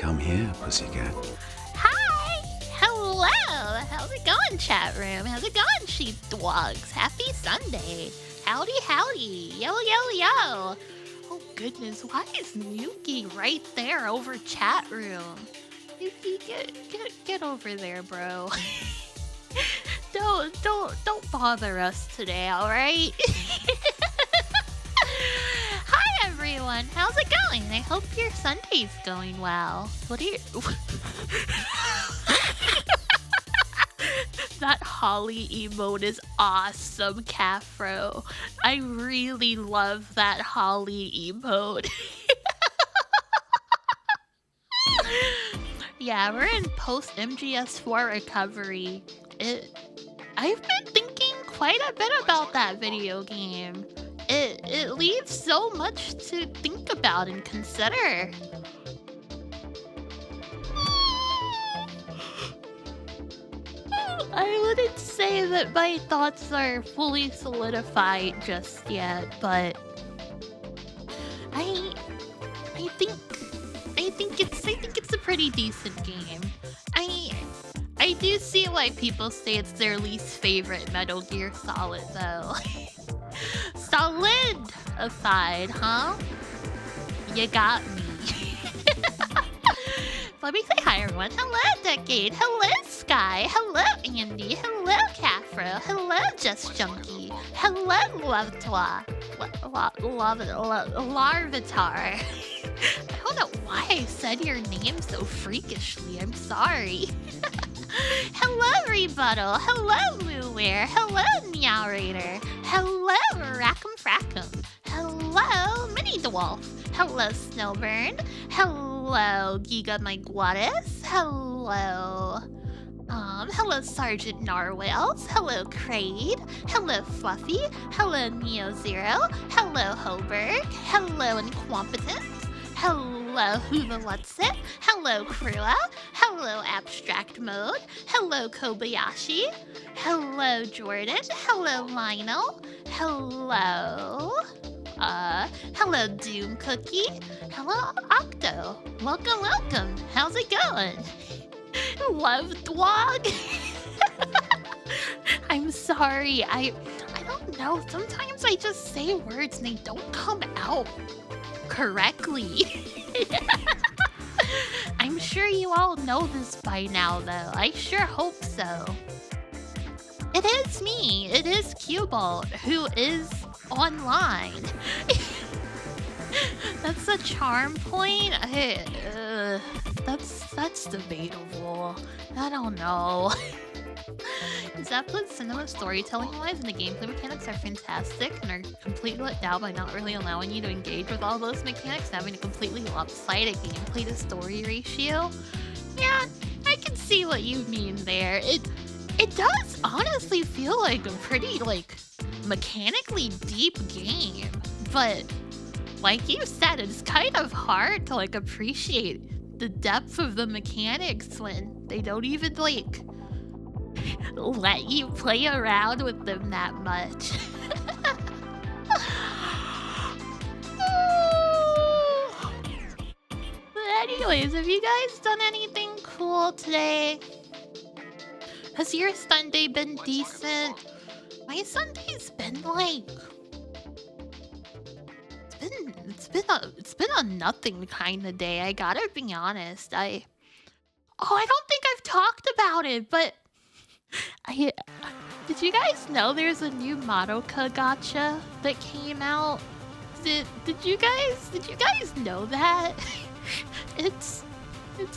Come here, pussycat. Hi! Hello! How's it going, chat room? How's it going, sheepdogs? Happy Sunday! Howdy, howdy! Yo, yo, yo! Oh goodness, why is Nuki right there over chat room? Nuki, get over there, bro. Don't bother us today, alright? Hi everyone, how's it going? I hope your Sunday's going well. What are you... That Holly emote is awesome, Cafro. I really love that Holly emote. Yeah, we're in post-MGS4 recovery. I've been thinking quite a bit about that video game. It leaves so much to think about and consider. I wouldn't say that my thoughts are fully solidified just yet, but I think it's a pretty decent game. I do see why people say it's their least favorite Metal Gear Solid though. Solid aside, huh? You got me. Let me say hi everyone. Hello Decade. Hello Sky. Hello Andy. Hello Cafro. Hello Just Junkie. Hello Lovetwa. Larvitar. I don't know why I said your name so freakishly. I'm sorry. Hello Rebuttal. Hello Mooware. Hello Meow Raider. Hello Rackham Frackham. Hello Mini Dwarf. Hello Snowburn. Hello Giga Miguatis. Hello Sergeant Narwhals. Hello Kraid. Hello Fluffy. Hello Neo Zero. Hello Hoberg. Hello Incompetent. Hello Who the What's It. Hello Krua. Hello Abstract Mode. Hello Kobayashi. Hello Jordan. Hello Lionel. Hello hello Doom Cookie. Hello Octo. Welcome. How's it going? Love Dog. I'm sorry. I don't know. Sometimes I just say words and they don't come out correctly. I'm sure you all know this by now though. I sure hope so. It is me. It is Cubalt who is online. That's a charm point? That's debatable. I don't know. Zeppelin's cinema storytelling-wise and the gameplay mechanics are fantastic and are completely let down by not really allowing you to engage with all those mechanics, having a completely lopsided gameplay to story ratio. Yeah, I can see what you mean there. It does honestly feel like a pretty, mechanically deep game, but like you said, it's kind of hard to, appreciate the depth of the mechanics when they don't even, let you play around with them that much. But anyways, have you guys done anything cool today? Has your Sunday been decent? My Sunday's been it's been a nothing kind of day. I gotta be honest. I don't think I've talked about it, but did you guys know there's a new Madoka gacha that came out? Did you guys know that? It's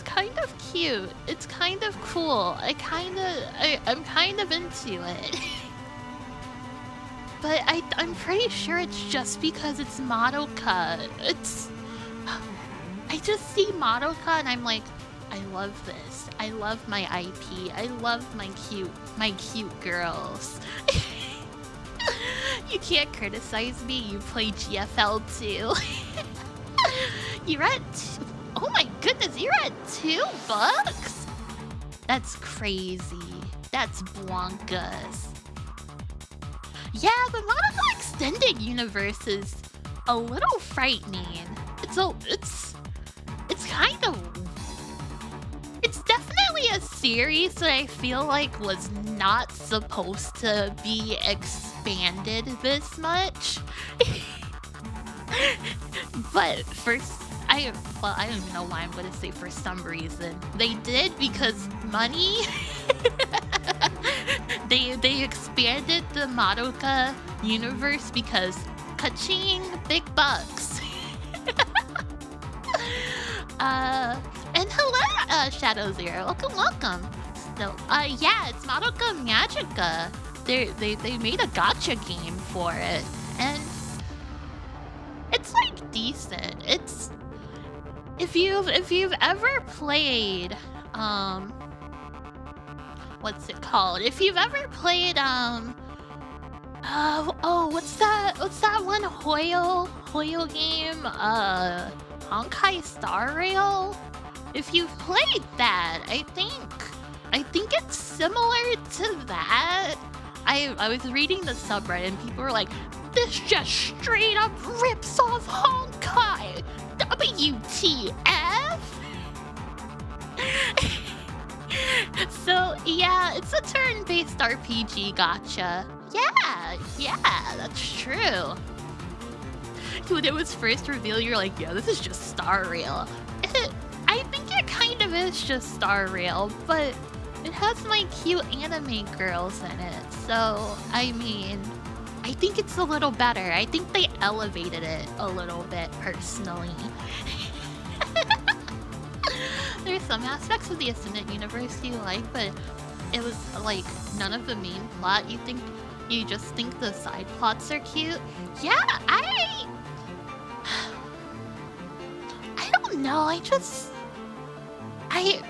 kind of cute. It's kind of cool. I'm kind of into it. But I'm pretty sure it's just because it's Madoka. I just see Madoka and I'm like, I love this. I love my IP. I love my cute girls. You can't criticize me. You play GFL too. You're at oh my goodness, you're at $2? That's crazy. That's bonkers. Yeah, the Madoka Extended Universe is a little frightening. It's kind of a series that I feel like was not supposed to be expanded this much. But I don't even know why I'm gonna say for some reason. They did because money. They expanded the Madoka universe because ka-ching, big bucks. And hello, Shadow Zero. Welcome. So, yeah, it's Madoka Magica. They made a gacha game for it, and it's like decent. It's if you've ever played what's it called? If you've ever played what's that one Hoyo game? Honkai Star Rail? If you've played that, I think it's similar to that. I was reading the subreddit and people were like, this just straight up rips off Honkai! WTF? So yeah, it's a turn-based RPG gacha. Yeah, that's true. When it was first revealed, you're like, yeah, this is just Star Rail. I think it kind of is just Star Rail, but it has my cute anime girls in it. So, I mean, I think it's a little better. I think they elevated it a little bit, personally. There's some aspects of the Ascendant universe you like, but it was like none of the main plot. You just think the side plots are cute. Yeah, I don't know. I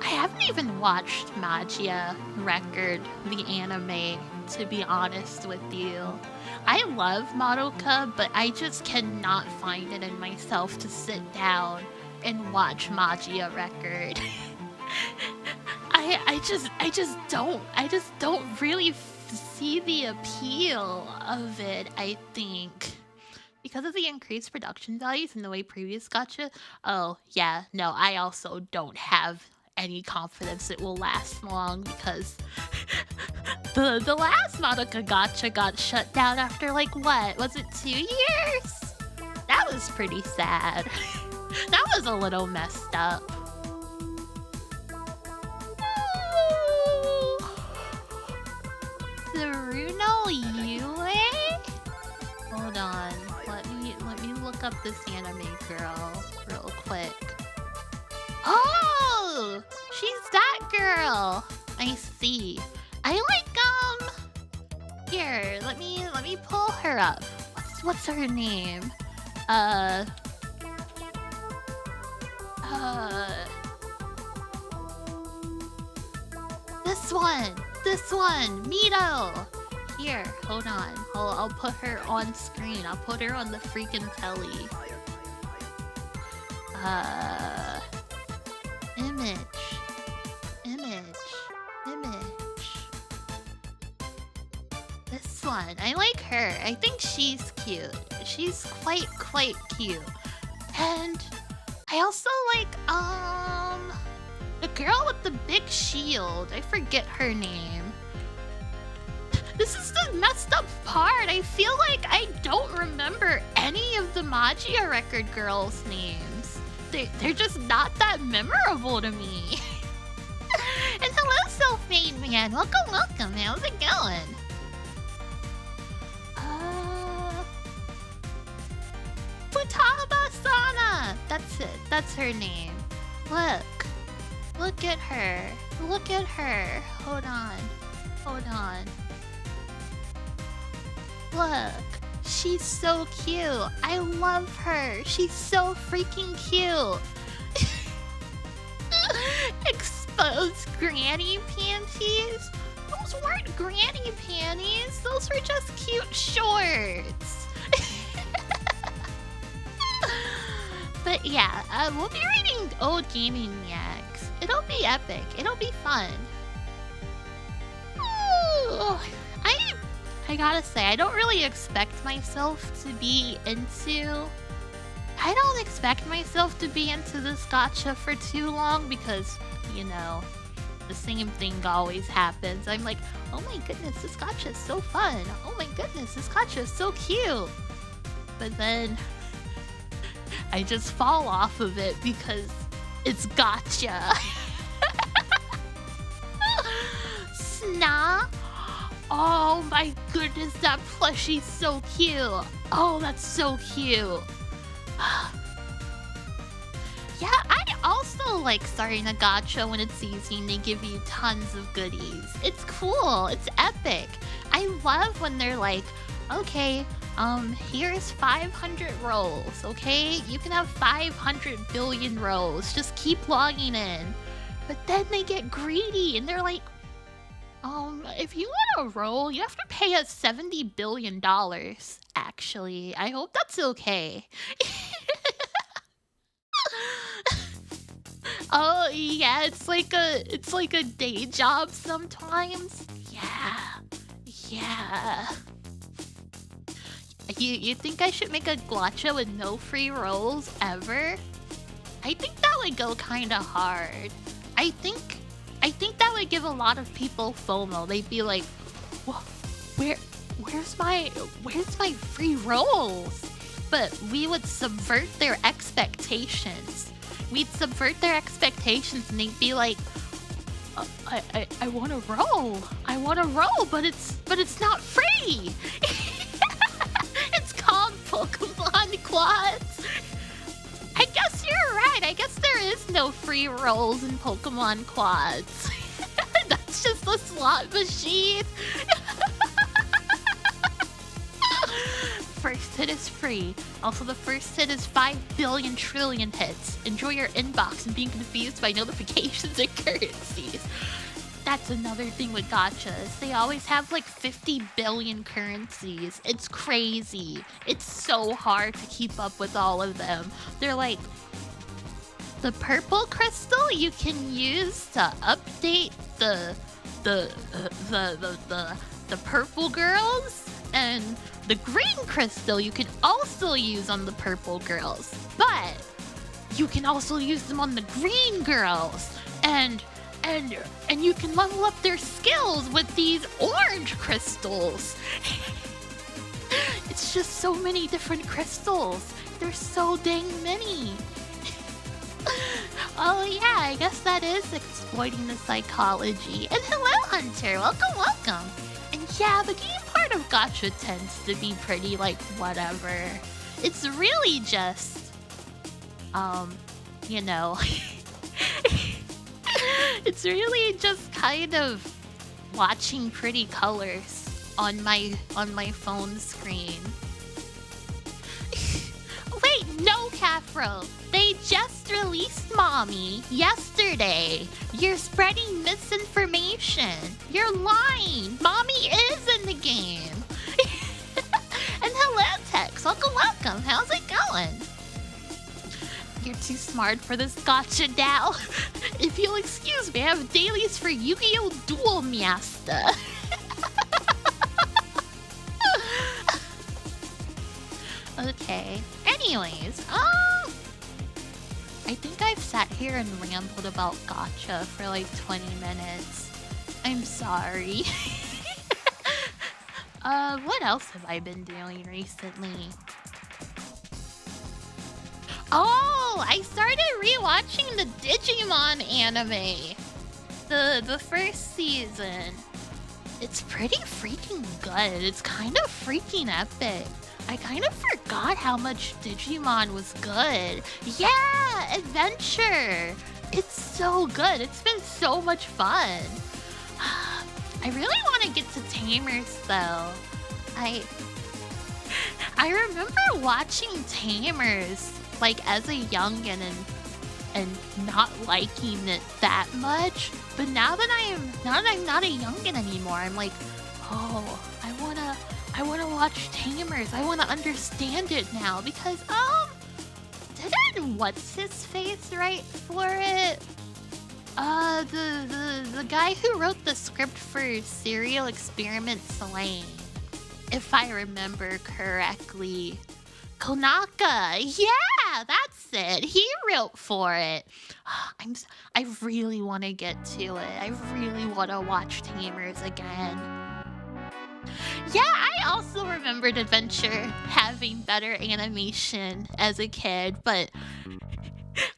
haven't even watched Magia Record, the anime, to be honest with you. I love Madoka, but I just cannot find it in myself to sit down and watch Magia Record. I just don't really see the appeal of it, I think. Because of the increased production values and the way previous gacha... Oh, yeah, no, I also don't have any confidence it will last long because the last Madoka gacha got shut down after, like, what? Was it 2 years? That was pretty sad. That was a little messed up. Tsuruno Yue? Hold on. Let me look up this anime girl real quick. Oh! She's that girl! I see. I like, here, let me pull her up. What's her name? This one, Mito! Here, hold on. I'll put her on screen. I'll put her on the freaking telly. Image. This one. I like her. I think she's cute. She's quite cute. And I also like, the girl with the big shield. I forget her name. This is the messed up part. I feel like I don't remember any of the Magia Record girls' names. They're just not that memorable to me. And hello, Self-Made Man. Welcome. How's it going? Futaba-sana! That's it. That's her name. Look at her. Hold on. Look. She's so cute. I love her. She's so freaking cute. Exposed granny panties? Those weren't granny panties. Those were just cute shorts. But yeah, we'll be reading old gaming yaks. It'll be epic. It'll be fun. Ooh, I gotta say, I don't really expect myself to be into... I don't expect myself to be into this gacha for too long because, you know, the same thing always happens. I'm like, oh my goodness, this gacha is so fun. Oh my goodness, this gacha is so cute. But then I just fall off of it because it's gacha. Sna? Oh my goodness, that plushie's so cute. Oh, that's so cute. Yeah, I also like starting a gacha when it's easy and they give you tons of goodies. It's cool. It's epic. I love when they're like, okay, here's 500 rolls, okay? You can have 500 billion rolls. Just keep logging in. But then they get greedy and they're like, if you want a roll, you have to pay us $70 billion, actually. I hope that's okay. Oh yeah, it's like a day job sometimes. Yeah. You think I should make a gacha with no free rolls ever? I think that would go kinda hard. I think that would give a lot of people FOMO. They'd be like, where's my free rolls? But we would subvert their expectations. We'd subvert their expectations and they'd be like, I want a roll. I want a roll, but it's not free. It's called Pokemon Quads. I guess you're right. I guess there is no free rolls in Pokemon Quads. That's just a slot machine. First hit is free. Also, the first hit is 5 billion trillion hits. Enjoy your inbox and being confused by notifications and currencies. That's another thing with gachas. They always have like 50 billion currencies. It's crazy. It's so hard to keep up with all of them. They're like, the purple crystal you can use to update the purple girls, and the green crystal you can also use on the purple girls, but you can also use them on the green girls, and you can level up their skills with these orange crystals. It's just so many different crystals. There's so dang many. Oh yeah, I guess that is exploiting the psychology. And hello, Hunter. Welcome. And yeah, the game part of gacha tends to be pretty, like, whatever. It's really just, you know, it's really just kind of watching pretty colors on my phone screen. Wait, no, Cafro. They just released Mommy yesterday. You're spreading misinformation. You're lying. Mommy is in the game. And hello, Tex. Welcome. How's it going? You're too smart for this gacha now. If you'll excuse me, I have dailies for Yu-Gi-Oh! Duel Master. Okay. Anyways, I think I've sat here and rambled about gacha for like 20 minutes. I'm sorry. What else have I been doing recently? Oh, I started rewatching the Digimon anime. The first season. It's pretty freaking good. It's kind of freaking epic. I kind of forgot how much Digimon was good. Yeah, adventure. It's so good. It's been so much fun. I really want to get to Tamers though. I remember watching Tamers like as a youngin and not liking it that much. But now that I'm not a youngin anymore, I'm like, oh, I wanna watch Tamers. I wanna understand it now because didn't what's his face write for it? The guy who wrote the script for Serial Experiment Slang, if I remember correctly. Konaka, yeah! Yeah, that's it. He wrote for it. I really want to get to it. I really want to watch Tamers again. Yeah, I also remembered Adventure having better animation as a kid, but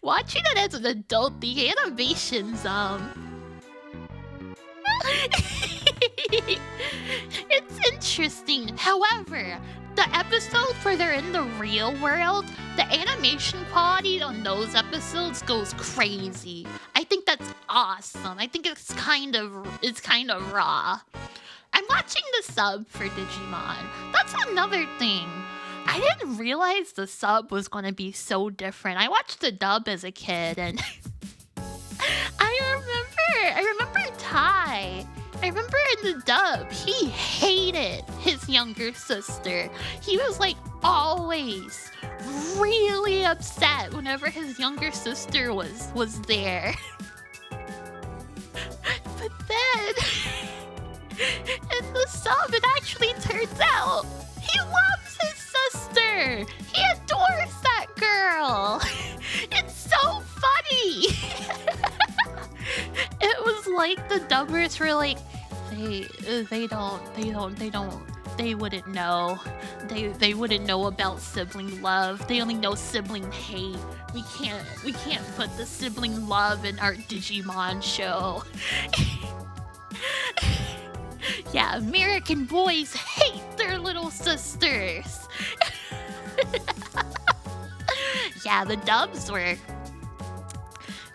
watching it as an adult, the animations, it's interesting. However, the episodes where they're in the real world, the animation quality on those episodes goes crazy. I think that's awesome. I think it's kind of raw. I'm watching the sub for Digimon. That's another thing. I didn't realize the sub was going to be so different. I watched the dub as a kid, and I remember Ty. I remember in the dub, he hated his younger sister. He was like always really upset whenever his younger sister was there. But then in the sub, it actually turns out he loves his sister. He adores that girl. It's so funny. It was like the dubbers were like, they wouldn't know. They wouldn't know about sibling love. They only know sibling hate. We can't put the sibling love in our Digimon show. Yeah, American boys hate their little sisters. Yeah, the dubs were...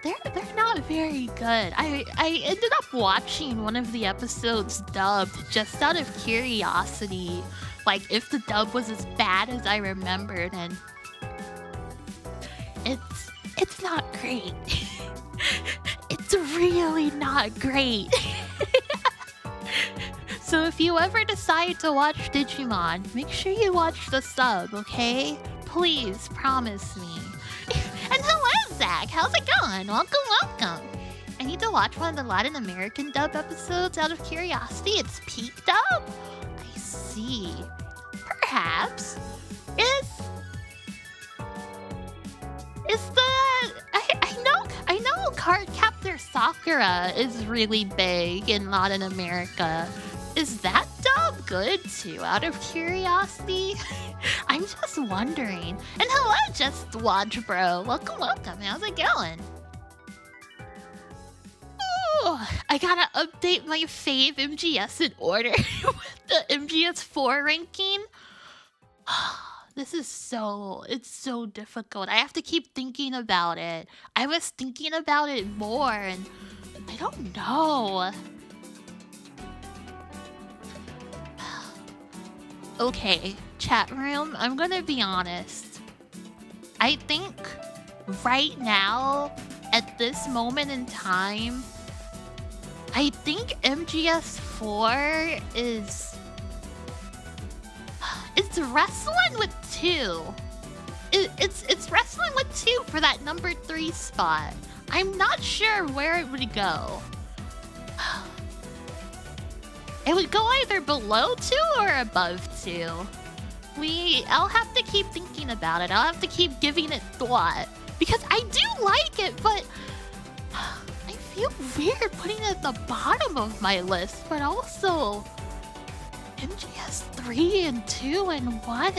They're not very good. I ended up watching one of the episodes dubbed just out of curiosity. Like, if the dub was as bad as I remembered, and... It's not great. It's really not great. So if you ever decide to watch Digimon, make sure you watch the sub, okay? Please, promise me. And hello, Zach. How's it going? Welcome. I need to watch one of the Latin American dub episodes out of curiosity. It's peak dub? I see. Perhaps. I know Cardcaptor Sakura is really big in Latin America. Is that dub good too, out of curiosity? I'm just wondering. And hello, Just Watch Bro. Welcome. How's it going? Oh, I gotta update my fave MGS in order with the MGS4 ranking. It's so difficult. I have to keep thinking about it. I was thinking about it more, and I don't know. Okay, chat room, I'm gonna be honest. I think right now, at this moment in time, I think MGS4 is... It's wrestling with 2. It's wrestling with 2 for that number 3 spot. I'm not sure where it would go. It would go either below 2 or above 2. I'll have to keep thinking about it. I'll have to keep giving it thought. Because I do like it, but I feel weird putting it at the bottom of my list. But also, MGS 3 and 2 and 1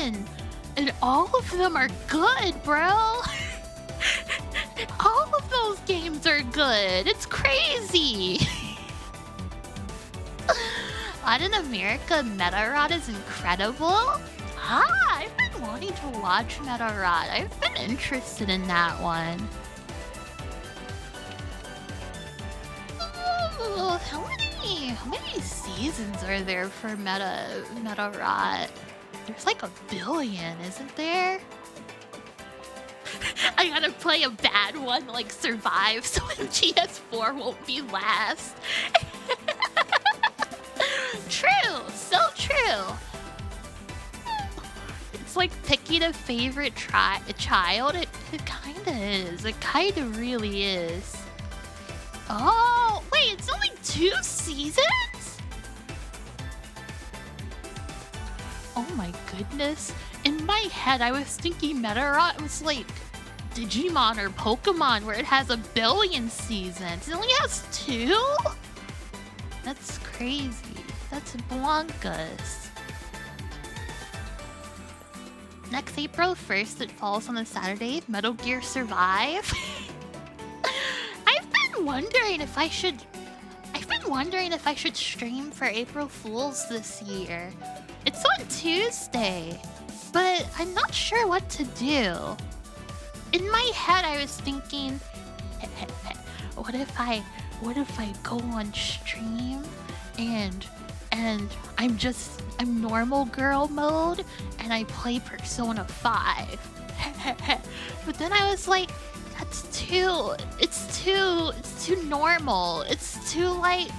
and all of them are good, bro. All of those games are good. It's crazy. Latin America Metarod is incredible. I've been wanting to watch Metarod. I've been interested in that one. Ooh, how many seasons are there for Metarod? There's like 1 billion, isn't there? I gotta play a bad one, like survive, so MGS4 won't be last. True, so true. It's like picking a favorite child. It kinda is. It kinda really is. Oh, wait, it's only 2 seasons? Oh my goodness. In my head, I was thinking Metarot was like Digimon or Pokemon where it has 1 billion seasons. It only has 2? That's crazy. That's bonkers. Next April 1st, it falls on a Saturday. Metal Gear Survive. I've been wondering if I should stream for April Fools this year. It's on Tuesday, but I'm not sure what to do. In my head, I was thinking, what if I go on stream and I'm normal girl mode and I play Persona 5. But then I was like, it's too normal. It's too like,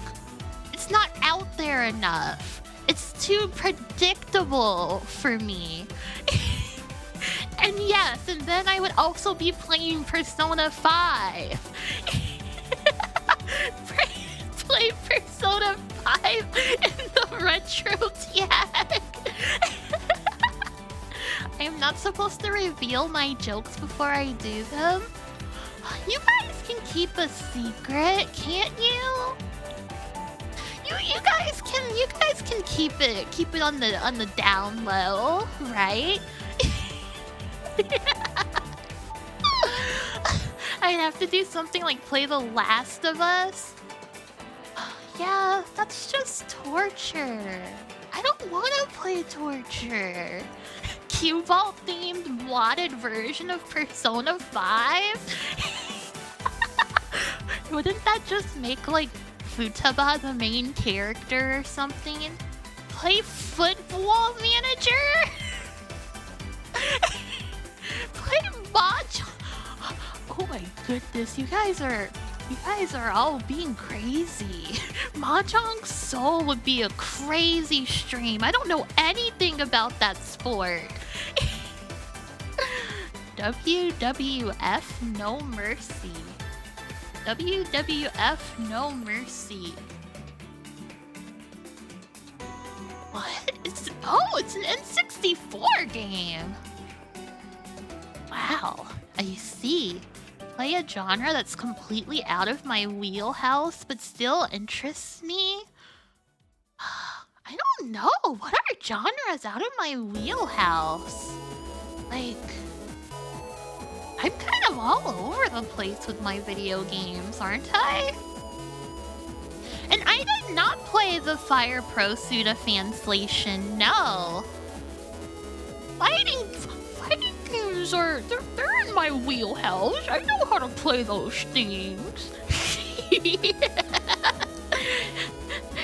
it's not out there enough. It's too predictable for me. And yes, and then I would also be playing Persona 5. Play Persona 5 in the retro tag. I am not supposed to reveal my jokes before I do them. You guys can keep a secret, can't you? You guys can keep it on the down low, right? I'd have to do something like play The Last of Us. Yeah, that's just torture. I don't want to play torture. Cue ball themed modded version of Persona 5? Wouldn't that just make like Futaba the main character or something? Play Football Manager? Play Mahjong? Oh my goodness, you guys are all being crazy. Mahjong Soul would be a crazy stream. I don't know anything about that sport. WWF No Mercy. WWF No Mercy. What? It's an N64 game. Wow, I see. Play a genre that's completely out of my wheelhouse but still interests me? I don't know. What are genres out of my wheelhouse? Like, I'm kind of all over the place with my video games, aren't I? And I did not play the Fire Pro Suda Fanslation, no. Fighting games they're in my wheelhouse. I know how to play those things.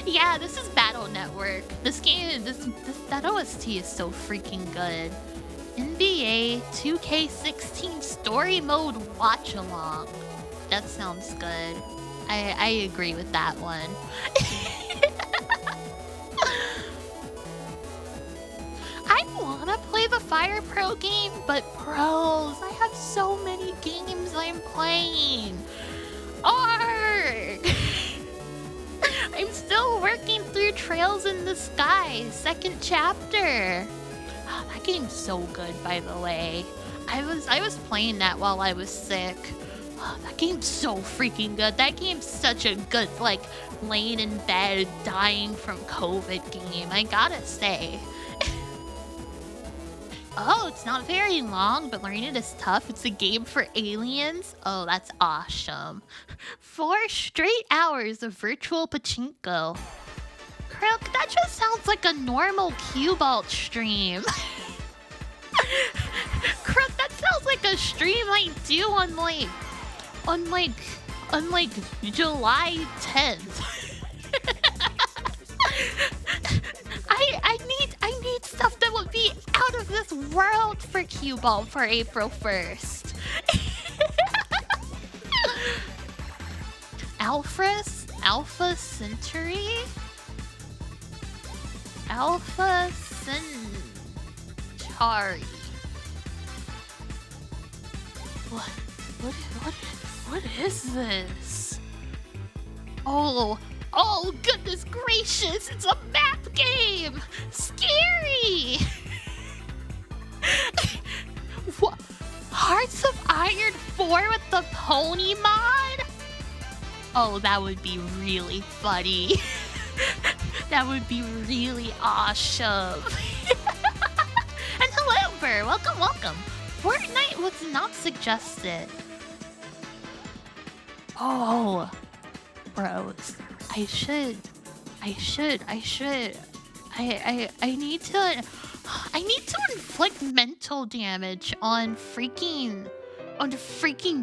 Yeah, this is Battle Network. That OST is so freaking good. NBA 2K16 Story Mode Watch Along. That sounds good. I agree with that one. I wanna play the Fire Pro game, but pros, I have so many games I'm playing. Arrgh! I'm still working through Trails in the Sky, 2nd chapter. Oh, that game's so good, by the way. I was playing that while I was sick. Oh, that game's so freaking good. That game's such a good, like, laying in bed, dying from COVID game, I gotta say. Oh, it's not very long, but learning it is tough. It's a game for aliens. Oh, that's awesome. 4 straight hours of virtual pachinko. Crook, that just sounds like a normal Q-Balt stream. Crook, that sounds like a stream I do on July 10th. I need stuff that would be out of this world for Q-Ball for April 1st. Alpha Centauri? Alpha Centauri. What is this? Oh, goodness gracious, it's a map game! Scary! What? Hearts of Iron 4 with the pony mod? Oh, that would be really funny. That would be really awesome. And hello, Burr. Welcome, welcome. Fortnite was not suggested. Oh, bros. I need to inflict mental damage on freaking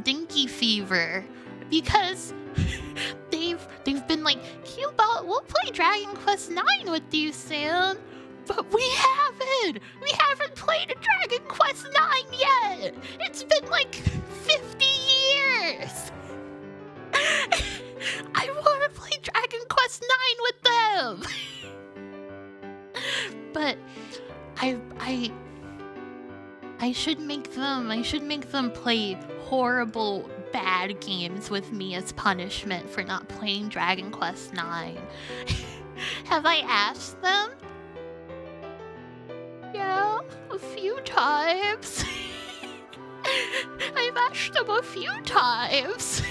Dinky Fever, because they've been like, Q-Bot, we'll play Dragon Quest 9 with you soon, but we haven't played a Dragon Quest 9 yet. It's been like 50 years. I want to play Dragon Quest 9 with them. But I should make them play horrible bad games with me as punishment for not playing Dragon Quest 9. Have I asked them? Yeah, a few times. I've asked them a few times.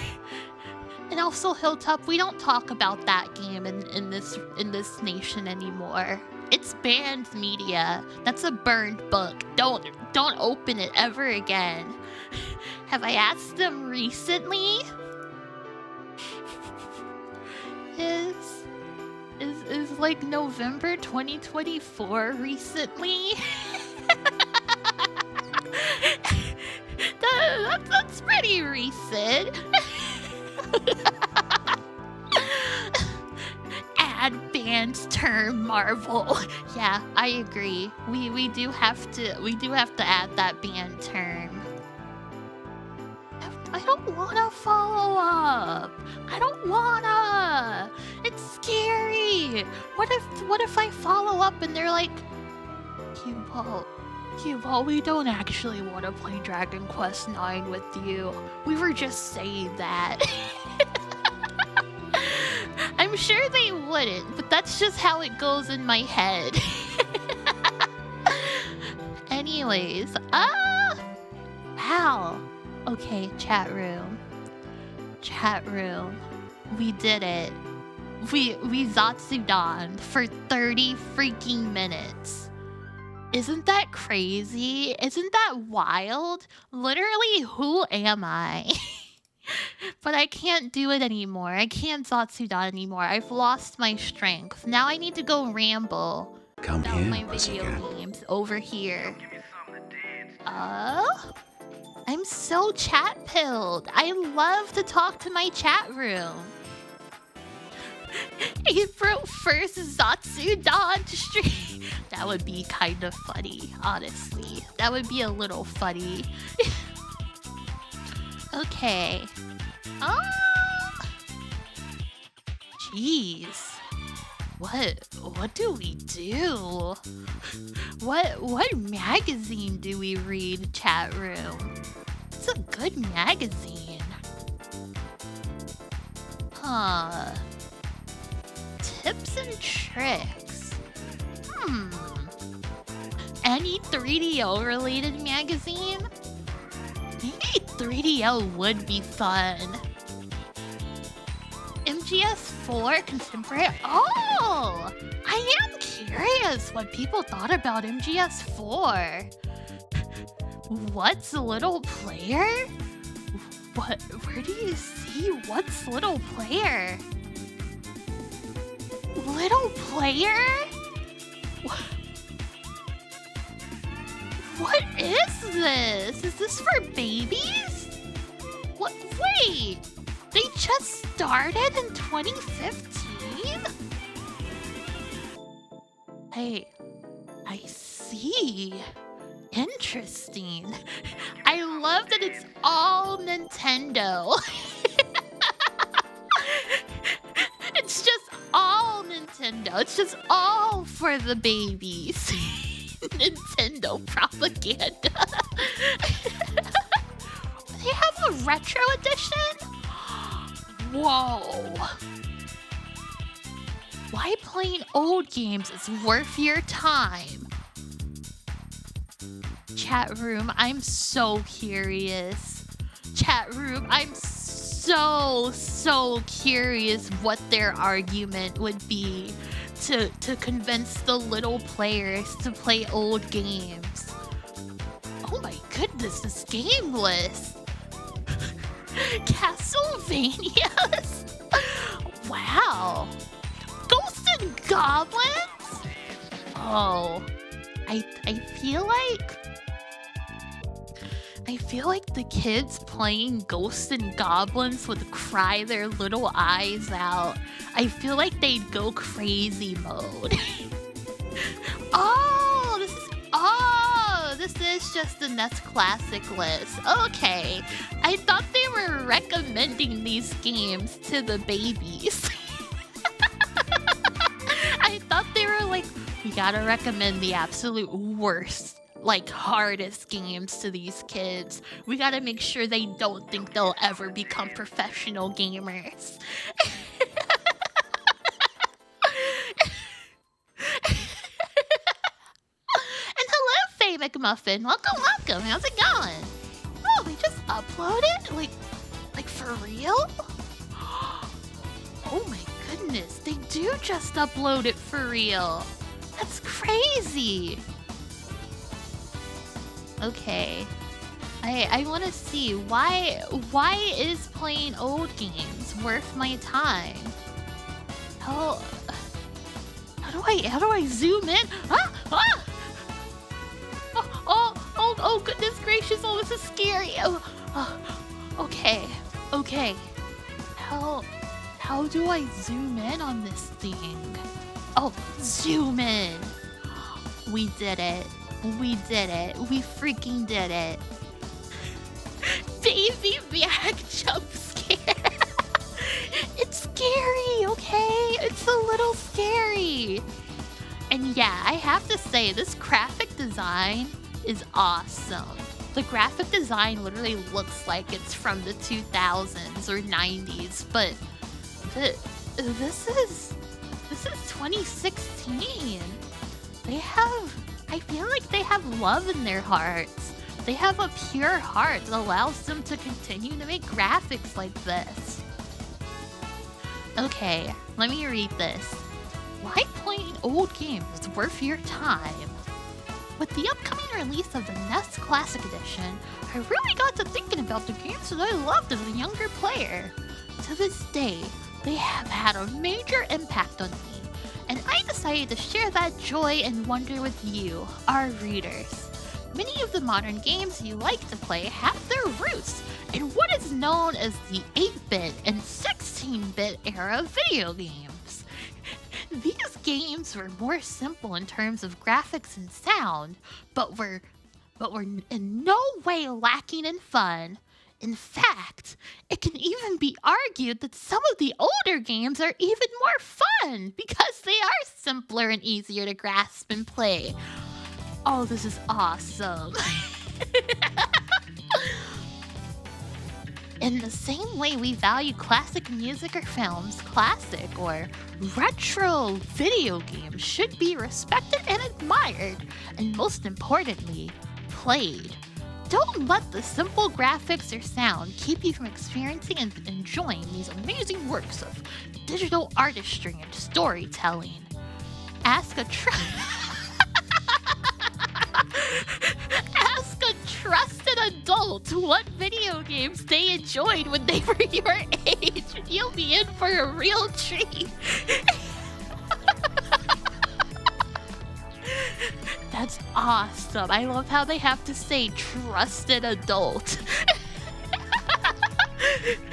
And also, Hilltop, we don't talk about that game in this nation anymore. It's banned media. That's a burned book. Don't open it ever again. Have I asked them recently? Is like November 2024 recently? That's pretty recent. Add banned term Marvel. Yeah, I agree. We do have to add that banned term. I don't wanna follow up. I don't wanna. It's scary. What if I follow up and they're like, Q-Ball, we don't actually want to play Dragon Quest 9 with you. We were just saying that. I'm sure they wouldn't, but that's just how it goes in my head. Anyways, wow. Okay, chat room. We did it. We Zatsudan for 30 freaking minutes. Isn't that crazy? Isn't that wild? Literally, who am I? But I can't do it anymore. I can't Zatsudan anymore. I've lost my strength. Now I need to go ramble about my video games over here. I'm so chat-pilled. I love to talk to my chat room. April 1st Zatsudan stream. That would be kind of funny, honestly. That would be a little funny. Okay. Jeez. What do we do? What magazine do we read, chat room? It's a good magazine. Huh. Tips and tricks. Any 3DO related magazine? Maybe 3DO would be fun. MGS4 contemporary. Oh! I am curious what people thought about MGS4. What's Little Player? Where do you see What's Little Player? Little Player? What is this? Is this for babies? What? Wait! They just started in 2015? Hey, I see. Interesting. I love that it's all Nintendo. It's just all Nintendo. It's just all for the babies. Nintendo propaganda. They have a retro edition? Whoa. Why playing old games is worth your time? Chat room, I'm so curious. Chat room, I'm so curious what their argument would be to convince the little players to play old games. Oh my goodness, this game list. Castlevanias? Wow. Ghosts and Goblins? Oh, I feel like the kids playing Ghosts and Goblins would cry their little eyes out. I feel like they'd go crazy mode. This is just the NES Classic list. Okay, I thought they were recommending these games to the babies. I thought they were like, we gotta recommend the absolute worst, like hardest games to these kids. We gotta make sure they don't think they'll ever become professional gamers. And hello, Faye McMuffin. Welcome. How's it going? Oh, they just uploaded? Like for real? Oh my goodness, they do just upload it for real. That's crazy. Okay. I want to see why is playing old games worth my time? How do I zoom in? Oh goodness gracious! Oh, this is scary. Okay. How do I zoom in on this thing? Oh, zoom in. We did it. We freaking did it. Baby Mac jump scare. It's scary, okay? It's a little scary. And yeah, I have to say, this graphic design is awesome. The graphic design literally looks like it's from the 2000s or 90s, but this is 2016. I feel like they have love in their hearts. They have a pure heart that allows them to continue to make graphics like this. Okay, let me read this. Why playing old games is worth your time? With the upcoming release of the NES Classic Edition, I really got to thinking about the games that I loved as a younger player. To this day, they have had a major impact on me, and I decided to share that joy and wonder with you, our readers. Many of the modern games you like to play have their roots in what is known as the 8-bit and 16-bit era of video games. These games were more simple in terms of graphics and sound, but were in no way lacking in fun. In fact, it can even be argued that some of the older games are even more fun because they are simpler and easier to grasp and play. Oh, this is awesome. In the same way we value classic music or films, classic or retro video games should be respected and admired, and most importantly, played. Don't let the simple graphics or sound keep you from experiencing and enjoying these amazing works of digital artistry and storytelling. Ask a trusted adult what video games they enjoyed when they were your age, and you'll be in for a real treat. That's awesome. I love how they have to say trusted adult.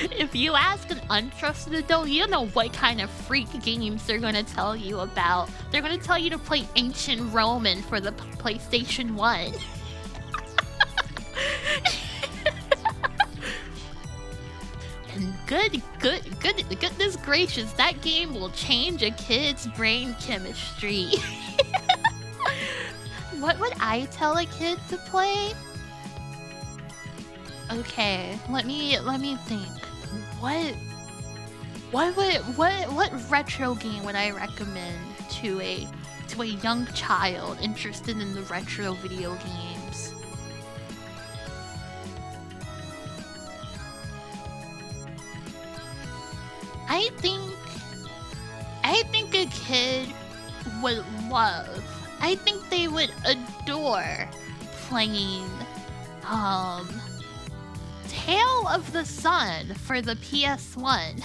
If you ask an untrusted adult, you don't know what kind of freak games they're going to tell you about. They're going to tell you to play Ancient Roman for the PlayStation 1. And goodness gracious, that game will change a kid's brain chemistry. What would I tell a kid to play? Okay, let me think. What retro game would I recommend to a young child interested in the retro video games? I think a kid would love. I think they would adore playing Tale of the Sun for the PS1.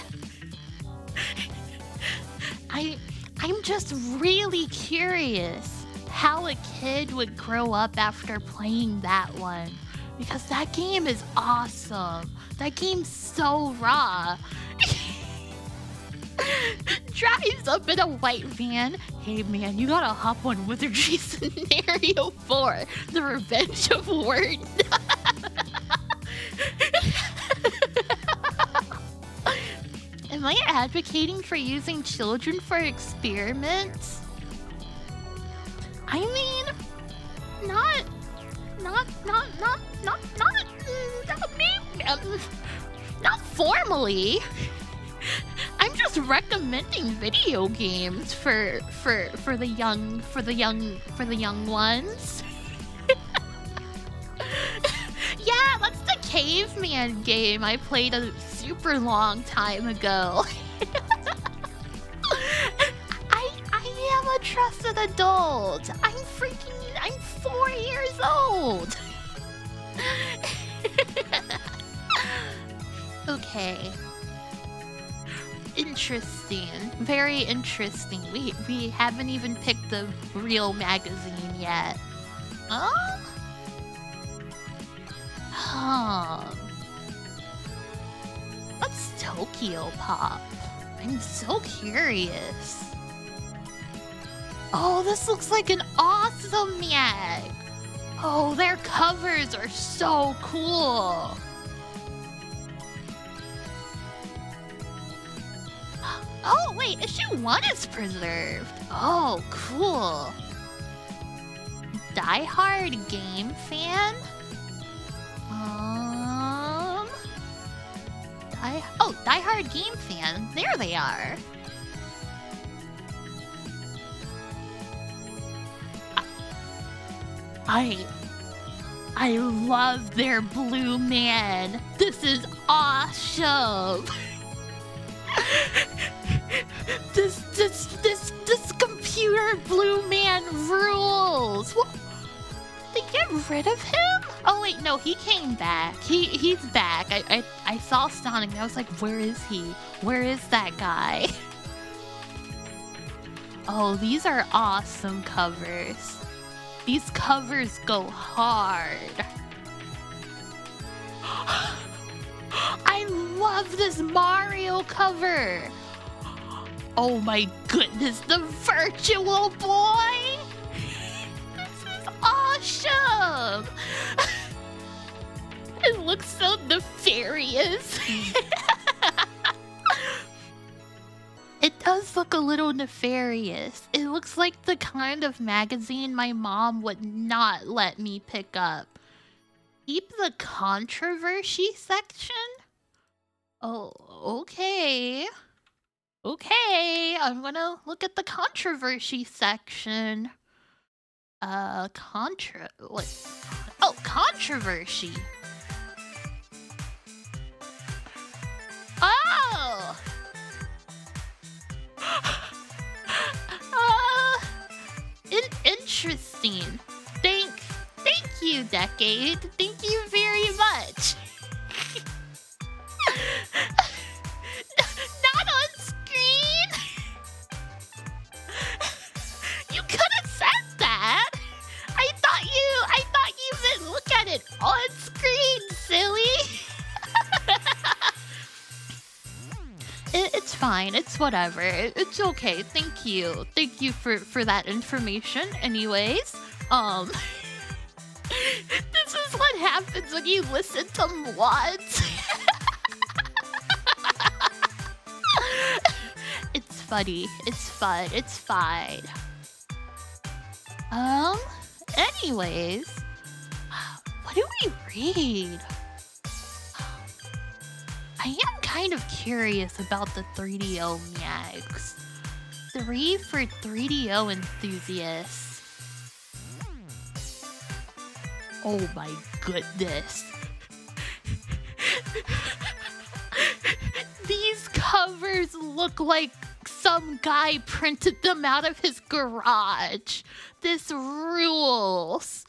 I'm just really curious how a kid would grow up after playing that one. Because that game is awesome. That game's so raw. Drives up in a white van. Hey man, you gotta hop on Wizardry Scenario 4. The Revenge of Word. Am I advocating for using children for experiments? I mean, not formally. I'm just recommending video games for the young ones. Yeah, that's the caveman game I played a super long time ago. I am a trusted adult. I'm 4 years old. Okay. Interesting. Very interesting. We haven't even picked the real magazine yet. What's Tokyo Pop? I'm so curious. Oh, this looks like an awesome mag. Oh, their covers are so cool. Oh, wait, issue 1 is preserved. Oh, cool. Die Hard game fan? Die Hard game fan. There they are. I love their blue man. This is awesome. This computer blue man rules. What? Did they get rid of him? Oh wait, no, he came back. He's back. I saw Sonic and I was like, where is he? Where is that guy? Oh, these are awesome covers. These covers go hard. I love this Mario cover. Oh my goodness, the Virtual Boy. This is awesome. It looks so nefarious. It does look a little nefarious. It looks like the kind of magazine my mom would not let me pick up. Keep the controversy section? Oh, okay. Okay, I'm gonna look at the controversy section. Oh, controversy. Oh! Interesting. Thank you, Decade. Thank you very much. Not on screen. You could have said that. I thought you meant look at it on screen, silly. It's fine. It's whatever. It's okay. Thank you. Thank you for that information. Anyways, this is what happens when you listen to mods. It's funny. It's fun. It's fine. Anyways, what do we read? I am kind of curious about the 3DO mags. 3 for 3DO enthusiasts. Oh my goodness. These covers look like some guy printed them out of his garage. This rules.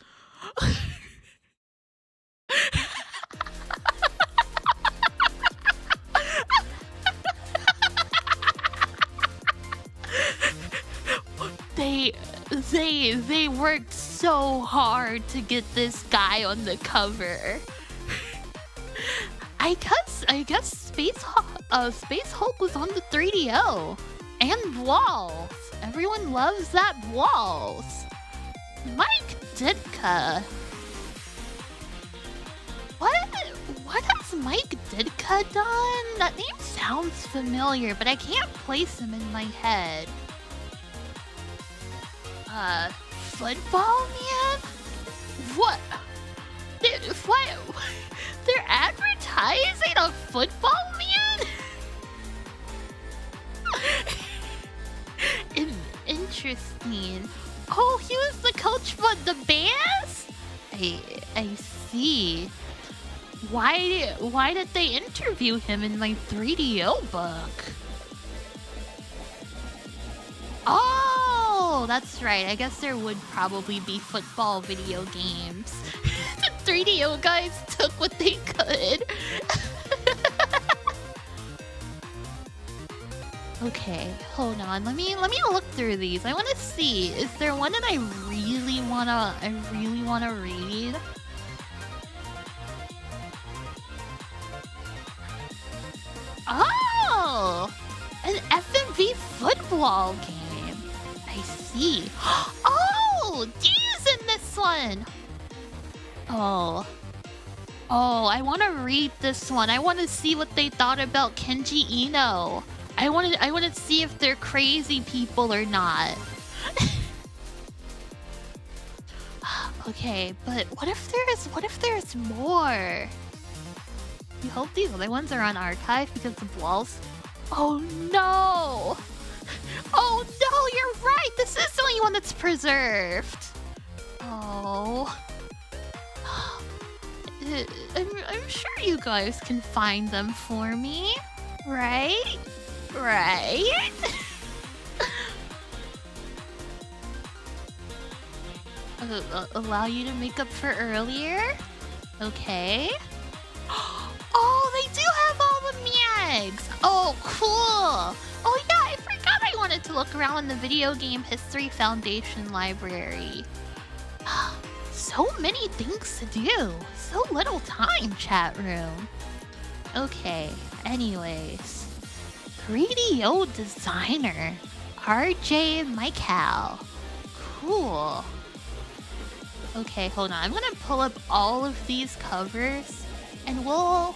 They worked so hard to get this guy on the cover. I guess Space Hulk was on the 3DO and Walls. Everyone loves that Walls. Mike Ditka. What has Mike Ditka done? That name sounds familiar, but I can't place him in my head. Football Man? What? They're advertising a Football Man? Interesting. Oh, he was the coach for the Bears? I see. Why did they interview him in my 3DO book? Oh, that's right. I guess there would probably be football video games. The 3DO guys took what they could. Okay, hold on. Let me look through these. I want to see. Is there one that I really wanna read? Oh, an FMV football game. I see. Oh, D's in this one. Oh, I want to read this one. I want to see what they thought about Kenji Ino. I want to see if they're crazy people or not. Okay, but what if there's more? You hope these other ones are on archive because of walls. Oh no! Oh no, you're right! This is the only one that's preserved! Oh... I'm sure you guys can find them for me. Right? Right? Allow you to make up for earlier? Okay. Oh, they do have all the magz! Oh, cool! Oh yeah, I forgot I wanted to look around in the Video Game History Foundation library. So many things to do. So little time, chat room. Okay, anyways. 3DO designer. RJ Michael. Cool. Okay, hold on. I'm gonna pull up all of these covers and we'll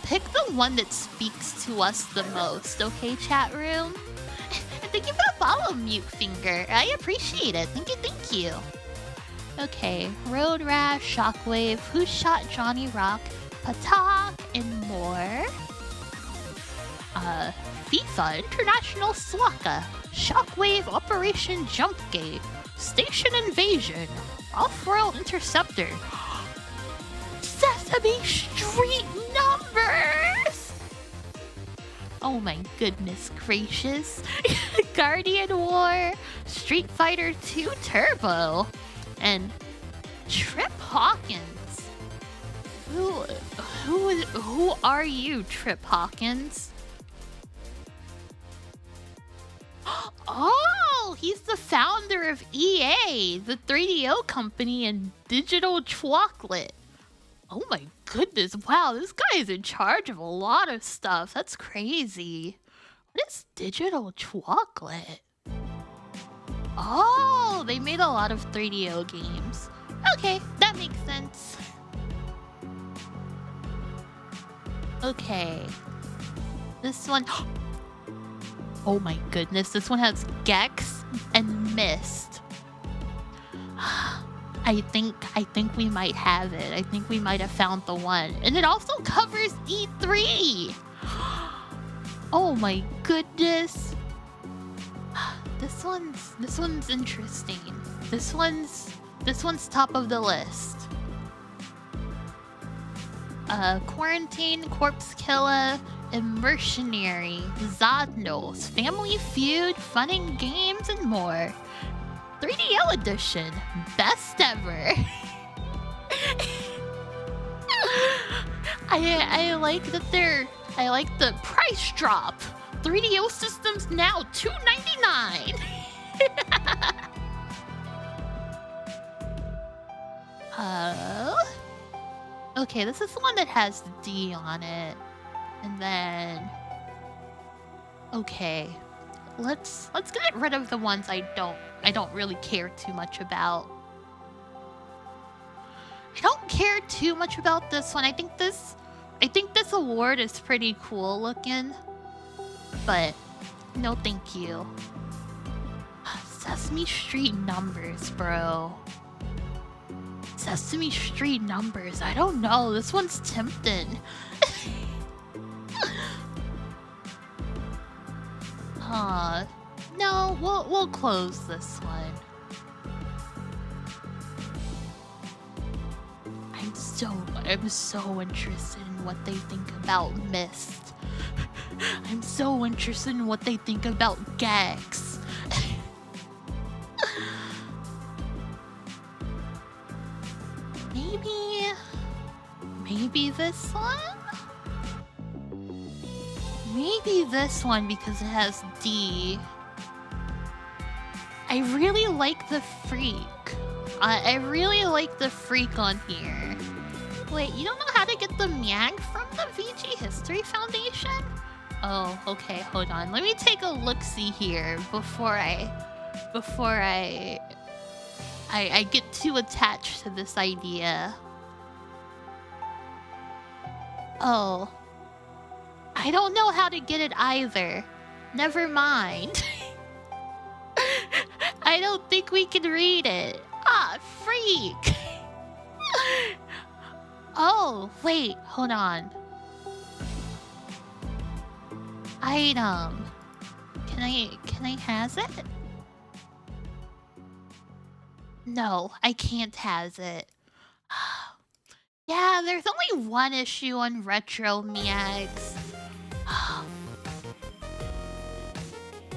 pick the one that speaks to us the most, okay, chat room? And thank you for the follow, Mute Finger. I appreciate it. Thank you. Okay, Road Rash, Shockwave, Who Shot Johnny Rock, Patak, and more. FIFA International Swaka, Shockwave Operation Jumpgate, Station Invasion, Off-World Interceptor, Sesame Street Numbers! Oh my goodness gracious. Guardian War, Street Fighter 2 Turbo, and Trip Hawkins. Who are you, Trip Hawkins? Oh, he's the founder of EA, the 3DO company, and Digital Chocolate. Oh my goodness, wow, this guy is in charge of a lot of stuff. That's crazy. What is Digital Chocolate? Oh, they made a lot of 3DO games. Okay, that makes sense. Okay. This one... Oh my goodness, this one has Gex and Mist. I think we might have it. I think we might have found the one. And it also covers E3! Oh my goodness. This one's interesting. This one's top of the list. Quarantine, Corpse Killer, Immersionary, Zodnos, Family Feud, Fun and Games, and more. 3DL edition, best ever. I like that I like the price drop. 3DO systems now $2.99. Okay, this is the one that has the D on it. And then okay. Let's get rid of the ones I don't really care too much about. I don't care too much about this one. I think this award is pretty cool looking. But no thank you. Sesame Street numbers, bro. Sesame Street numbers. I don't know. This one's tempting. No, we'll close this one. I'm so interested in what they think about Mist. I'm so interested in what they think about Gex. Maybe this one? Maybe this one because it has D. I really like the freak. I really like the freak on here. Wait, you don't know how to get the mag from the VG History Foundation? Oh, okay, hold on. Let me take a look-see here before I get too attached to this idea. Oh. I don't know how to get it either. Never mind. I don't think we can read it. Ah, freak! Oh, wait, hold on. Item. Can I has it? No, I can't has it. Yeah, there's only one issue on Retro Miags.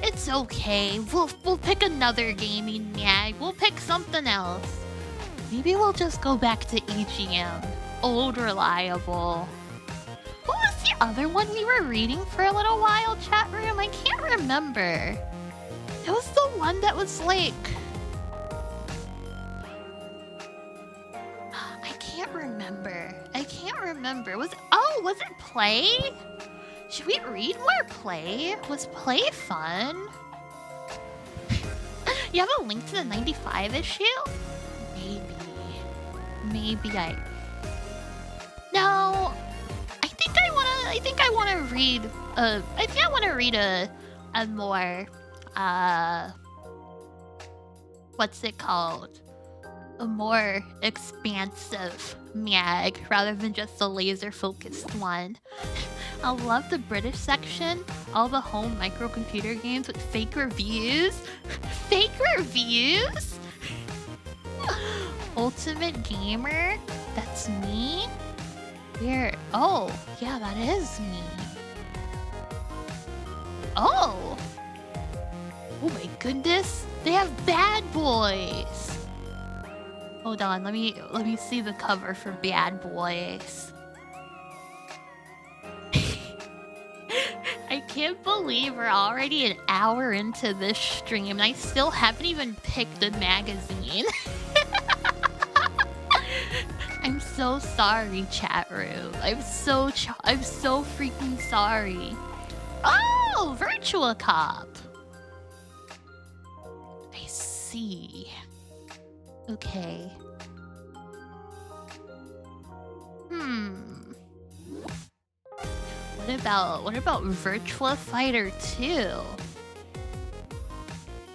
It's okay. We'll pick another gaming mag. We'll pick something else. Maybe we'll just go back to EGM. Old reliable. What was the other one we were reading for a little while, chat room? I can't remember. It was the one that was like... I can't remember. Was it Play? Should we read more Play? Was Play fun? You have a link to the 95 issue? Maybe I... No! I think I wanna read a more, what's it called? A more expansive mag rather than just a laser-focused one. I love the British section. All the home microcomputer games with fake reviews. Fake reviews? Ultimate Gamer? That's me? Where? Oh, yeah, that is me. Oh! Oh my goodness. They have Bad Boys. Hold on, let me see the cover for Bad Boys. I can't believe we're already an hour into this stream and I still haven't even picked a magazine. I'm so sorry, chat room. I'm so freaking sorry. Oh, Virtua Cop. I see. Okay. What about Virtua Fighter 2?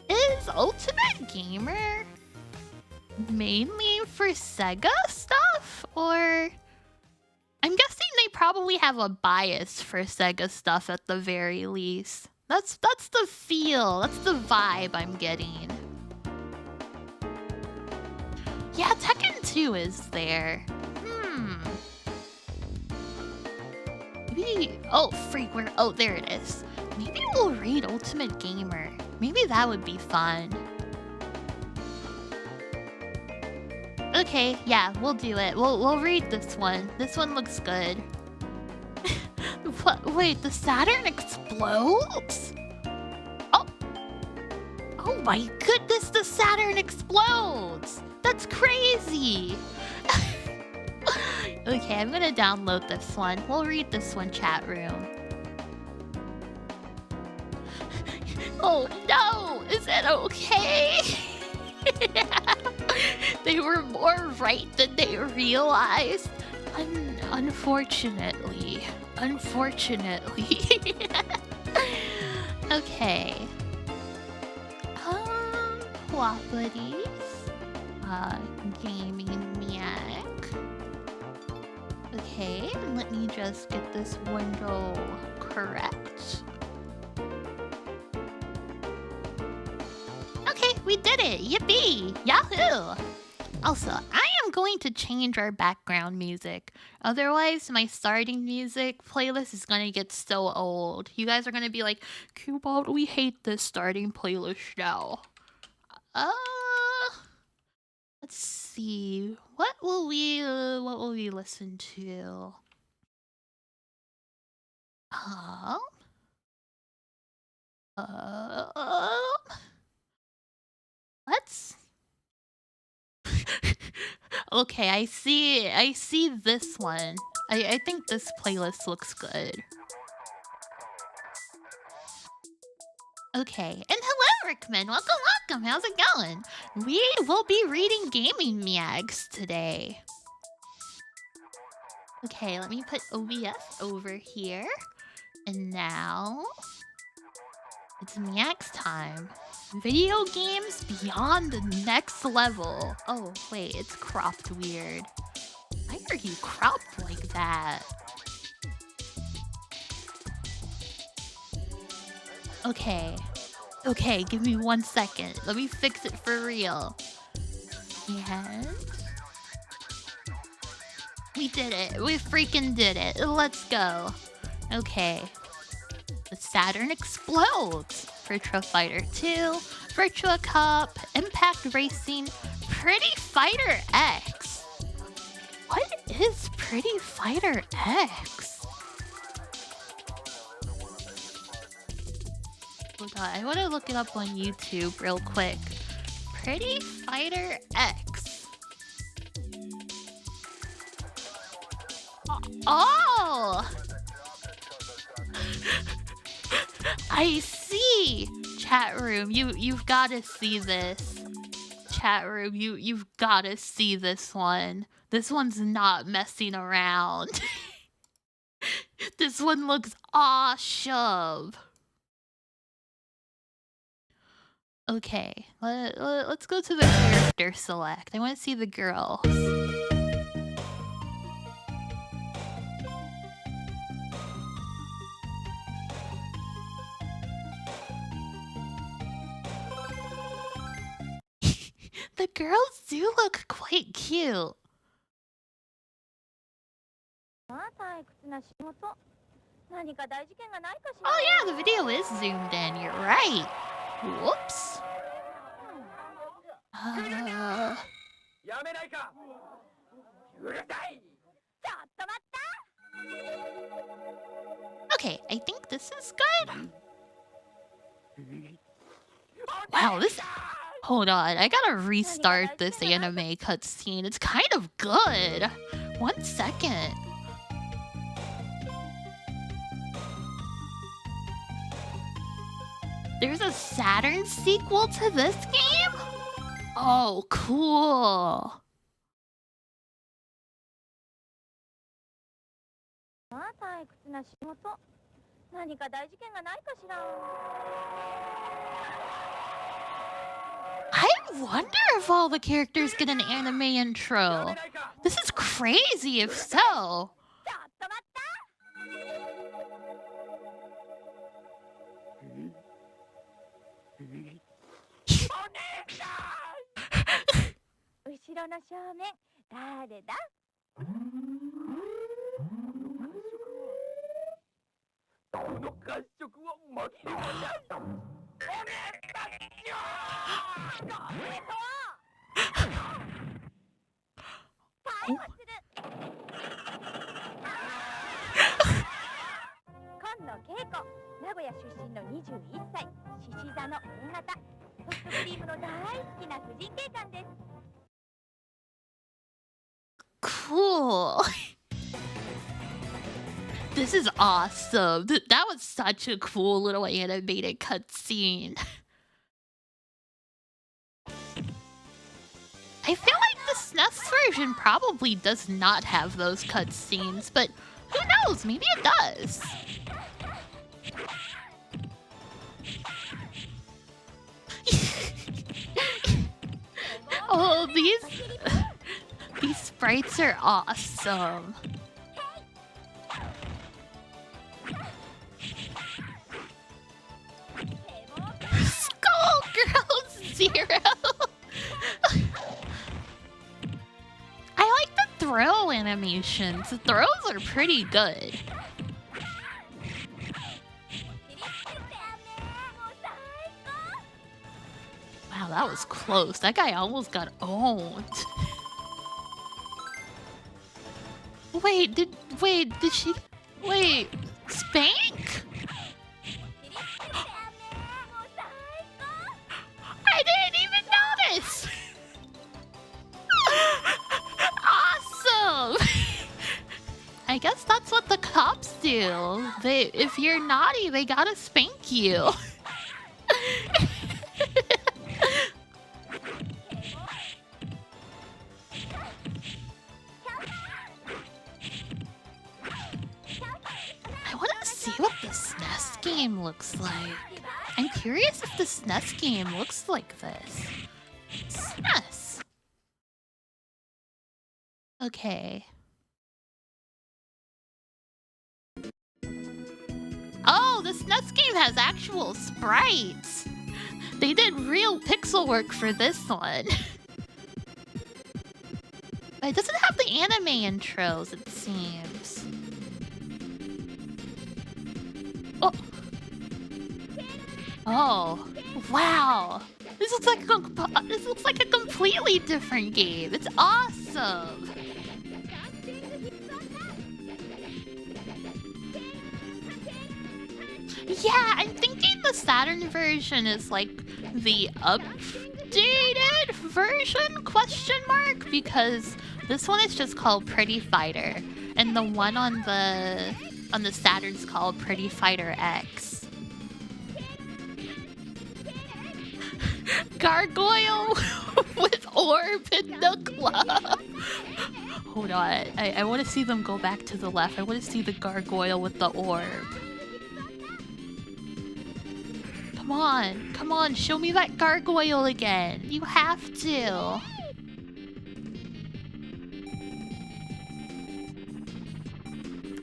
Is Ultimate Gamer mainly for Sega stuff? Or I'm guessing they probably have a bias for Sega stuff at the very least. That's the feel, that's the vibe I'm getting. Yeah, Tekken 2 is there. Maybe maybe... Oh, freak, where... Oh, there it is. Maybe we'll read Ultimate Gamer. Maybe that would be fun. Okay, yeah, we'll do it. We'll read this one. This one looks good. What? Wait, the Saturn explodes? Oh! Oh my goodness, the Saturn explodes! That's crazy! Okay, I'm gonna download this one. We'll read this one, chat room. Oh no! Is it okay? They were more right than they realized. Unfortunately. Okay. Properties. Gaming Mac. Okay, let me just get this window correct. Okay, we did it! Yippee! Yahoo! Also, I am going to change our background music. Otherwise, my starting music playlist is gonna get so old. You guys are gonna be like, Cubot, we hate this starting playlist now. Let's see. What will we listen to? Let's... Okay, I see this one. I think this playlist looks good. Okay, and hello Rickman! Welcome! How's it going? We will be reading Gaming Mags today. Okay, let me put OBS over here. And now... it's Mags time. Video games beyond the next level. Oh, wait, it's cropped weird. Why are you cropped like that? Okay, give me 1 second. Let me fix it for real. And... we did it. We freaking did it. Let's go. Okay. The Saturn explodes. Virtua Fighter 2, Virtua Cop, Impact Racing, Pretty Fighter X. What is Pretty Fighter X? Hold on, I want to look it up on YouTube real quick. Pretty Fighter X. Oh! I see! Chat room, you've gotta see this. Chat room, you've gotta see this one. This one's not messing around. This one looks awesome. Okay, let's go to the character select. I want to see the girls. The girls do look quite cute. Oh yeah, the video is zoomed in, you're right. Whoops. Okay, I think this is good. Wow, this... hold on, I gotta restart this anime cutscene. It's kind of good. 1 second. There's a Saturn sequel to this game? Oh, cool. I wonder if all the characters get an anime intro. This is crazy if so. Cool. This is awesome. That was such a cool little animated cutscene. I feel like the SNES version probably does not have those cutscenes, but who knows? Maybe it does. Oh, these sprites are awesome. Skullgirl Zero. I like the throw animations. The throws are pretty good. Wow, that was close. That guy almost got owned. Wait, Spank? I didn't even notice! Awesome! I guess that's what the cops do. If you're naughty, they gotta spank you. I want to see what the SNES game looks like. I'm curious if the SNES game looks like this. SNES. Okay. Oh, the SNES game has actual sprites. They did real pixel work for this one. But it doesn't have the anime intros, it seems. Oh. Oh, wow. This looks like a completely different game. It's awesome. Yeah, I'm thinking the Saturn version is like the updated version, question mark, because this one is just called Pretty Fighter, and the one on the Saturn's called Pretty Fighter X. Gargoyle with orb in the club. Hold on, I want to see them go back to the left. I want to see the gargoyle with the orb. Come on, show me that gargoyle again. You have to.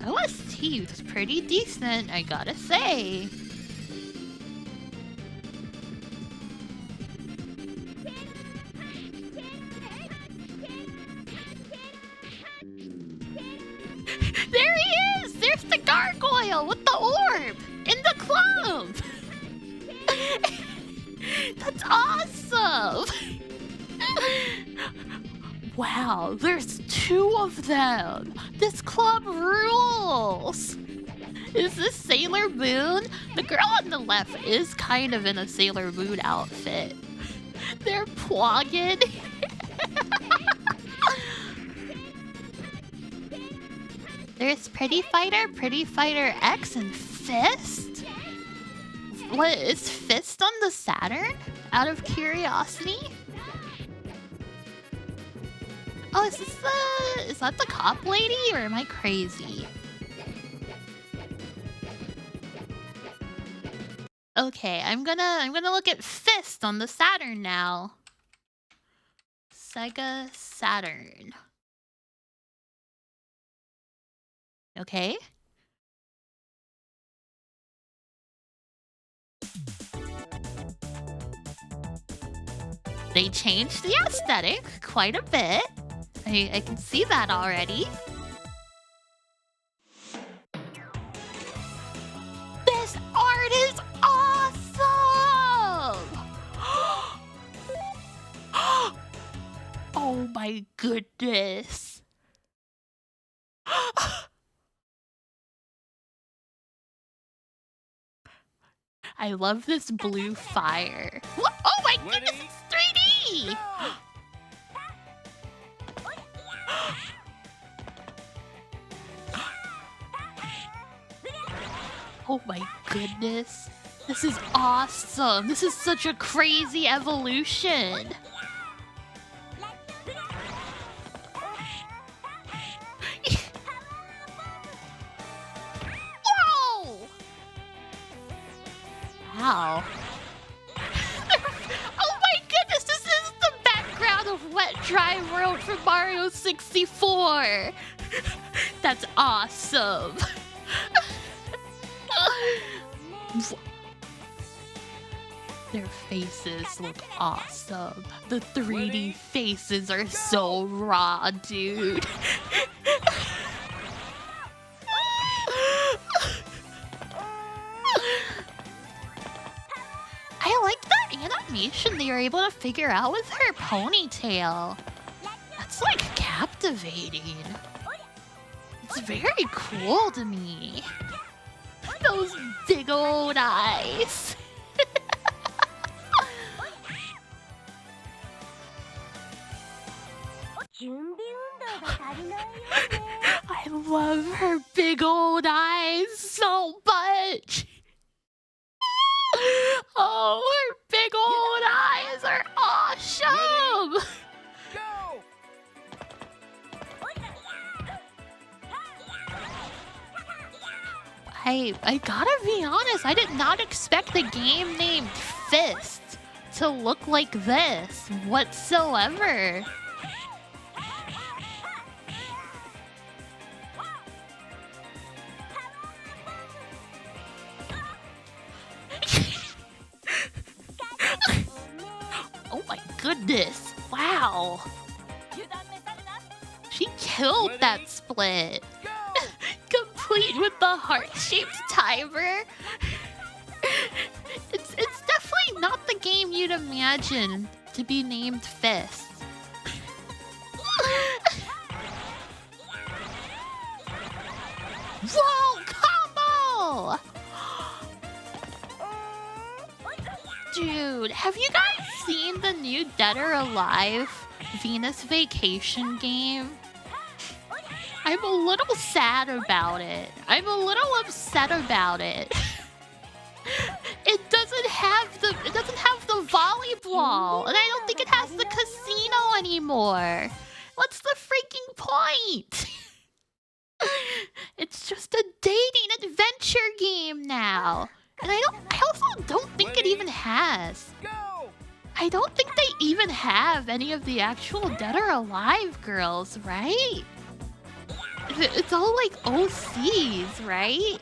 OST was pretty decent, I gotta say. There he is! There's the gargoyle with the orb in the club! That's awesome! Wow, there's 2 of them! This club rules! Is this Sailor Moon? The girl on the left is kind of in a Sailor Moon outfit. They're plogging. There's Pretty Fighter X, and Fist? What, is Fist on the Saturn? Out of curiosity? Oh, is that the cop lady, or am I crazy? Okay, I'm gonna look at Fist on the Saturn now. Sega Saturn. Okay. They changed the aesthetic quite a bit. I can see that already. Oh my goodness. I love this blue fire. What? Oh my goodness, it's 3D! Oh my goodness. This is awesome. This is such a crazy evolution. Whoa! Wow. Oh my goodness, this is the background of Wet Dry World from Mario 64. That's awesome. Their faces look awesome. The 3D faces are so raw, dude. I like that animation they were able to figure out with her ponytail. That's like captivating. It's very cool to me. Those big old eyes. I love her big old eyes so much. Oh, her big old eyes are awesome. I gotta be honest, I did not expect the game named Fist to look like this whatsoever. Oh my goodness, wow. She killed that split. Complete with the heart-shaped timer. It's definitely not the game you'd imagine to be named Fist. Whoa, combo! Dude, have you guys seen the new Dead or Alive Venus Vacation game? I'm a little sad about it. I'm a little upset about it. It doesn't have the volleyball, and I don't think it has the casino anymore. What's the freaking point? It's just a dating adventure game now. And I also don't think it even has. I don't think they even have any of the actual Dead or Alive girls, right? It's all like OCs, right?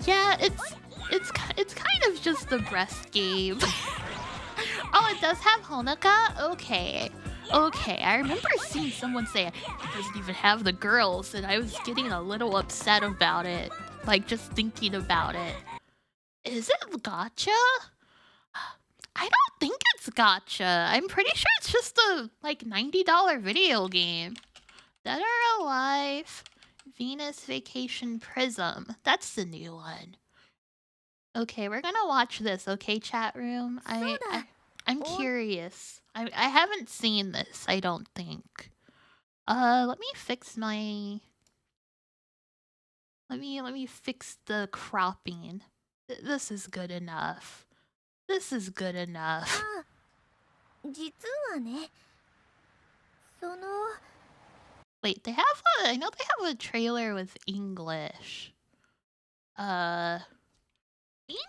Yeah, it's kind of just the breast game. Oh, it does have Honoka? Okay. Okay, I remember seeing someone say it doesn't even have the girls, and I was getting a little upset about it. Like, just thinking about it. Is it gacha? I don't think it's gacha. I'm pretty sure it's just a, like, $90 video game. Dead or Alive, Venus Vacation Prism. That's the new one. Okay, we're gonna watch this, okay, chat room? I'm curious. I haven't seen this, I don't think. Let me fix my... Let me fix the cropping. This is good enough. This is good enough. Wait, I know they have a trailer with English.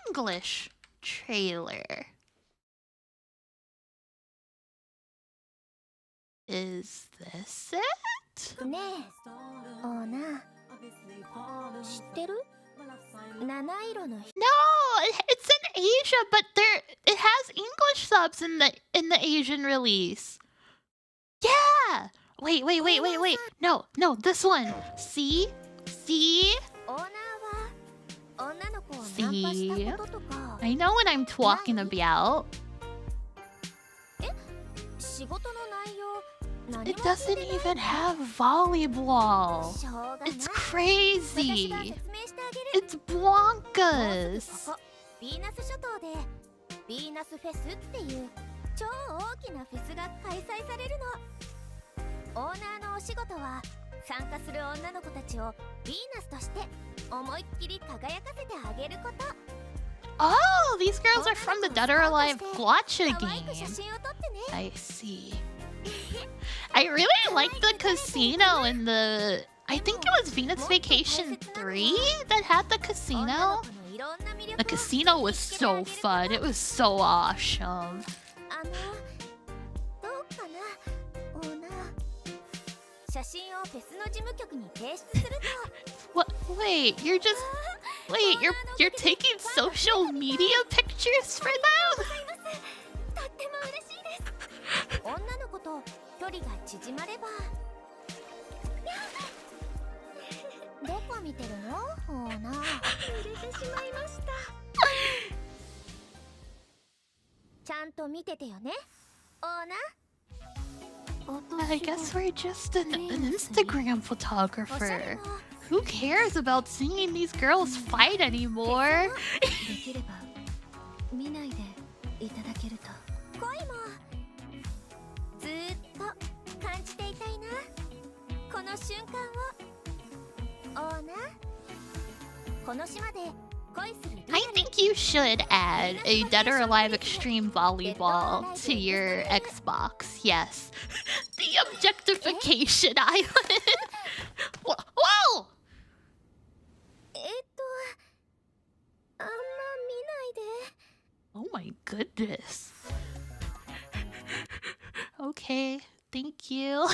English trailer. Is this it? No, it's in Asia, but it has English subs in the Asian release. Yeah. Wait. No, this one. See? I know what I'm talking about. It doesn't even have volleyball. It's crazy. It's bonkers. ヴィーナス諸島でヴィーナスフェスっていう超大きなフェスが開催されるの。オーナーのお仕事は参加する女の子たちをヴィーナスとして思いっきり輝かせてあげること。 Oh, these girls are from the Dead or Alive Gotcha game. I see. I really like the casino in the... I think it was Venus Vacation 3 that had the casino. The casino was so fun. It was so awesome. What? Wait, you're just... Wait, you're taking social media pictures for them? I guess we're just an Instagram photographer. Who cares about seeing these girls fight anymore? I think you should add a Dead or Alive Extreme Volleyball to your Xbox, yes. The Objectification Island! Whoa! Oh my goodness. Okay, thank you.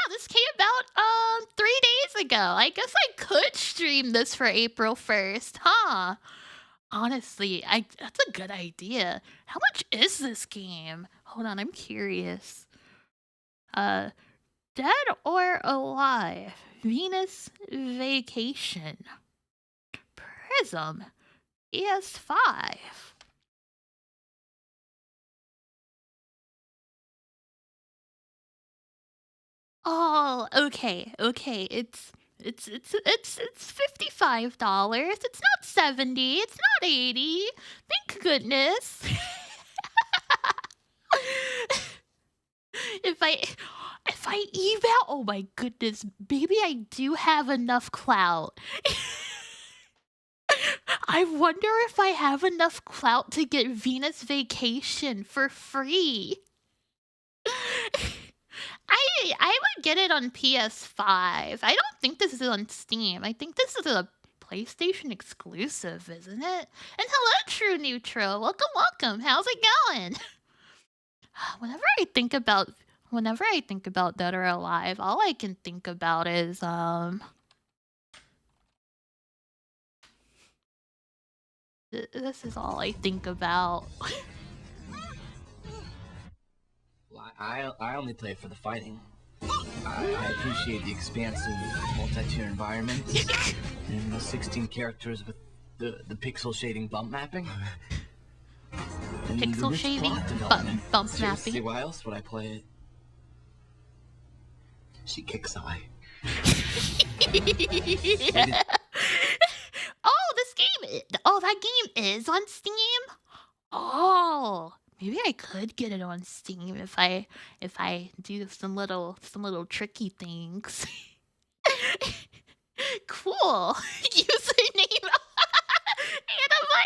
This came out 3 days ago. I guess I could stream this for April 1st, huh? Honestly, that's a good idea. How much is this game? Hold on, I'm curious. Dead or Alive, Venus Vacation, Prism, PS5. Oh, okay. It's $55. It's not 70. It's not 80. Thank goodness. If I eval, oh my goodness, maybe I do have enough clout. I wonder if I have enough clout to get Venus Vacation for free. I would get it on PS5. I don't think this is on Steam. I think this is a PlayStation exclusive, isn't it? And hello, True Neutral. Welcome. How's it going? Whenever I think about Dead or Alive, all I can think about is this is all I think about. I only play for the fighting. I appreciate the expansive multi-tier environment and the 16 characters with the pixel shading bump mapping. And Pixel shading bump Seriously, mapping. why else would I play it? She kicks eye. Yeah. That game is on Steam? Oh, maybe I could get it on Steam if I do some little tricky things. Cool. Username anime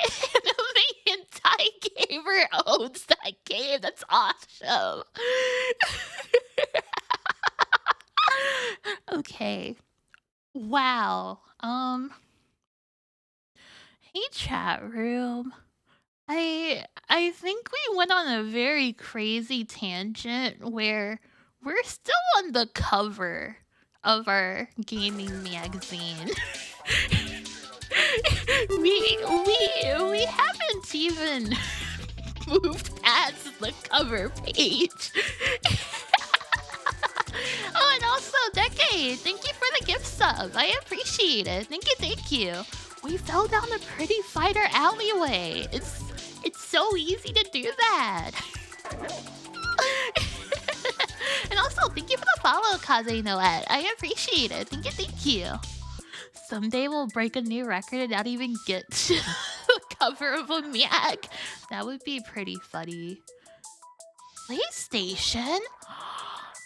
hentai gamer owns that game. That's awesome. Okay. Wow. Hey, chat room. I think we went on a very crazy tangent where we're still on the cover of our gaming magazine. we haven't even moved past the cover page. Oh, and also Decade, thank you for the gift sub. I appreciate it. Thank you. We fell down a pretty fighter alleyway. It's so easy to do that. And also, thank you for the follow, Kaze Noet. I appreciate it. Thank you. Someday we'll break a new record and not even get to the cover of a Miak. That would be pretty funny. PlayStation?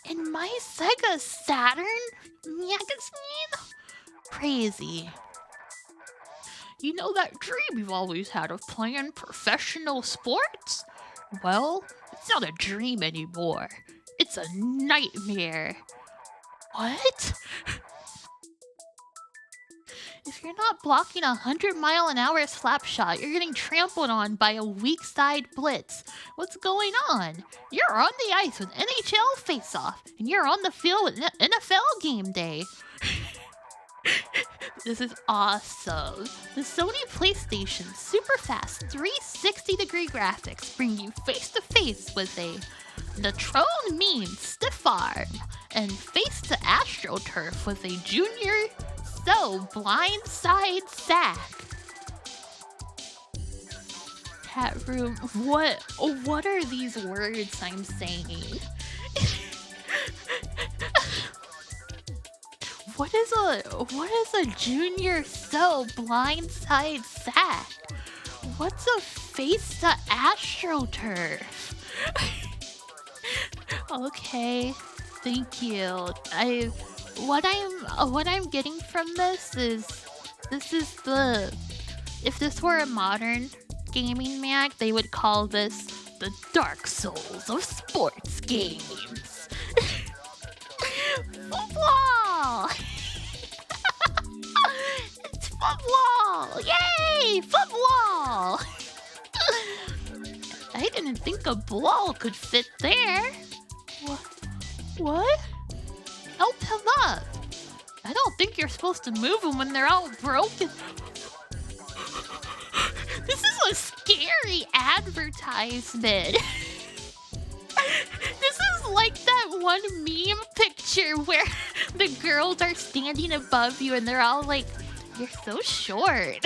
In my Sega Saturn? Magazine? Crazy. You know that dream you've always had of playing professional sports? Well, it's not a dream anymore. It's a nightmare. What? If you're not blocking a 100-mile-an-hour slap shot, you're getting trampled on by a weak-side blitz. What's going on? You're on the ice with NHL face-off, and you're on the field with NFL game day. This is awesome. The Sony PlayStation super fast 360-degree graphics bring you face-to-face with the Tron meme stiff arm and face to AstroTurf with a Junior So blindside sack. Chat room, what are these words I'm saying? What is a Junior So blindside sack? What's a face to AstroTurf? Okay, thank you. What I'm getting from this is if this were a modern gaming mag, they would call this the Dark Souls of sports games. Football! It's football! Yay! Football! I didn't think a ball could fit there. What? Help him up. I don't think you're supposed to move them when they're all broken. This is a scary advertisement. This is like that one meme picture where the girls are standing above you and they're all like, you're so short.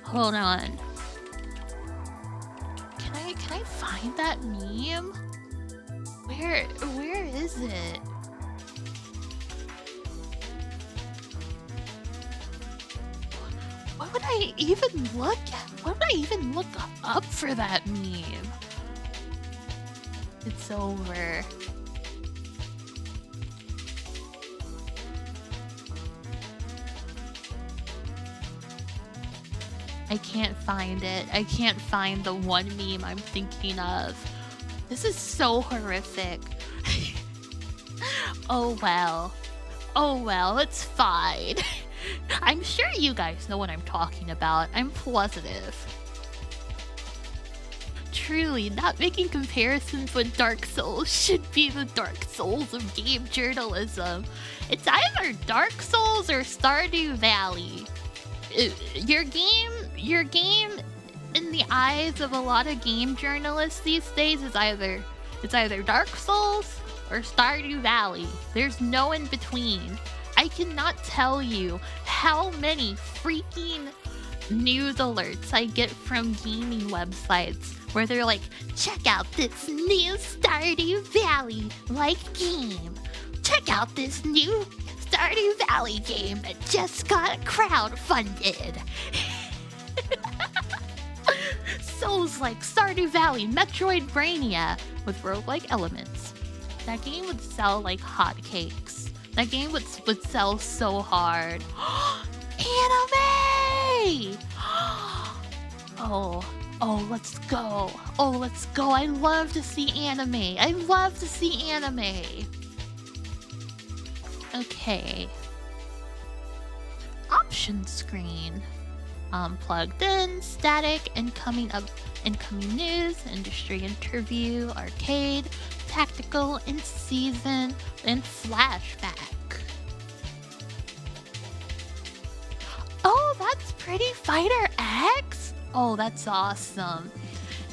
Hold on. Can I find that meme? Where is it? What would I even look at? What would I even look up for that meme? It's over. I can't find it. I can't find the one meme I'm thinking of. This is so horrific. Oh well. Oh well, it's fine. I'm sure you guys know what I'm talking about. I'm positive. Truly, not making comparisons with Dark Souls should be the Dark Souls of game journalism. It's either Dark Souls or Stardew Valley. Your game in the eyes of a lot of game journalists these days is either Dark Souls or Stardew Valley. There's no in between. I cannot tell you how many freaking news alerts I get from gaming websites where they're like, check out this new Stardew Valley-like game. Check out this new Stardew Valley game that just got crowdfunded. Souls like Stardew Valley, Metroidvania with roguelike elements. That game would sell like hotcakes. That game would sell so hard. Anime! Oh, let's go. Oh, let's go. I love to see anime. I love to see anime. Okay. Option screen. Plugged in, static, incoming news, industry interview, arcade, tactical, in season, and flashback. Oh, that's Pretty Fighter X? Oh, that's awesome.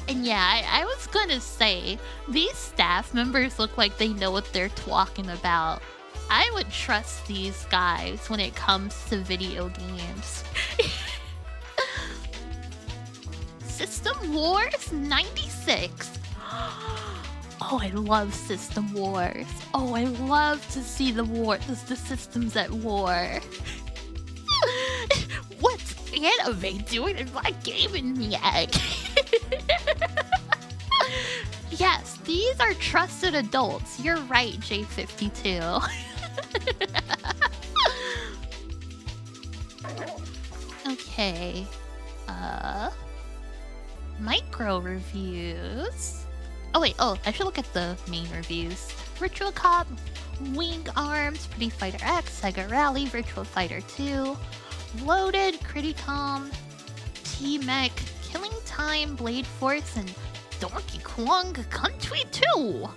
And yeah, I was gonna say, these staff members look like they know what they're talking about. I would trust these guys when it comes to video games. System Wars 96. Oh, I love System Wars. Oh, I love to see the systems at war. What's anime doing in my gaming mag? Yes, these are trusted adults. You're right, J52. Okay. Micro reviews. Oh wait, I should look at the main reviews. Virtual Cop, Wing Arms, Pretty Fighter X, Sega Rally, Virtual Fighter 2, Loaded, Criticom, T-Mech, Killing Time, Blade Force, and Donkey Kong Country 2.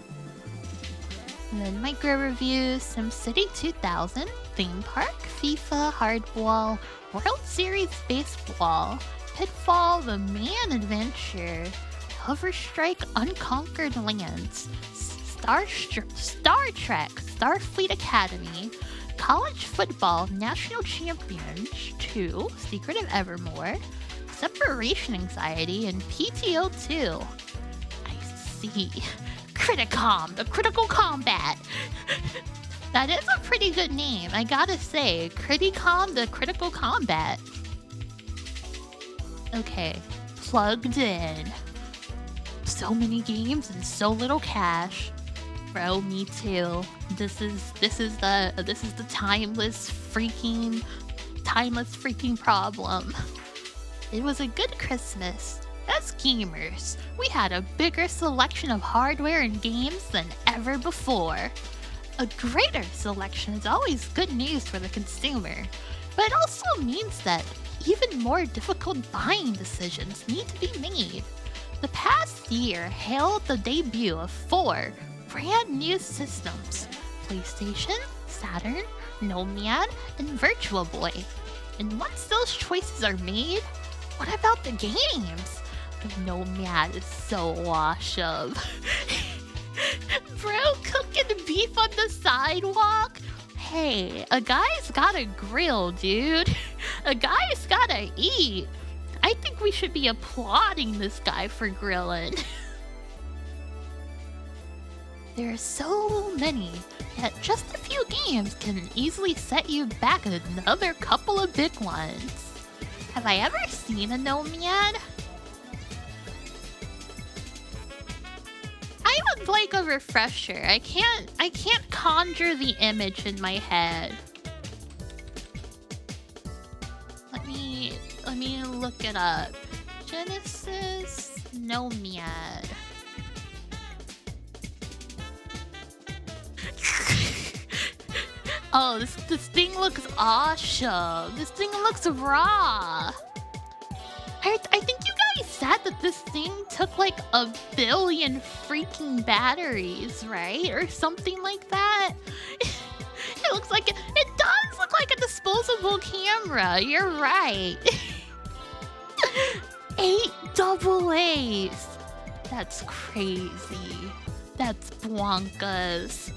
And then micro reviews, SimCity 2000, Theme Park, FIFA, Hardball, World Series Baseball, Pitfall, The Man Adventure, Hover Strike, Unconquered Lands, Star Trek, Starfleet Academy, College Football, National Champions 2, Secret of Evermore, Separation Anxiety, and PTO 2. I see. Criticom, the Critical Combat. That is a pretty good name, I gotta say. Criticom, the Critical Combat. Okay, plugged in. So many games and so little cash. Bro, me too. This is the timeless freaking problem. It was a good Christmas. As gamers, we had a bigger selection of hardware and games than ever before. A greater selection is always good news for the consumer, but it also means that even more difficult buying decisions need to be made. The past year hailed the debut of 4 brand new systems: PlayStation, Saturn, Nomad, and Virtual Boy. And once those choices are made, what about the games? The Nomad is so awesome. Bro, cooking beef on the sidewalk? Hey, a guy's gotta grill, dude. A guy's gotta eat. I think we should be applauding this guy for grilling. There are so many, yet just a few games can easily set you back another couple of big ones. Have I ever seen a Nomad? I would like a refresher. I can't conjure the image in my head. Let me look it up. Genesis Nomad. Oh, this thing looks awesome. This thing looks raw. I think you guys said that this thing took like 1 billion freaking batteries, right? Or something like that. It looks like it does look like a disposable camera. You're right. 8 AA's. That's crazy. That's bonkers.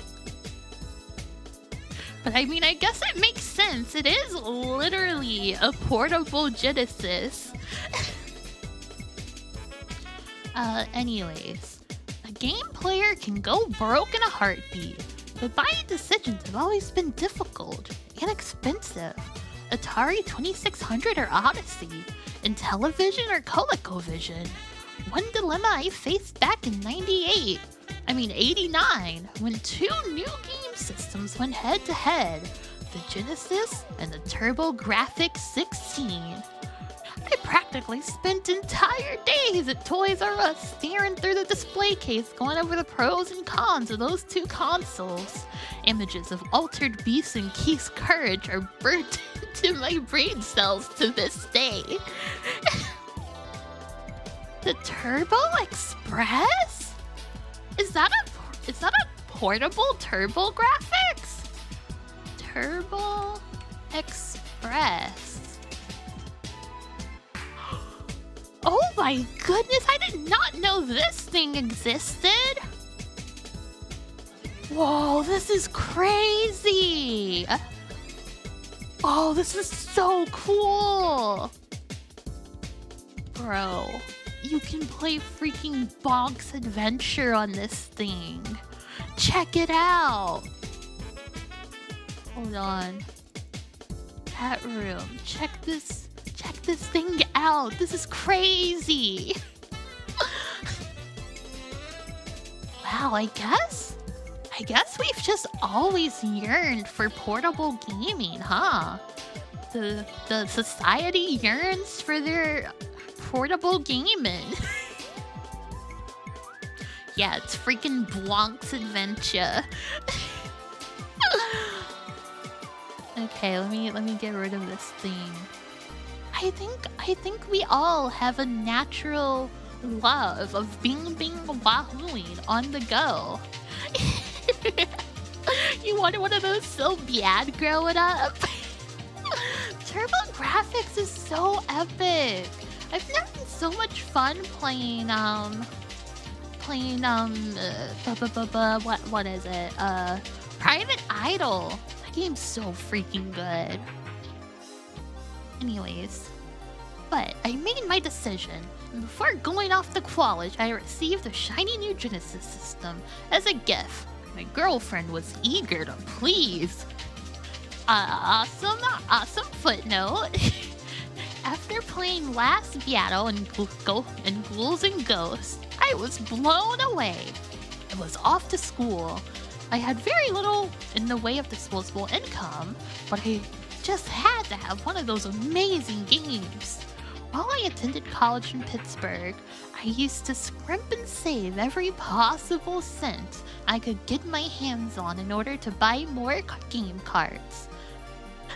But I mean, I guess it makes sense. It is literally a portable Genesis. Anyways, a game player can go broke in a heartbeat, but buying decisions have always been difficult and expensive. Atari 2600 or Odyssey, Intellivision or ColecoVision. One dilemma I faced back in 89, when 2 new game systems went head to head, the Genesis and the TurboGrafx 16. I practically spent entire days at Toys R Us staring through the display case, going over the pros and cons of those 2 consoles. Images of Altered Beast and Keith's Courage are burnt into my brain cells to this day. The Turbo Express? Is that a portable TurboGrafx? Turbo Express. Oh my goodness, I did not know this thing existed! Whoa, this is crazy! Oh, this is so cool! Bro, you can play freaking Bonk's Adventure on this thing. Check it out. Hold on. Chat room. Check this thing out. This is crazy. Wow, I guess we've just always yearned for portable gaming, huh? The society yearns for their portable gaming. Yeah, it's freaking Blanc's Adventure. Okay, let me get rid of this thing. I think we all have a natural love of bing wahooing on the go. You wanted one of those so bad growing up? Turbo graphics is so epic. I've had so much fun playing what is it? Private Idol. That game's so freaking good. Anyways, but I made my decision, and before going off to college, I received a shiny new Genesis system as a gift. My girlfriend was eager to please. Awesome footnote. After playing last battle in Ghouls and Ghosts, I was blown away. I was off to school. I had very little in the way of disposable income, but I just had to have one of those amazing games. While I attended college in Pittsburgh, I used to scrimp and save every possible cent I could get my hands on in order to buy more game cards.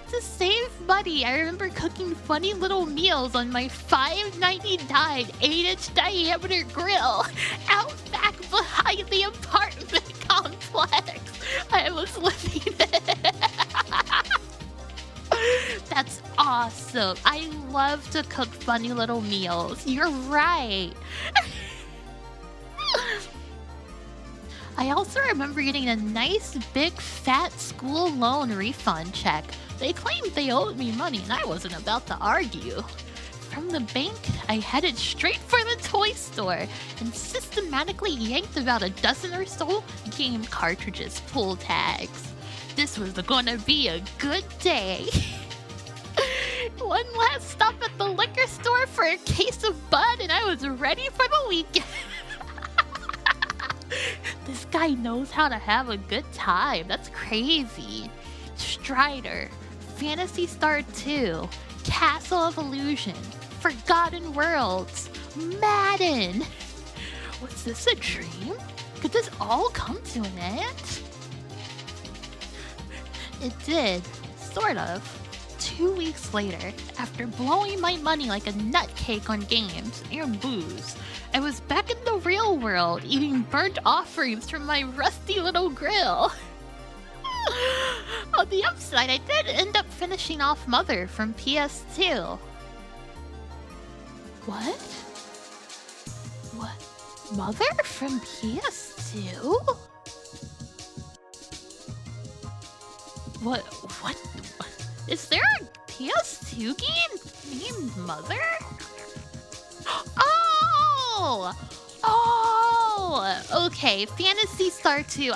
To save money, I remember cooking funny little meals on my $5.99 8-inch diameter grill out back behind the apartment complex I was living in. That's awesome. I love to cook funny little meals. You're right. I also remember getting a nice big fat school loan refund check. They claimed they owed me money and I wasn't about to argue. From the bank, I headed straight for the toy store and systematically yanked about a dozen or so game cartridges pull tags. This was gonna be a good day. One last stop at the liquor store for a case of Bud and I was ready for the weekend. This guy knows how to have a good time. That's crazy. Strider, Phantasy Star 2, Castle of Illusion, Forgotten Worlds, Madden. Was this a dream? Could this all come to an end? It did, sort of. 2 weeks later, after blowing my money like a nutcake on games and booze, I was back in the real world eating burnt offerings from my rusty little grill. On the upside, I did end up finishing off Mother from PS2. What? Mother from PS2? What? Is there a PS2 game named Mother? Oh! Okay, Phantasy Star 2.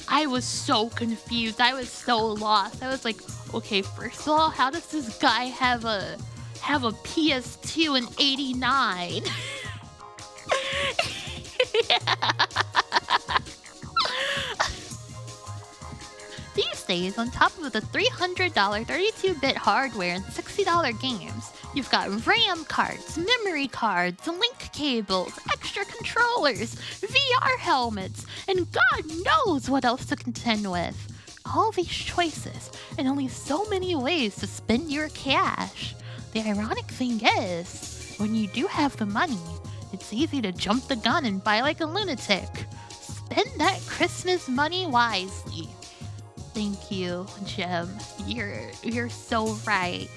I was so confused. I was so lost. I was like, okay, first of all, how does this guy have a PS2 in '89? These days, on top of the $300 32-bit hardware and $60 games, you've got RAM cards, memory cards, link cables, extra controllers, VR helmets, and God knows what else to contend with. All these choices, and only so many ways to spend your cash. The ironic thing is, when you do have the money, it's easy to jump the gun and buy like a lunatic. Spend that Christmas money wisely. Thank you, Jim. You're so right.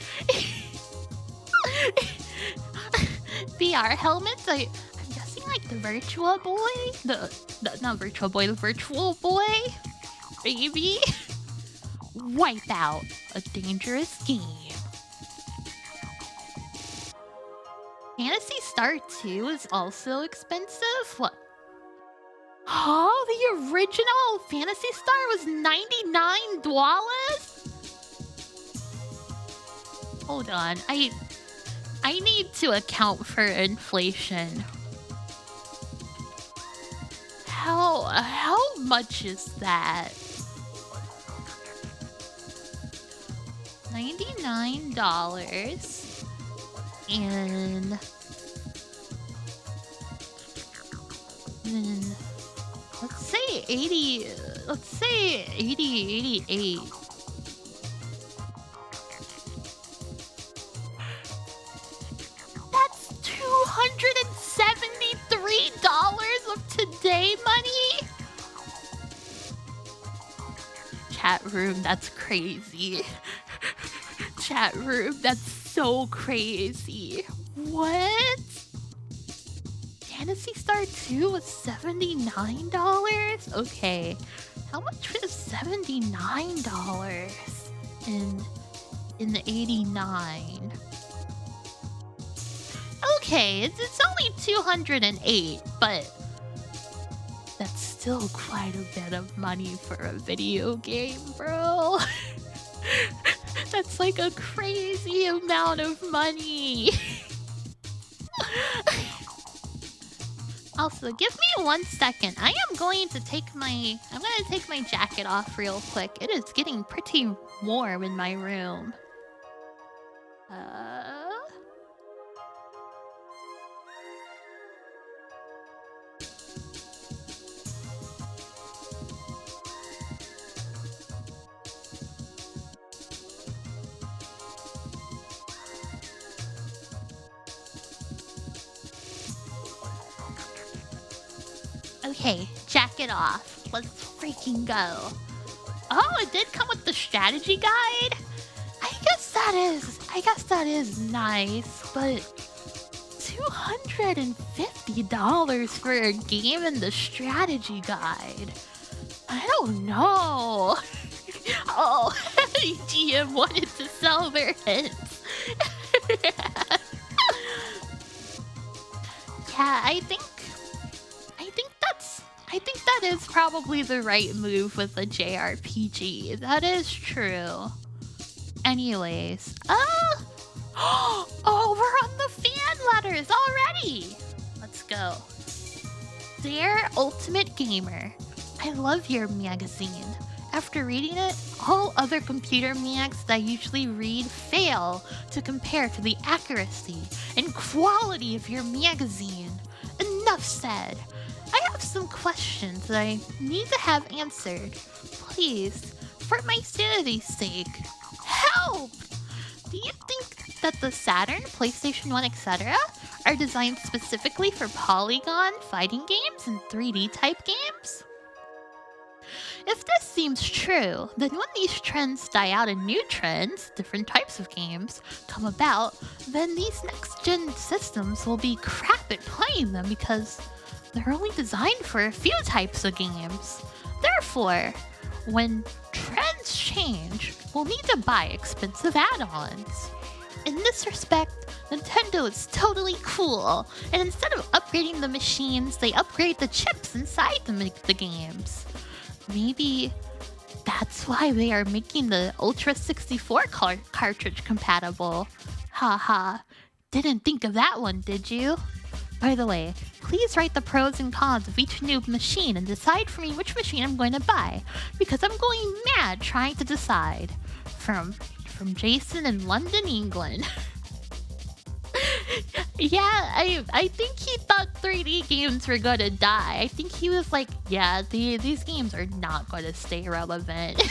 VR helmets, I'm guessing like the Virtual Boy? Not Virtual Boy, the Virtual Boy? Maybe? Wipeout, a dangerous game. Phantasy Star 2 is also expensive? What? Oh, the original Phantasy Star was $99? Hold on, I need to account for inflation. How much is that? $99 and then let's say 88. That's $273 of today money? Chat room, that's crazy. Chat room, that's so crazy. What? Phantasy Star 2 was $79? Okay. How much was $79 in the 89? Okay, it's only 208, but that's still quite a bit of money for a video game, bro. That's like a crazy amount of money. Also, give me 1 second. I'm gonna take my jacket off real quick. It is getting pretty warm in my room. Okay, jacket off. Let's freaking go. Oh, it did come with the strategy guide? I guess that is nice, but $250 for a game in the strategy guide. I don't know. Oh, GM wanted to sell their heads. Yeah, I think that is probably the right move with a JRPG. That is true. Anyways, oh, we're on the fan letters already. Let's go. Dear Ultimate Gamer, I love your magazine. After reading it, all other computer mags that I usually read fail to compare to the accuracy and quality of your magazine. Enough said. I have some questions that I need to have answered. Please, for my sanity's sake, help! Do you think that the Saturn, PlayStation 1, etc. are designed specifically for polygon fighting games and 3D type games? If this seems true, then when these trends die out and new trends, different types of games, come about, then these next-gen systems will be crap at playing them because they're only designed for a few types of games. Therefore, when trends change, we'll need to buy expensive add-ons. In this respect, Nintendo is totally cool, and instead of upgrading the machines, they upgrade the chips inside the games. Maybe that's why they are making the Ultra 64 cartridge compatible. Haha, didn't think of that one, did you? By the way, please write the pros and cons of each new machine and decide for me which machine I'm going to buy, because I'm going mad trying to decide. From Jason in London, England. Yeah, I think he thought 3D games were gonna die. I think he was like, yeah, these games are not gonna stay relevant.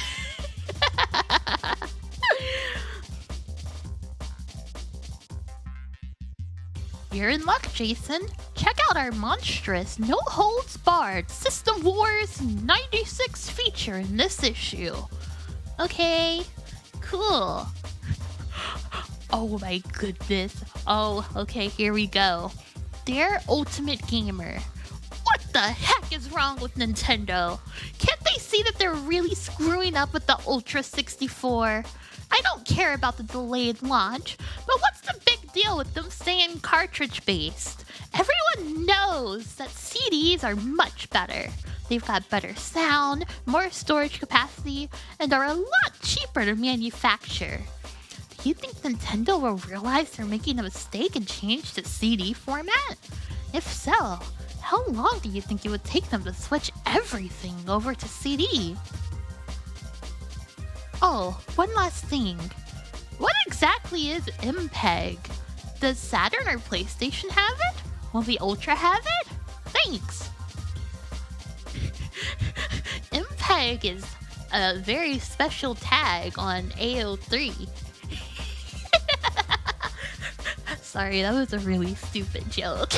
You're in luck, Jason. Check out our monstrous, no-holds-barred System Wars 96 feature in this issue. Okay, cool. Oh my goodness. Oh, okay, here we go. Dear Ultimate Gamer, what the heck is wrong with Nintendo? Can't they see that they're really screwing up with the Ultra 64? I don't care about the delayed launch, but what's the big deal with them staying cartridge-based. Everyone knows that CDs are much better. They've got better sound, more storage capacity, and are a lot cheaper to manufacture. Do you think Nintendo will realize they're making a mistake and change to CD format? If so, how long do you think it would take them to switch everything over to CD? Oh, one last thing. What exactly is MPEG? Does Saturn or PlayStation have it? Will the Ultra have it? Thanks! MPEG is a very special tag on AO3. Sorry, that was a really stupid joke.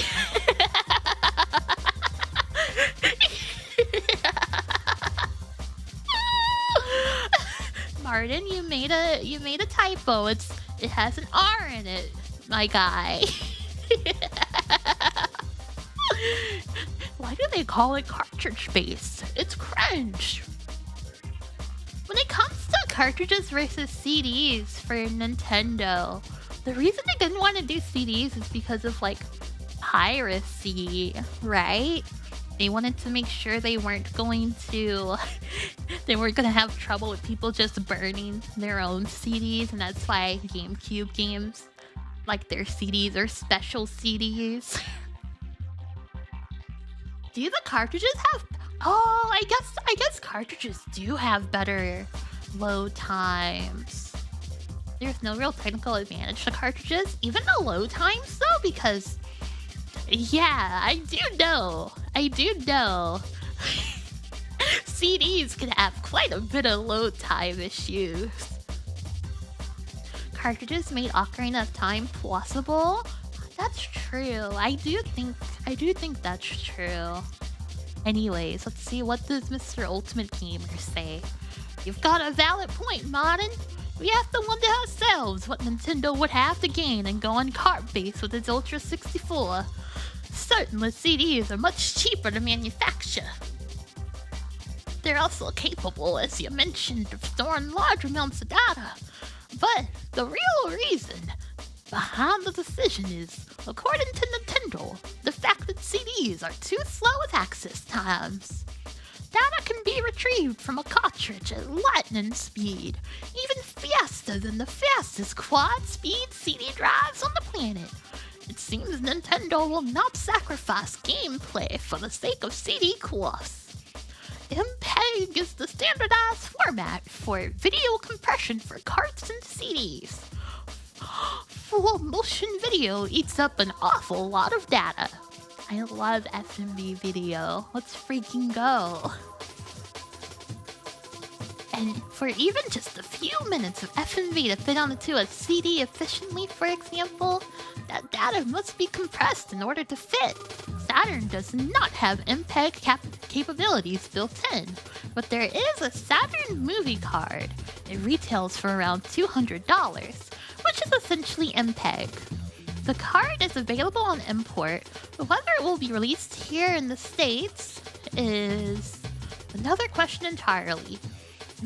Martin, you made a typo. It has an R in it, my guy. Why do they call it cartridge-based? It's cringe. When it comes to cartridges versus CDs for Nintendo, the reason they didn't want to do CDs is because of like piracy, right? They wanted to make sure they weren't going to have trouble with people just burning their own CDs, and that's why GameCube games, like their CDs, are special CDs. Do the cartridges have... Oh, I guess cartridges do have better load times. There's no real technical advantage to cartridges, even the load times though, because... Yeah, I do know. CDs can have quite a bit of load time issues. Cartridges made Ocarina of Time plausible? That's true. I do think that's true. Anyways, let's see, what does Mr. Ultimate Gamer say? You've got a valid point, Martin. We have to wonder ourselves what Nintendo would have to gain in going cart-based with its Ultra 64. Certainly CDs are much cheaper to manufacture. They're also capable, as you mentioned, of storing large amounts of data. But the real reason behind the decision is, according to Nintendo, the fact that CDs are too slow with access times. Data can be retrieved from a cartridge at lightning speed, even faster than the fastest quad-speed CD drives on the planet. It seems Nintendo will not sacrifice gameplay for the sake of CD costs. MPEG is the standardized format for video compression for carts and CDs. Full motion video eats up an awful lot of data. I love FMV video. Let's freaking go. And for even just a few minutes of FMV to fit onto a CD efficiently, for example, that data must be compressed in order to fit. Saturn does not have MPEG capabilities built in, but there is a Saturn movie card. It retails for around $200, which is essentially MPEG. The card is available on import, but whether it will be released here in the States is another question entirely.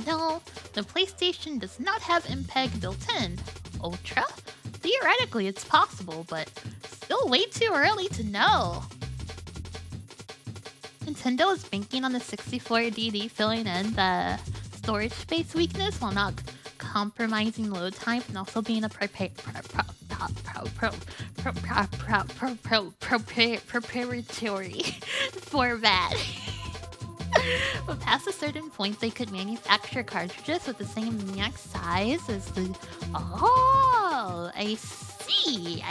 No, the PlayStation does not have MPEG built in. Ultra? Theoretically, it's possible, but still way too early to know. Nintendo is banking on the 64DD filling in the storage space weakness while not compromising load time and also being a preparatory format. But past a certain point, they could manufacture cartridges with the same max size as the... Oh, I see.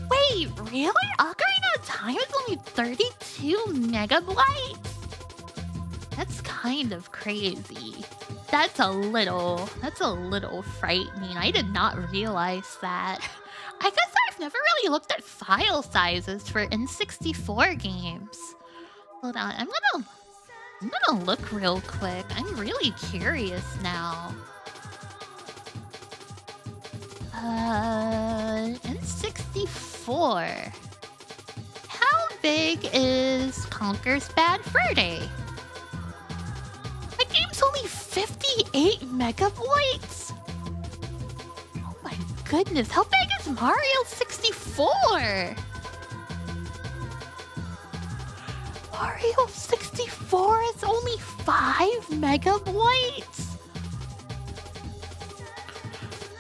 Wait, really? Ocarina of Time is only 32 megabytes? That's kind of crazy. That's a little frightening. I did not realize that. I guess I've never really looked at file sizes for N64 games. Hold on, I'm gonna look real quick. I'm really curious now. N64. How big is Conker's Bad Fur Day? That game's only 58 megabytes? goodness, how big is Mario 64? Mario 64 is only 5 megabytes?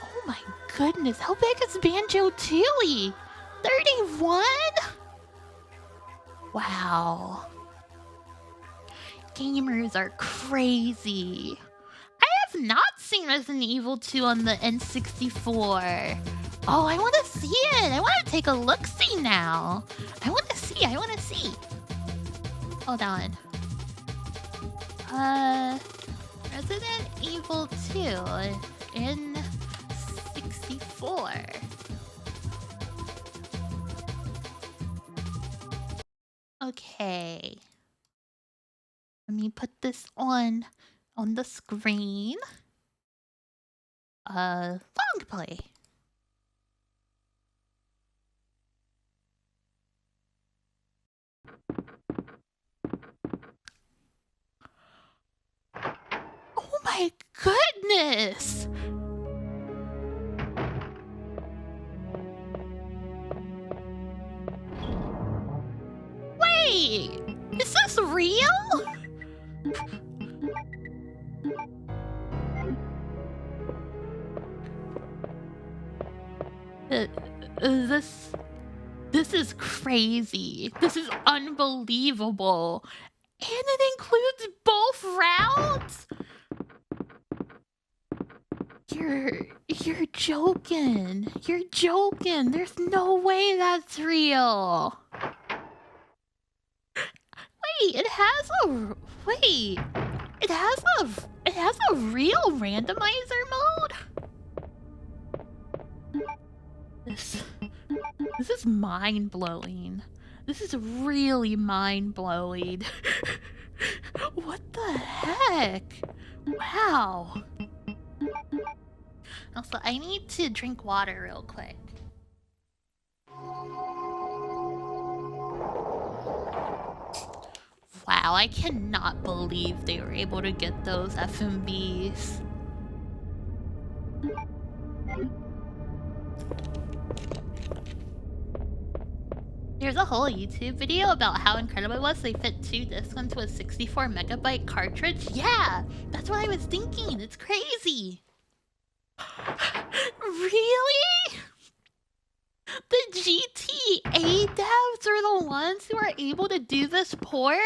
Oh my goodness, how big is Banjo-Tooie? 31? Wow. Gamers are crazy. I have not seen Resident Evil 2 on the N64. Oh, I want to see it. I want to take a look-see now. I want to see. Hold on. Resident Evil 2 N64. Okay. Let me put this on the screen. Long play. Oh my goodness! Wait! Is this real? This is crazy. This is unbelievable. And it includes both rounds? You're joking. You're joking. There's no way that's real. Wait, it has a real randomizer mode? This is mind-blowing. This is really mind-blowing. What the heck? Wow. Also, I need to drink water real quick. Wow, I cannot believe they were able to get those FMVs. There's a whole YouTube video about how incredible it was they fit 2 discs onto a 64 megabyte cartridge. Yeah, that's what I was thinking. It's crazy. Really? The GTA devs are the ones who are able to do this port?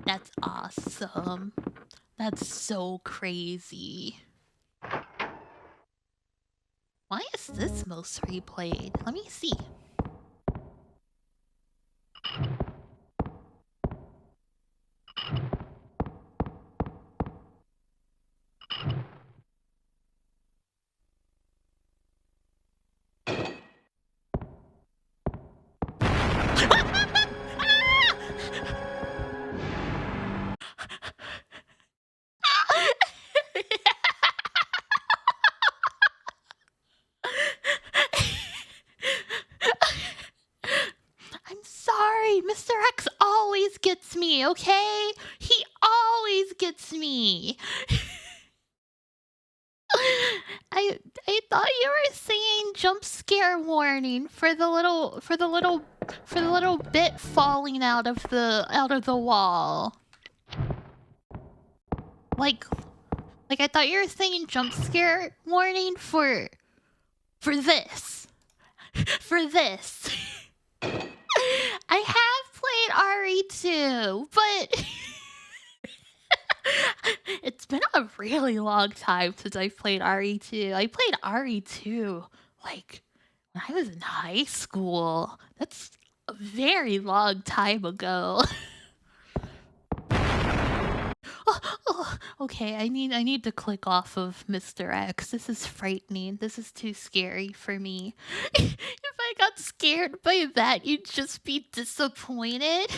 That's awesome. That's so crazy. Why is this most replayed? Let me see. I'm sorry, Mr. X always gets me, okay? He always gets me. I thought you were saying jump scare warning for the little bit falling out of the wall. Like I thought you were saying jump scare warning for this. For this. I have played RE2, but it's been a really long time since I played RE2. I played RE2 like when I was in high school. That's a very long time ago. Okay, I need to click off of Mr. X. This is frightening. This is too scary for me. If I got scared by that, you'd just be disappointed.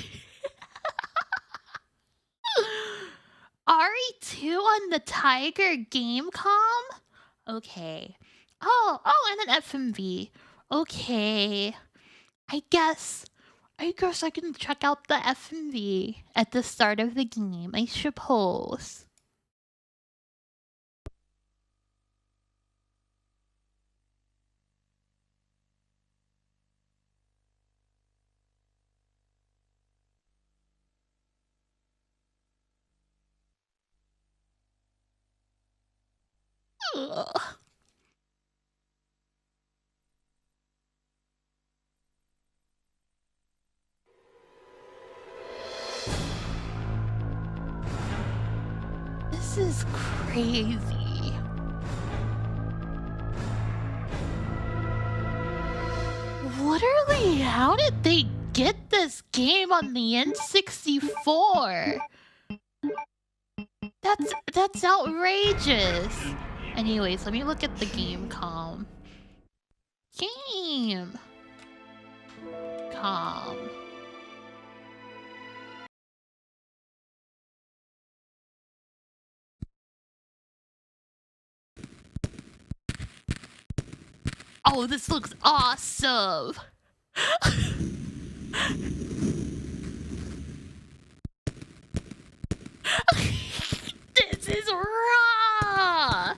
RE2 on the Tiger Gamecom? Okay. Oh, and an FMV. Okay. I guess I can check out the FMV at the start of the game, I suppose. Ugh. This is crazy. Literally, how did they get this game on the N64? That's outrageous. Anyways, let me look at the game com. Game com. Oh, this looks awesome. This is raw.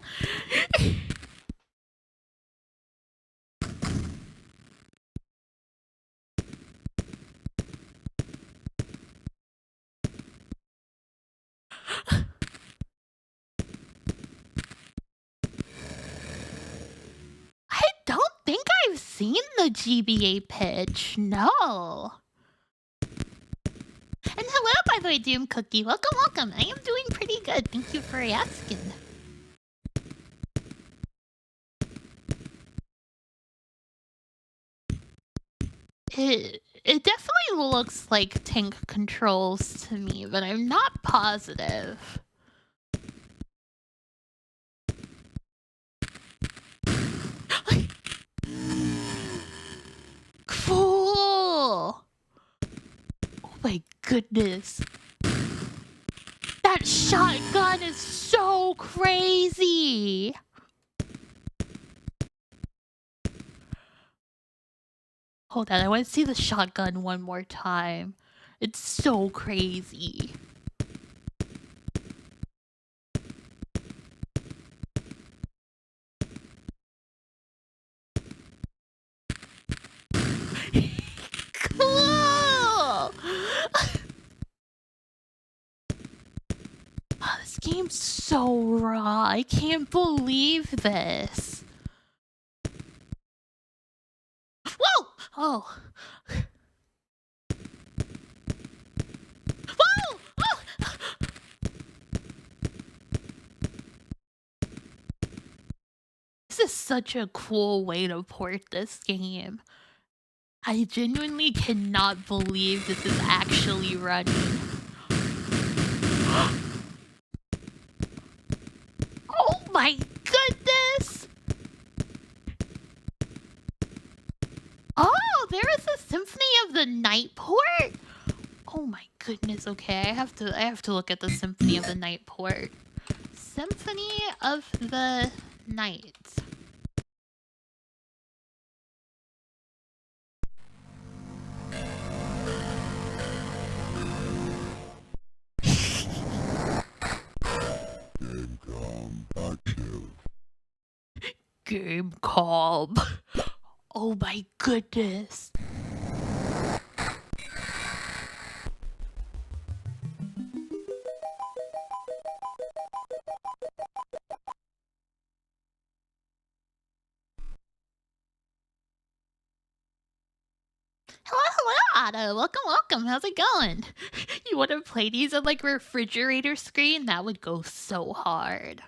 I don't think I've seen the GBA pitch. No. And hello, by the way, Doom Cookie. Welcome, welcome. I am doing pretty good. Thank you for asking. It definitely looks like tank controls to me, but I'm not positive. Cool! Oh my goodness. That shotgun is so crazy! Hold on, I want to see the shotgun one more time. It's so crazy. Cool! Oh, this game's so raw. I can't believe this. Whoa! Oh. Whoa! Oh! This is such a cool way to port this game. I genuinely cannot believe this is actually running. Oh my goodness! Oh, there is a Symphony of the Night port? Oh my goodness, okay, I have to look at the Symphony of the Night port. Symphony of the Night. Game com. Oh my goodness. Hello, Otto. Welcome, welcome. How's it going? You want to play these on like refrigerator screen? That would go so hard.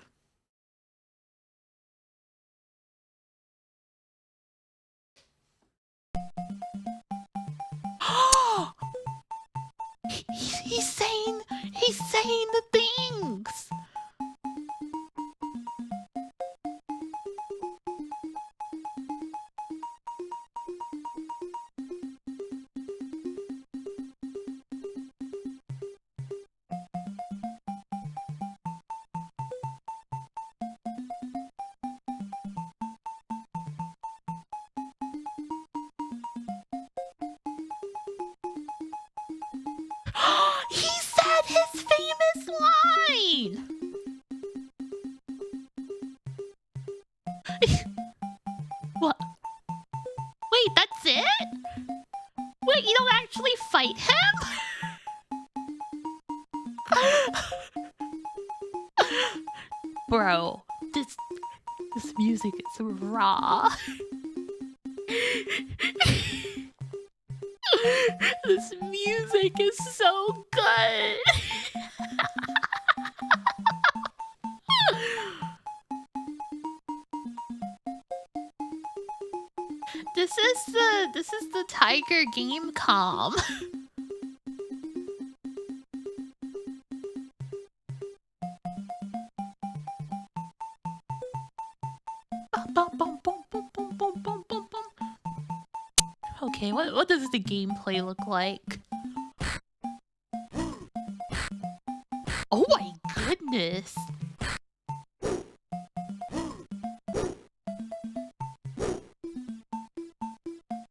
He's saying the things. He said his famous line! What? Wait, that's it? Wait, you don't actually fight him? Bro, music is raw. This music is so good. This is the Tiger Game Com. Okay, what does the gameplay look like? Oh my goodness!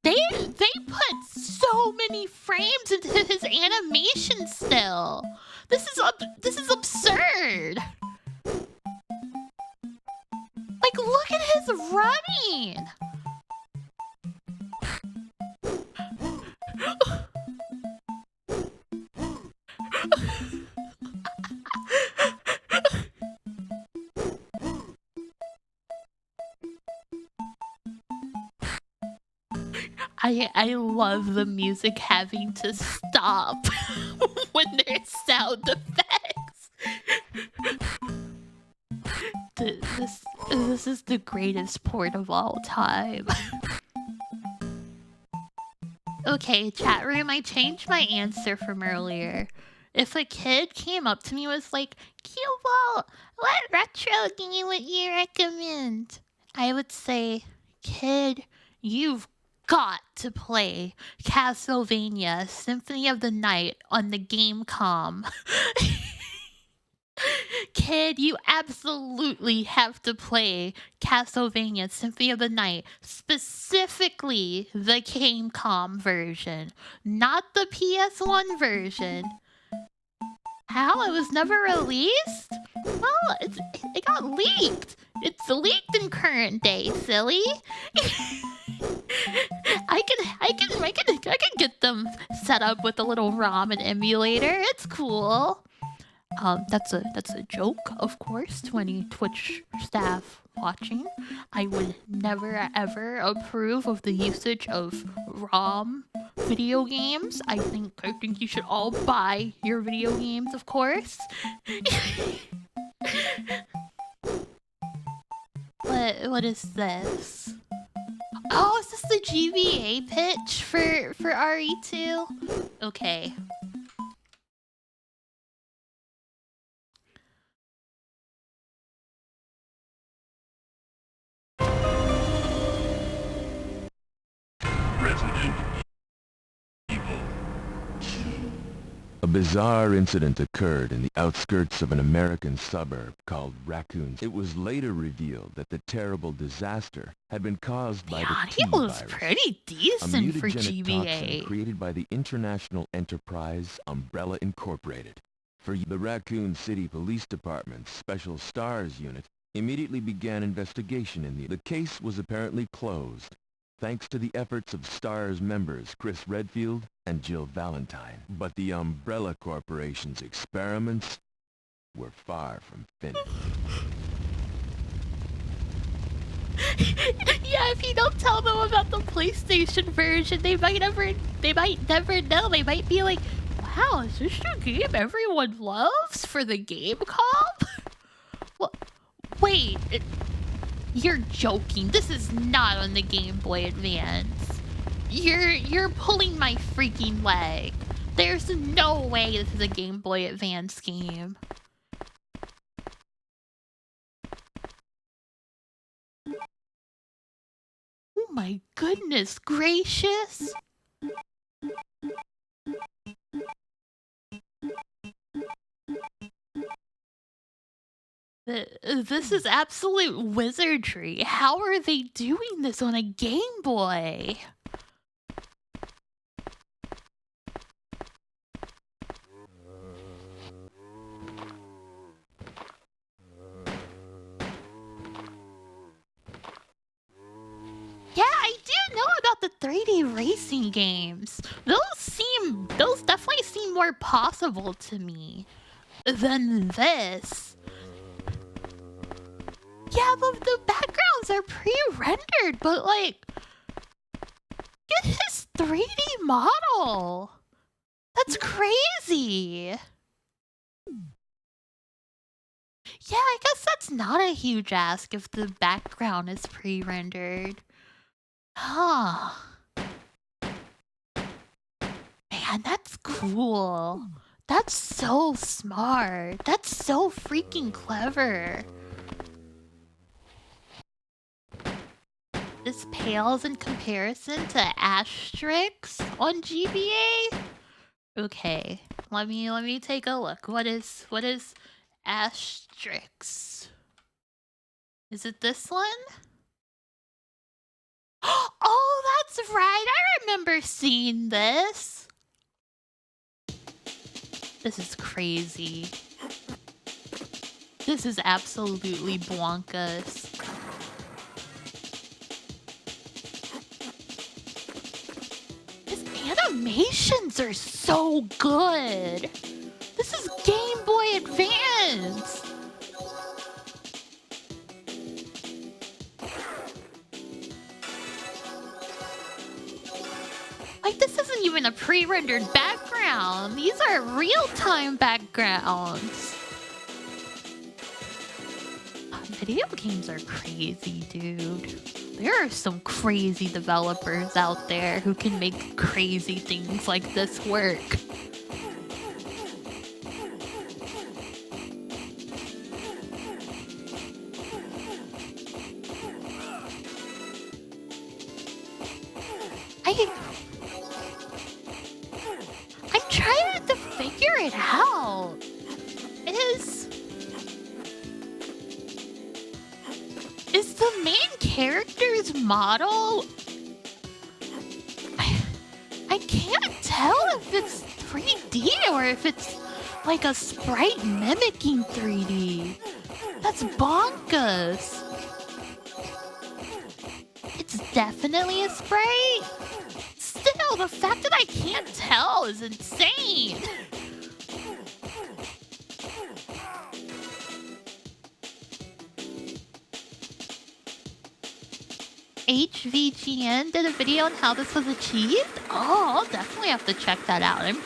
They put so many frames into his animation still. This is absurd. Like, look at his running. I love the music having to stop when there's sound effects. This is the greatest port of all time. Okay, chat room, I changed my answer from earlier. If a kid came up to me and was like, Cubalt, what retro game would you recommend? I would say, kid, you've got to play Castlevania Symphony of the Night on the Game.com. Kid, you absolutely have to play Castlevania Symphony of the Night, specifically the Game.com version, not the PS1 version. How? It was never released? Well, it got leaked. It's leaked in current day, silly. I can get them set up with a little ROM and emulator. It's cool. That's a joke, of course, to any Twitch staff watching. I would never ever approve of the usage of ROM video games. I think you should all buy your video games, of course. What is this? Oh, is this the GBA pitch for RE2? Okay. A bizarre incident occurred in the outskirts of an American suburb called Raccoon. It was later revealed that the terrible disaster had been caused by the T he was virus, pretty a decent for mutagenic toxin GBA. created by the international enterprise Umbrella Incorporated. For the Raccoon City Police Department's Special Stars Unit immediately began investigation in the case was apparently closed, thanks to the efforts of STARS members Chris Redfield and Jill Valentine. But the Umbrella Corporation's experiments were far from finished. Yeah, if you don't tell them about the PlayStation version, they might never know. They might be like, wow, is this the game everyone loves for the Game.com? Well, wait, you're joking. This is not on the Game Boy Advance. You're pulling my freaking leg. There's no way this is a Game Boy Advance game. Oh my goodness gracious. This is absolute wizardry. How are they doing this on a Game Boy? Yeah, I do know about the 3D racing games. Those definitely seem more possible to me than this. Yeah, the backgrounds are pre-rendered, but like, get his 3D model. That's crazy. Yeah, I guess that's not a huge ask if the background is pre-rendered. Huh. Man, that's cool. That's so smart. That's so freaking clever. This pales in comparison to asterix on GBA? Okay, let me take a look. What is asterix? Is it this one? Oh, that's right. I remember seeing this. This is crazy. This is absolutely bonkers. His animations are so good. This is Game Boy Advance. Like, this isn't even a pre-rendered background. These are real-time backgrounds. Video games are crazy, dude. There are some crazy developers out there who can make crazy things like this work. I'm trying to figure it out. Is the main character's model? I can't tell if it's 3D or if it's like a sprite mimicking 3D. That's bonkers. It's definitely a sprite. Still, the fact that I can't tell is insane. HVGN did a video on how this was achieved? Oh, I'll definitely have to check that out. I'm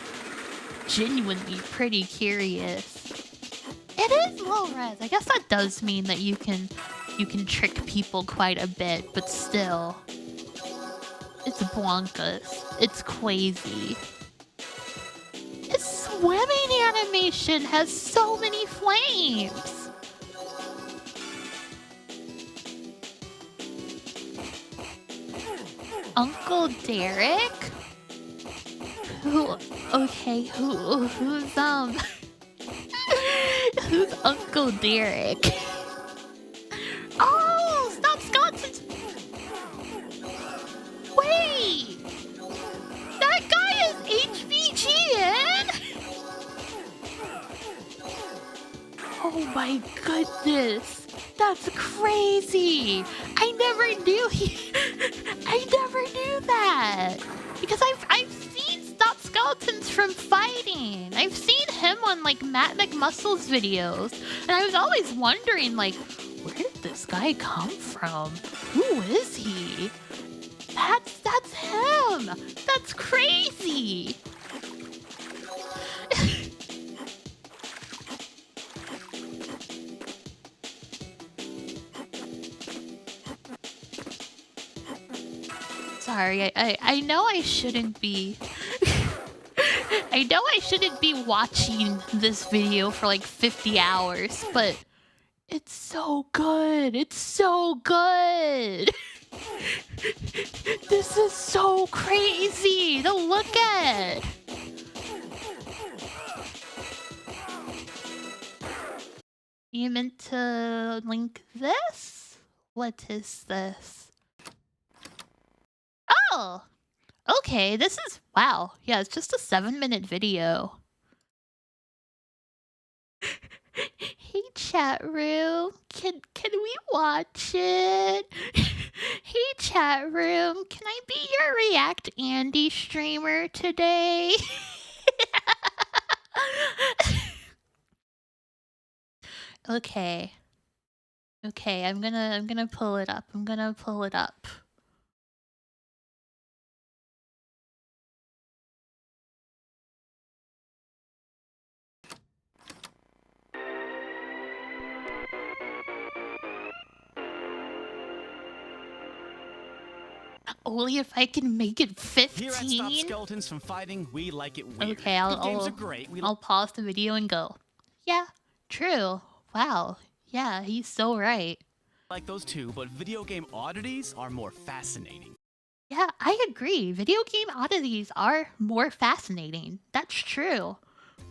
genuinely pretty curious. It is low res. I guess that does mean that you can trick people quite a bit, but still. It's bonkers. It's crazy. His swimming animation has so many flames. Uncle Derek? Who's who's Uncle Derek? Oh, stop Scott's. Wait! That guy is HVGN? Oh my goodness. That's crazy! I never knew that! Because I've seen Stop Skeletons from fighting! I've seen him on like Matt McMuscle's videos, and I was always wondering like, where did this guy come from? Who is he? That's him! That's crazy! Sorry, I know I shouldn't be... I know I shouldn't be watching this video for like 50 hours, but it's so good. It's so good. This is so crazy to look at. You meant to link this? What is this? Oh, okay, this is, wow. Yeah, it's just a 7-minute video. Hey, chat room, can we watch it? Hey, chat room, can I be your React Andy streamer today? Okay. Okay, I'm gonna pull it up. I'm gonna pull it up. Only if I can make it 15. Here at Stop Skeletons from Fighting, we like it weird. Okay, Good games are great. I'll pause the video and go. Yeah, true. Wow. Yeah, he's so right. Like those too, but video game oddities are more fascinating. Yeah, I agree. Video game oddities are more fascinating. That's true.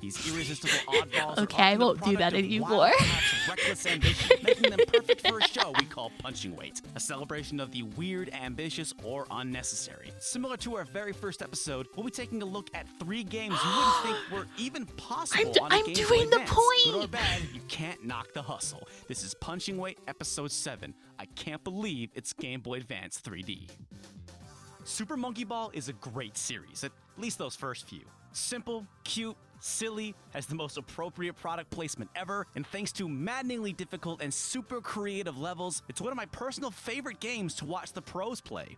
These irresistible oddballs Okay, are I often the won't do that product of anymore. wild acts of reckless ambition, making them perfect for a show we call Punching Weight, a celebration of the weird, ambitious, or unnecessary. Similar to our very first episode, we'll be taking a look at 3 games you wouldn't think were even possible on a I'm Game doing Boy the Advance. Good or point. bad, you can't knock the hustle. This is Punching Weight Episode 7. I can't believe it's Game Boy Advance 3D. Super Monkey Ball is a great series, at least those first few. Simple, cute, silly, has the most appropriate product placement ever, and thanks to maddeningly difficult and super creative levels, it's one of my personal favorite games to watch the pros play.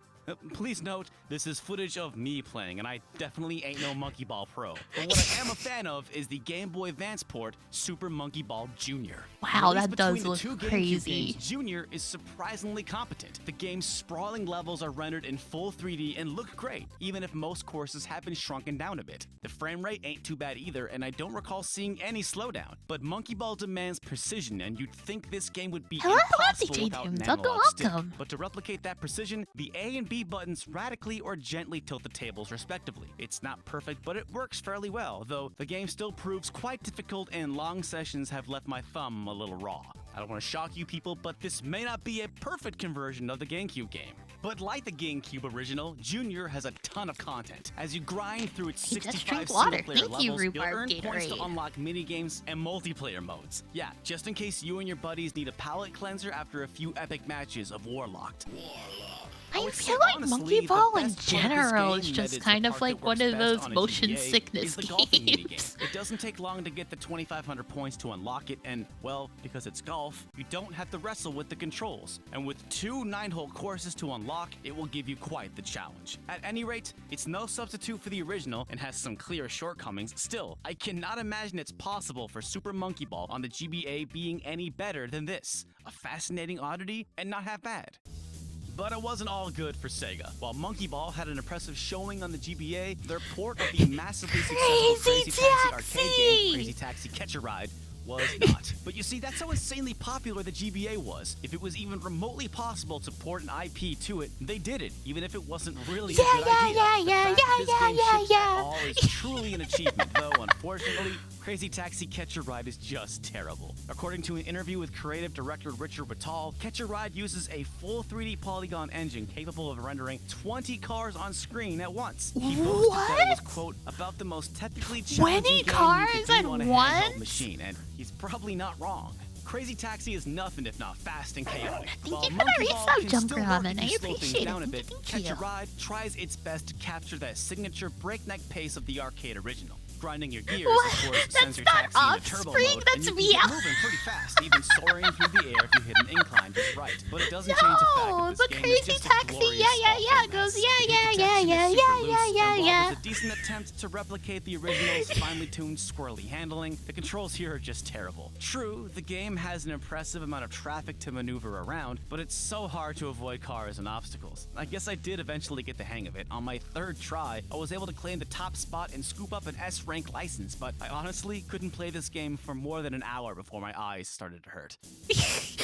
Please note, this is footage of me playing, and I definitely ain't no Monkey Ball pro. But what I am a fan of is the Game Boy Advance port, Super Monkey Ball Jr. Wow, Released that does between the look 2 GameCube crazy. games, Junior is surprisingly competent. The game's sprawling levels are rendered in full 3D and look great, even if most courses have been shrunken down a bit. The frame rate ain't too bad either, and I don't recall seeing any slowdown. But Monkey Ball demands precision, and you'd think this game would be impossible DJ without an Tunes. analog stick. Welcome. But to replicate that precision, the A and B buttons radically or gently tilt the tables respectively. It's not perfect, but it works fairly well, though the game still proves quite difficult and long sessions have left my thumb a little raw. I don't want to shock you people, but this may not be a perfect conversion of the GameCube game. But like the GameCube original, Junior has a ton of content. As you grind through its Hey, just 65 drink water. single-player Thank you, levels, you'll Rhubarb earn points to Gatorade. unlock minigames and multiplayer modes. Yeah, just in case you and your buddies need a palate cleanser after a few epic matches of Warlocked. I would feel say, like honestly, Monkey the Ball in best part of this general game is that just is the kind of part like that one works of best those on a motion GBA sickness is the golfing games. minigame. It doesn't take long to get the 2,500 points to unlock it, and, well, because it's golf, you don't have to wrestle with the controls. And with 2 9-hole courses to unlock, it will give you quite the challenge. At any rate, it's no substitute for the original and has some clear shortcomings. Still, I cannot imagine it's possible for Super Monkey Ball on the GBA being any better than this. A fascinating oddity and not half bad. But it wasn't all good for Sega. While Monkey Ball had an impressive showing on the GBA, their port of the massively successful Crazy Taxi arcade game, Crazy Taxi Catch a Ride, was not. But you see, that's how insanely popular the GBA was. If it was even remotely possible to port an IP to it, they did it, even if it wasn't really a good idea. The fact that this game shipped at all is truly an achievement, though unfortunately, Crazy Taxi Catch a Ride is just terrible. According to an interview with creative director Richard Whittall, Catch a Ride uses a full 3D polygon engine capable of rendering 20 cars on screen at once. He boasted that it was, quote, about the most technically challenging 20 game you cars could do at on a once? handheld machine, and he's probably not wrong. Crazy Taxi is nothing if not fast and chaotic. Thank While you for Monkey the Ball resub, can Jumper still work Ramen. if you I slow things appreciate it. down a bit, Thank Catch a you. Ride tries its best to capture that signature breakneck pace of the arcade original. Grinding your gears, What? of course, That's sends your not taxi into turbo Offspring, mode, that's and you can Meow. get moving pretty fast, even soaring through the air if you hit an incline just right. But it doesn't change the fact No, that this the game Crazy is just Taxi, a glorious it goes, mess. yeah, The yeah, Crazy yeah, Taxi is yeah, super yeah, loose, yeah, and while yeah. it's a decent attempt to replicate the original's finely tuned, squirrely handling, the controls here are just terrible. True, the game has an impressive amount of traffic to maneuver around, but it's so hard to avoid cars and obstacles. I guess I did eventually get the hang of it. On my 3rd try, I was able to claim the top spot and scoop up an S-rank license, but I honestly couldn't play this game for more than an hour before my eyes started to hurt.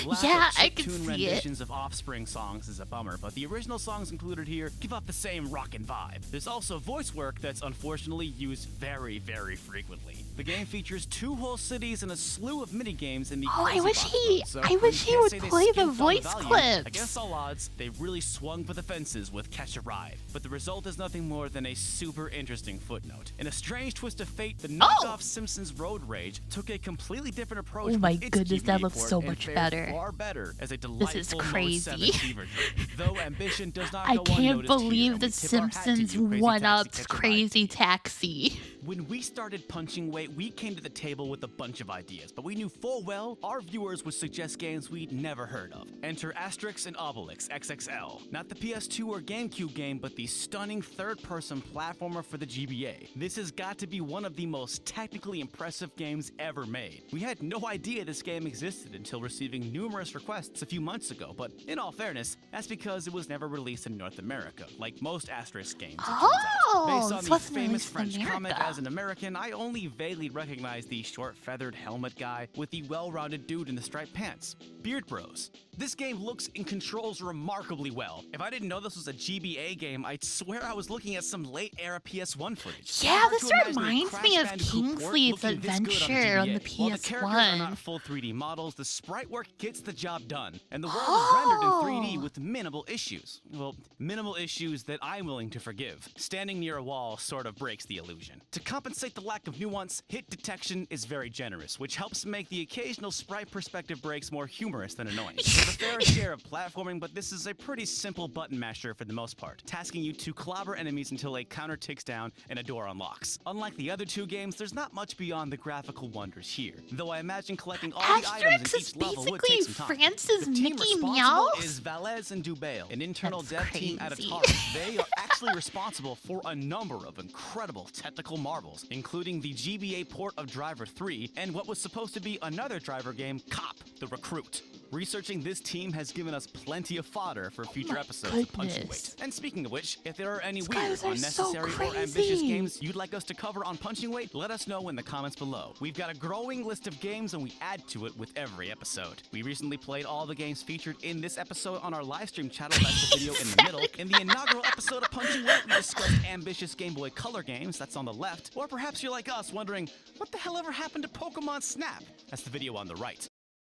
Lack Yeah, of I can chiptune see it. renditions of Offspring songs is a bummer, but the original songs included here give off the same rockin' vibe. There's also voice work that's unfortunately used very, very frequently. The game features 2 whole cities and a slew of minigames in the Oh, I Crazy wish Box he- mode, so I you wish he can't would say they play the skimped on voice value. clips. Against all odds, they really swung for the fences with Catch a Ride, but the result is nothing more than a super interesting footnote. In a strange twist of fate, the knockoff Simpsons Road Rage took a completely different approach. Oh my with its goodness, that GBA looks port so and much fared better. Far better as a This delightful is Mode crazy. 7 fever dream. Though ambition does not I go can't unnoticed here, believe and The we tip our hat to Simpsons you, Crazy Taxi one-ups Catch a Ride Crazy team. Taxi. When we started Punching Weight, we came to the table with a bunch of ideas, but we knew full well our viewers would suggest games we'd never heard of. Enter Asterix and Obelix XXL. Not the PS2 or GameCube game, but the stunning third-person platformer for the GBA. This has got to be one of the most technically impressive games ever made. We had no idea this game existed until receiving numerous requests a few months ago, but in all fairness, that's because it was never released in North America, like most Asterix games. Based on the famous French comic, as an American, I only vaguely recognize the short feathered helmet guy with the well-rounded dude in the striped pants. Beard Bros. This game looks and controls remarkably well. If I didn't know this was a GBA game, I'd swear I was looking at some late-era PS1 footage. Yeah, this reminds me of Kingsley's Adventure on the PS1. While the characters are not full 3D models, the sprite work gets the job done, and the world is rendered in 3D with minimal issues. Well, minimal issues that I'm willing to forgive. Standing near a wall sort of breaks the illusion. To compensate the lack of nuance, hit detection is very generous, which helps make the occasional sprite perspective breaks more humorous than annoying. There's a fair share of platforming, but this is a pretty simple button masher for the most part, tasking you to clobber enemies until a counter ticks down and a door unlocks. Unlike the other two games, there's not much beyond the graphical wonders here, though I imagine collecting all the items in each level would take some time. France's The team Mickey responsible Mouse? is Valez and Dubail, an internal That's dev team at crazy. Atari. They are actually responsible for a number of incredible technical marvels, including the GBA port of Driver 3 and what was supposed to be another driver game, c.o.p, the Recruit. Researching this team has given us plenty of fodder for future episodes of Punching Weight. And speaking of which, if there are any weird, unnecessary, or ambitious games you'd like us to cover on Punching Weight, let us know in the comments below. We've got a growing list of games and we add to it with every episode. We recently played all the games featured in this episode on our live stream channel. That's the video in the middle. In the inaugural episode of Punching Weight, we discussed ambitious Game Boy Color games. That's on the left. Or perhaps you're like us wondering, what the hell ever happened to Pokemon Snap? That's the video on the right.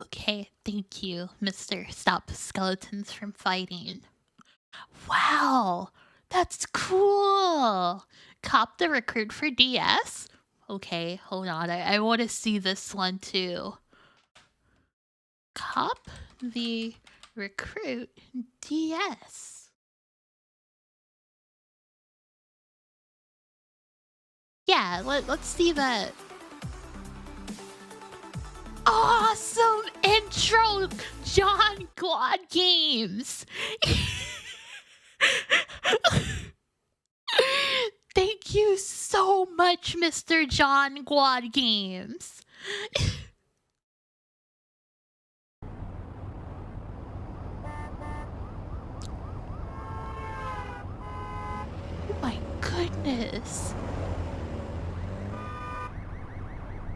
Okay, thank you, Mr. Stop Skeletons from Fighting. Wow, that's cool! C.o.p the Recruit for DS? Okay, hold on, I want to see this one too. C.o.p the Recruit DS. Yeah, let's see that. Awesome intro, John God Games. Thank you so much, Mr. John God Games. Oh my goodness.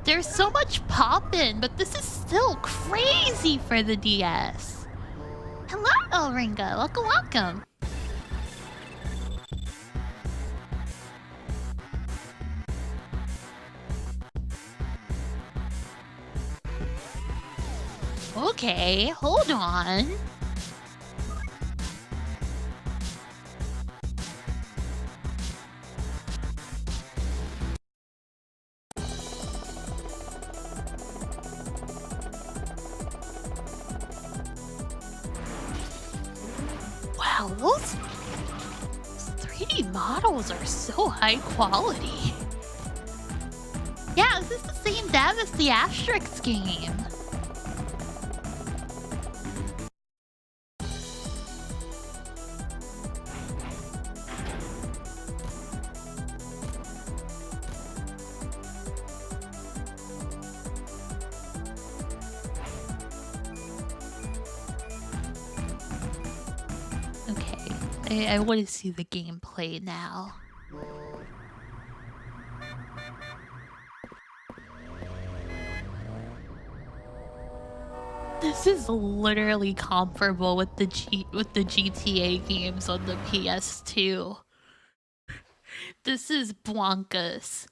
There's so much poppin', but this is still crazy for the DS. Hello, Elringa. Welcome, welcome. Okay, hold on. Wow, those 3D models are so high quality. Yeah, this is the same dev as the Asterix game. I want to see the gameplay now. This is literally comparable with the GTA games on the PS2. This is bonkers.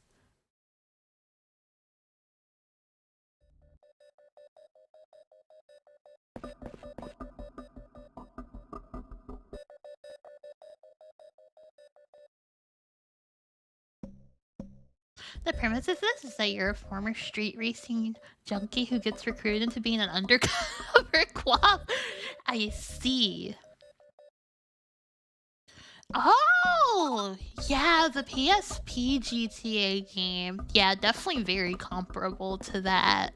The premise of this is that you're a former street racing junkie who gets recruited into being an undercover co-op. I see. Oh, Oh, yeah, the PSP GTA game. Yeah, definitely very comparable to that.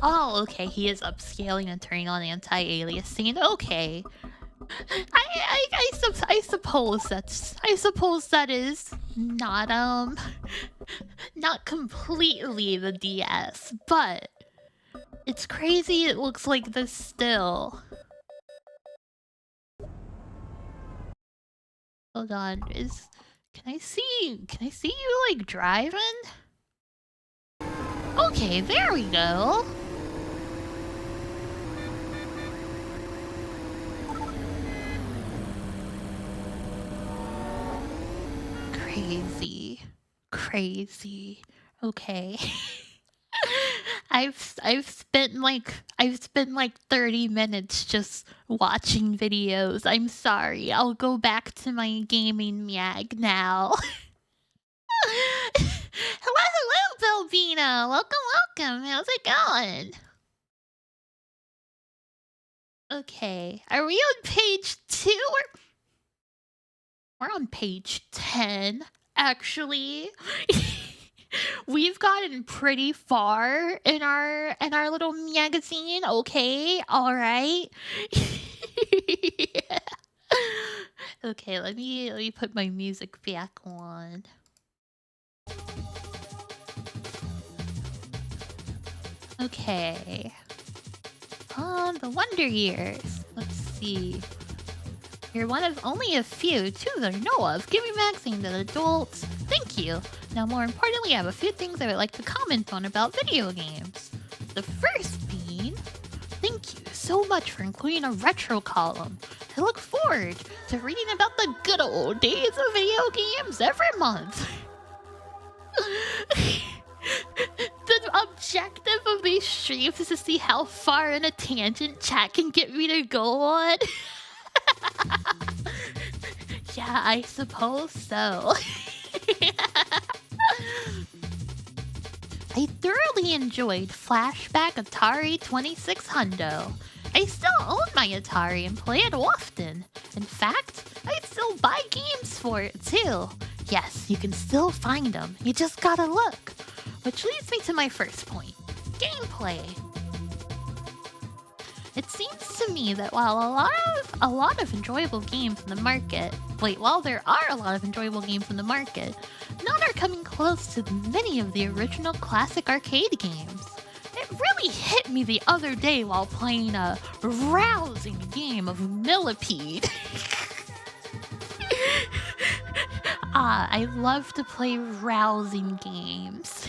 Oh, okay, he is upscaling and turning on anti-aliasing. Okay. I suppose that is not not completely the DS, but it's crazy it looks like this still. Hold on, can I see you like driving? Okay, there we go. Crazy. Okay. I've spent like 30 minutes just watching videos. I'm sorry. I'll go back to my gaming mag now. Hello, Belvina. Welcome. How's it going? Okay. Are we on page 2 or... We're on page 10, actually. We've gotten pretty far in our little magazine. Okay, all right. Yeah. Okay, let me put my music back on. Okay. The Wonder Years. Let's see. You're one of only a few, too, that I know of. Give me magazine to adults. Thank you. Now, more importantly, I have a few things I would like to comment on about video games. The first being, thank you so much for including a retro column. I look forward to reading about the good old days of video games every month. The objective of these streams is to see how far in a tangent chat can get me to go on. Yeah, I suppose so. I thoroughly enjoyed Flashback Atari 2600. I still own my Atari and play it often. In fact, I still buy games for it too. Yes, you can still find them. You just gotta look. Which leads me to my first point. Gameplay. It seems to me that while a lot of enjoyable games in the market... while there are a lot of enjoyable games in the market, none are coming close to many of the original classic arcade games. It really hit me the other day while playing a rousing game of Millipede. I love to play rousing games.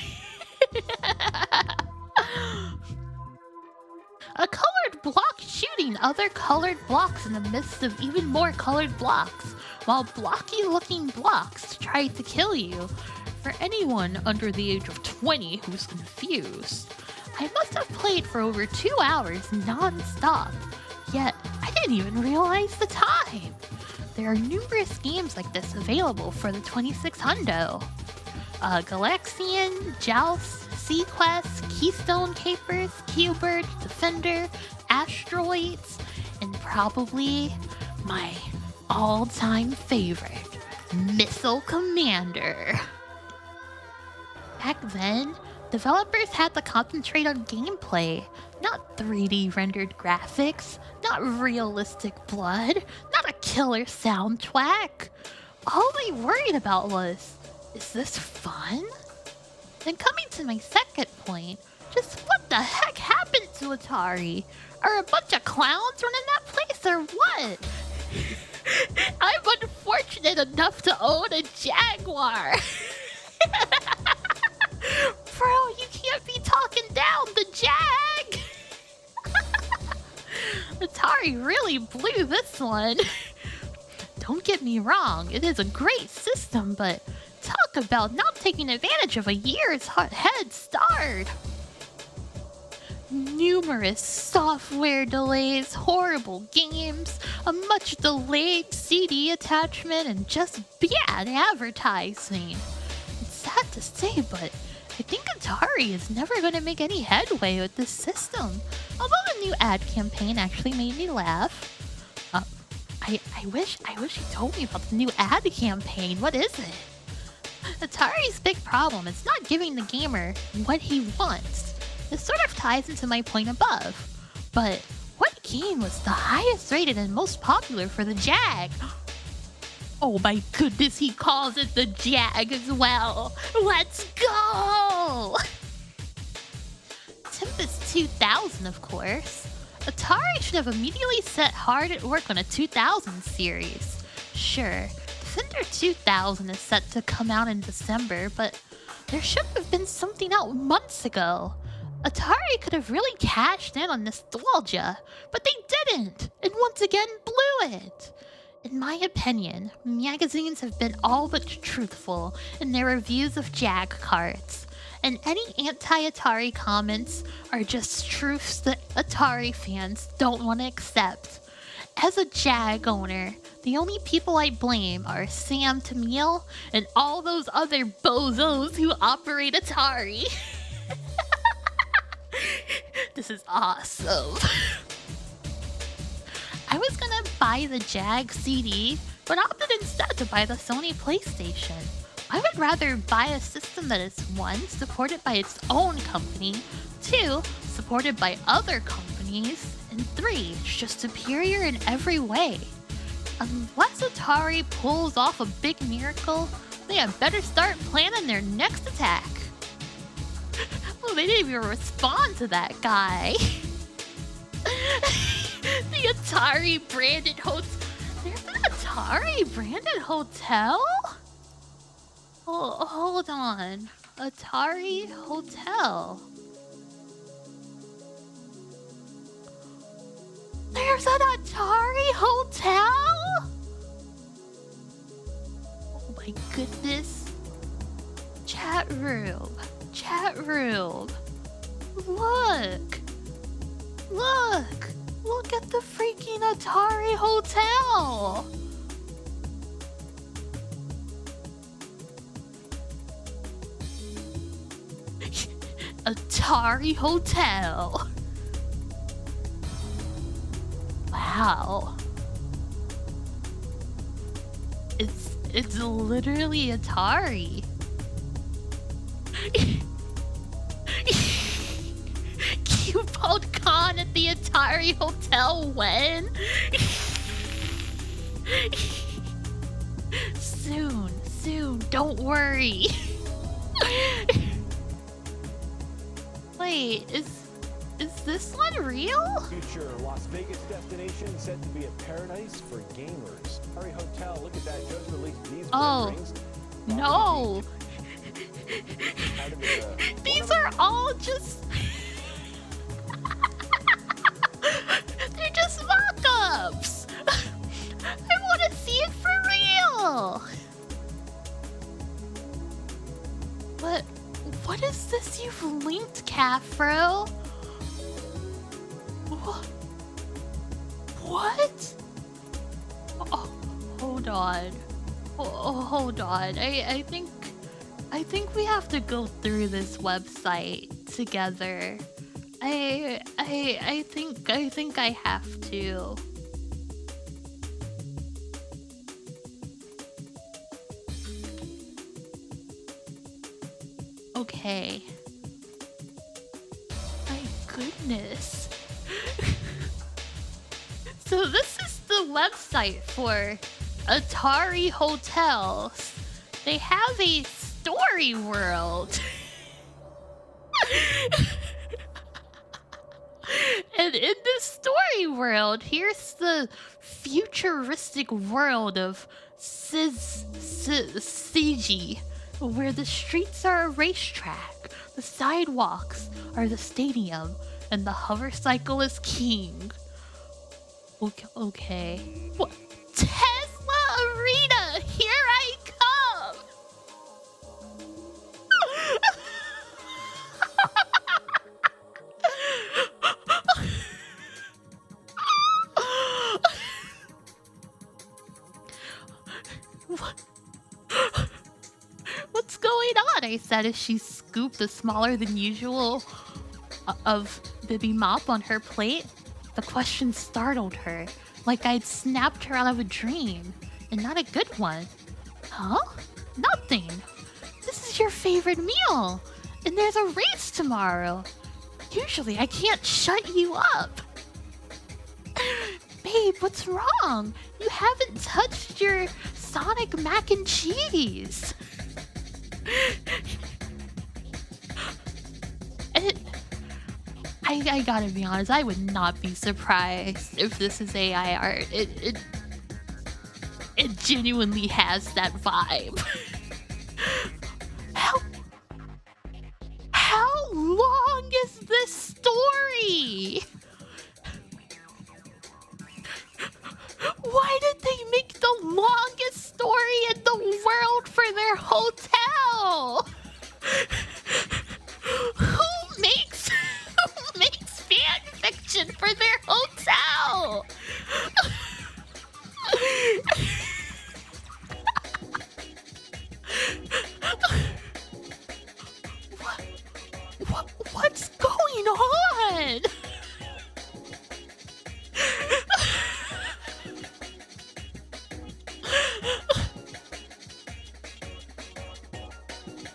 A colored block shooting other colored blocks in the midst of even more colored blocks, while blocky-looking blocks try to kill you. For anyone under the age of 20 who's confused, I must have played for over 2 hours non-stop, yet I didn't even realize the time. There are numerous games like this available for the 2600. Galaxian, Joust, Sequest, Keystone Capers, Q-Bird, Defender, Asteroids, and probably my all-time favorite, Missile Commander. Back then, developers had to concentrate on gameplay, not 3D rendered graphics, not realistic blood, not a killer soundtrack. All they worried about was, is this fun? Then coming to my second point, just what the heck happened to Atari? Are a bunch of clowns running that place or what? I'm unfortunate enough to own a Jaguar. Bro, you can't be talking down the Jag. Atari really blew this one. Don't get me wrong, it is a great system, but talk about not taking advantage of a year's head start. Numerous software delays, horrible games, a much delayed CD attachment, and just bad advertising. It's sad to say, but I think Atari is never going to make any headway with this system. Although the new ad campaign actually made me laugh. I wish you told me about the new ad campaign. What is it? Atari's big problem is not giving the gamer what he wants. This sort of ties into my point above. But what game was the highest rated and most popular for the Jag? Oh my goodness, he calls it the Jag as well. Let's go! Tempest 2000, of course. Atari should have immediately set hard at work on a 2000 series. Sure, Defender 2000 is set to come out in December, but there should have been something out months ago. Atari could have really cashed in on nostalgia, but they didn't, and once again blew it. In my opinion, magazines have been all but truthful in their reviews of Jag carts, and any anti-Atari comments are just truths that Atari fans don't want to accept. As a Jag owner, the only people I blame are Sam Tamil and all those other bozos who operate Atari. This is awesome. I was gonna buy the Jag CD, but opted instead to buy the Sony PlayStation. I would rather buy a system that is 1, supported by its own company, 2, supported by other companies, and 3, just superior in every way. Unless Atari pulls off a big miracle, they had better start planning their next attack. Oh, they didn't even respond to that guy. The Atari branded hotel. There's an Atari branded hotel? Oh, hold on. Atari Hotel. There's an Atari Hotel? Oh my goodness. Chat room. Chat room. Look. Look. Look at the freaking Atari Hotel. Atari Hotel. Wow. It's literally Atari. Cupid Con at the Atari Hotel when? Soon, don't worry. Wait, is this one real? Future Las Vegas destination said to be a paradise for gamers. Atari Hotel, look at that, just released these renderings. No. These are all just... They're just mock-ups. I want to see it for real. What is this you've linked, Cafro? What? Oh, hold on. Oh, hold on. I think we have to go through this website together. I think I have to. Okay. My goodness. So this is the website for Atari Hotels. They have a story world. And in this story world, here's the futuristic world of CG, where the streets are a racetrack, the sidewalks are the stadium, and the hover cycle is king. Okay. What? Tesla Arena, here I come! What's going I said as she scooped a smaller than usual of bibimbap on her plate. The question startled her, like I'd snapped her out of a dream, and not a good one. Huh? Nothing. This is your favorite meal, and there's a race tomorrow. Usually I can't shut you up. Babe, what's wrong? You haven't touched your Sonic mac and cheese. I gotta be honest, I would not be surprised if this is AI art. It genuinely has that vibe. How long is this story? Why did they make the longest story in the world for their hotel? Who makes fan fiction for their hotel? What's going on?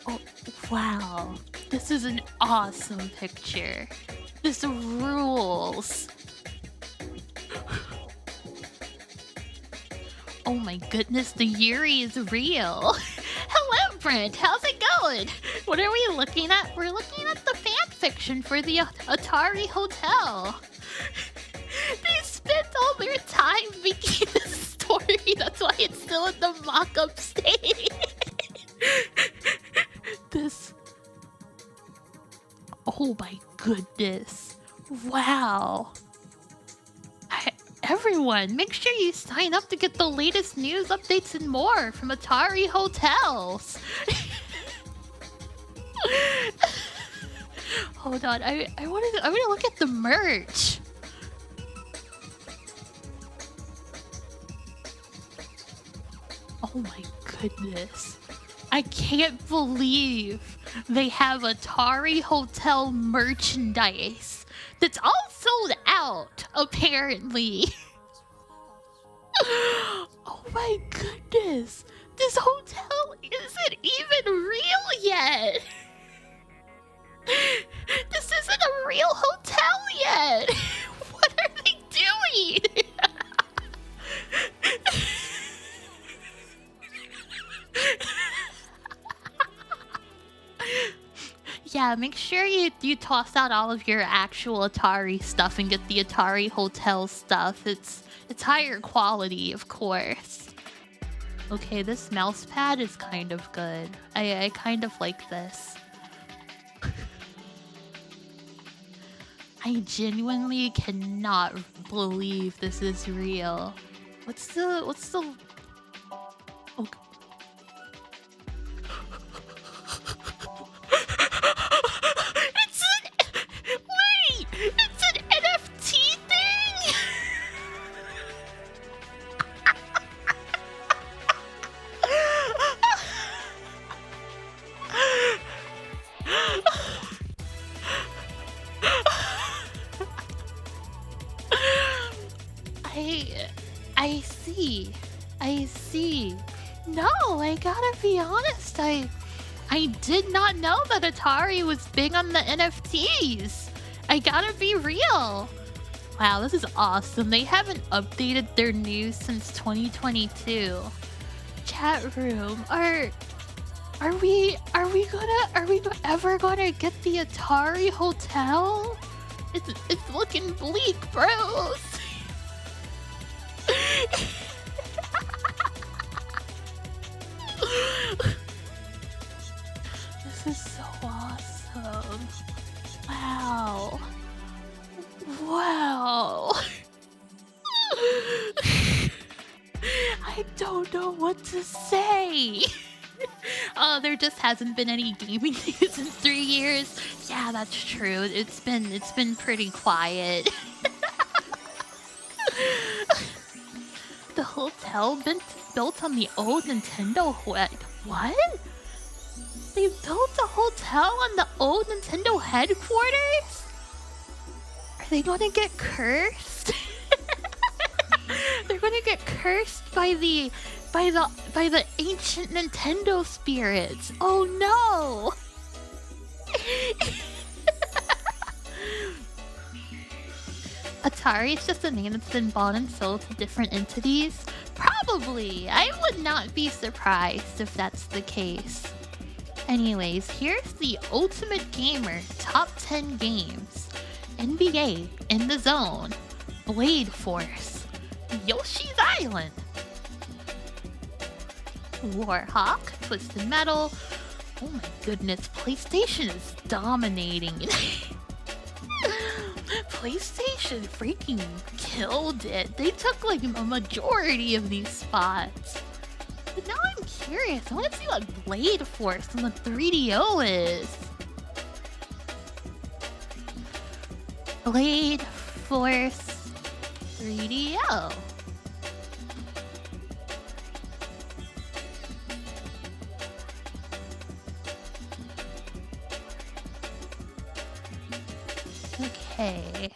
Oh, wow. This is an awesome picture. This rules. Oh my goodness, the Yuri is real. Hello, Brent. How's it going? What are we looking at? We're looking at the fan fiction for the Atari Hotel. They spent all their time making this story. That's why it's still in the mock-up stage. This... Oh my goodness. Wow. Everyone, make sure you sign up to get the latest news, updates, and more from Atari Hotels. Hold on, I want to look at the merch. Oh my goodness. I can't believe they have Atari Hotel merchandise that's all sold out, apparently. Oh my goodness. This hotel isn't even real yet. This isn't a real hotel yet. What are they doing? Yeah, make sure you toss out all of your actual Atari stuff and get the Atari Hotel stuff. It's higher quality, of course. Okay, this mouse pad is kind of good. I kind of like this. I genuinely cannot believe this is real. What's the okay. It's an NFT thing? I see. No, I gotta be honest, I did not know that Atari was big on the NFTs. I gotta be real. Wow, this is awesome. They haven't updated their news since 2022. Chat room, are we ever gonna get the Atari Hotel? It's looking bleak, bros. This is so awesome. Wow. I don't know what to say. Oh, there just hasn't been any gaming news in 3 years. Yeah, that's true. It's been pretty quiet. The hotel been built on the old Nintendo. What? They built a hotel on the old Nintendo headquarters? Are they gonna get cursed? They're gonna get cursed by the ancient Nintendo spirits. Oh no! Atari is just a name that's been bought and sold to different entities? Probably! I would not be surprised if that's the case. Anyways, here's the Ultimate Gamer Top 10 Games. NBA, In the Zone, Blade Force, Yoshi's Island, Warhawk, Twisted Metal. Oh my goodness, PlayStation is dominating. PlayStation freaking killed it. They took like a majority of these spots. But now I'm curious. I want to see what Blade Force on the 3DO is. Blade Force 3DO. Okay.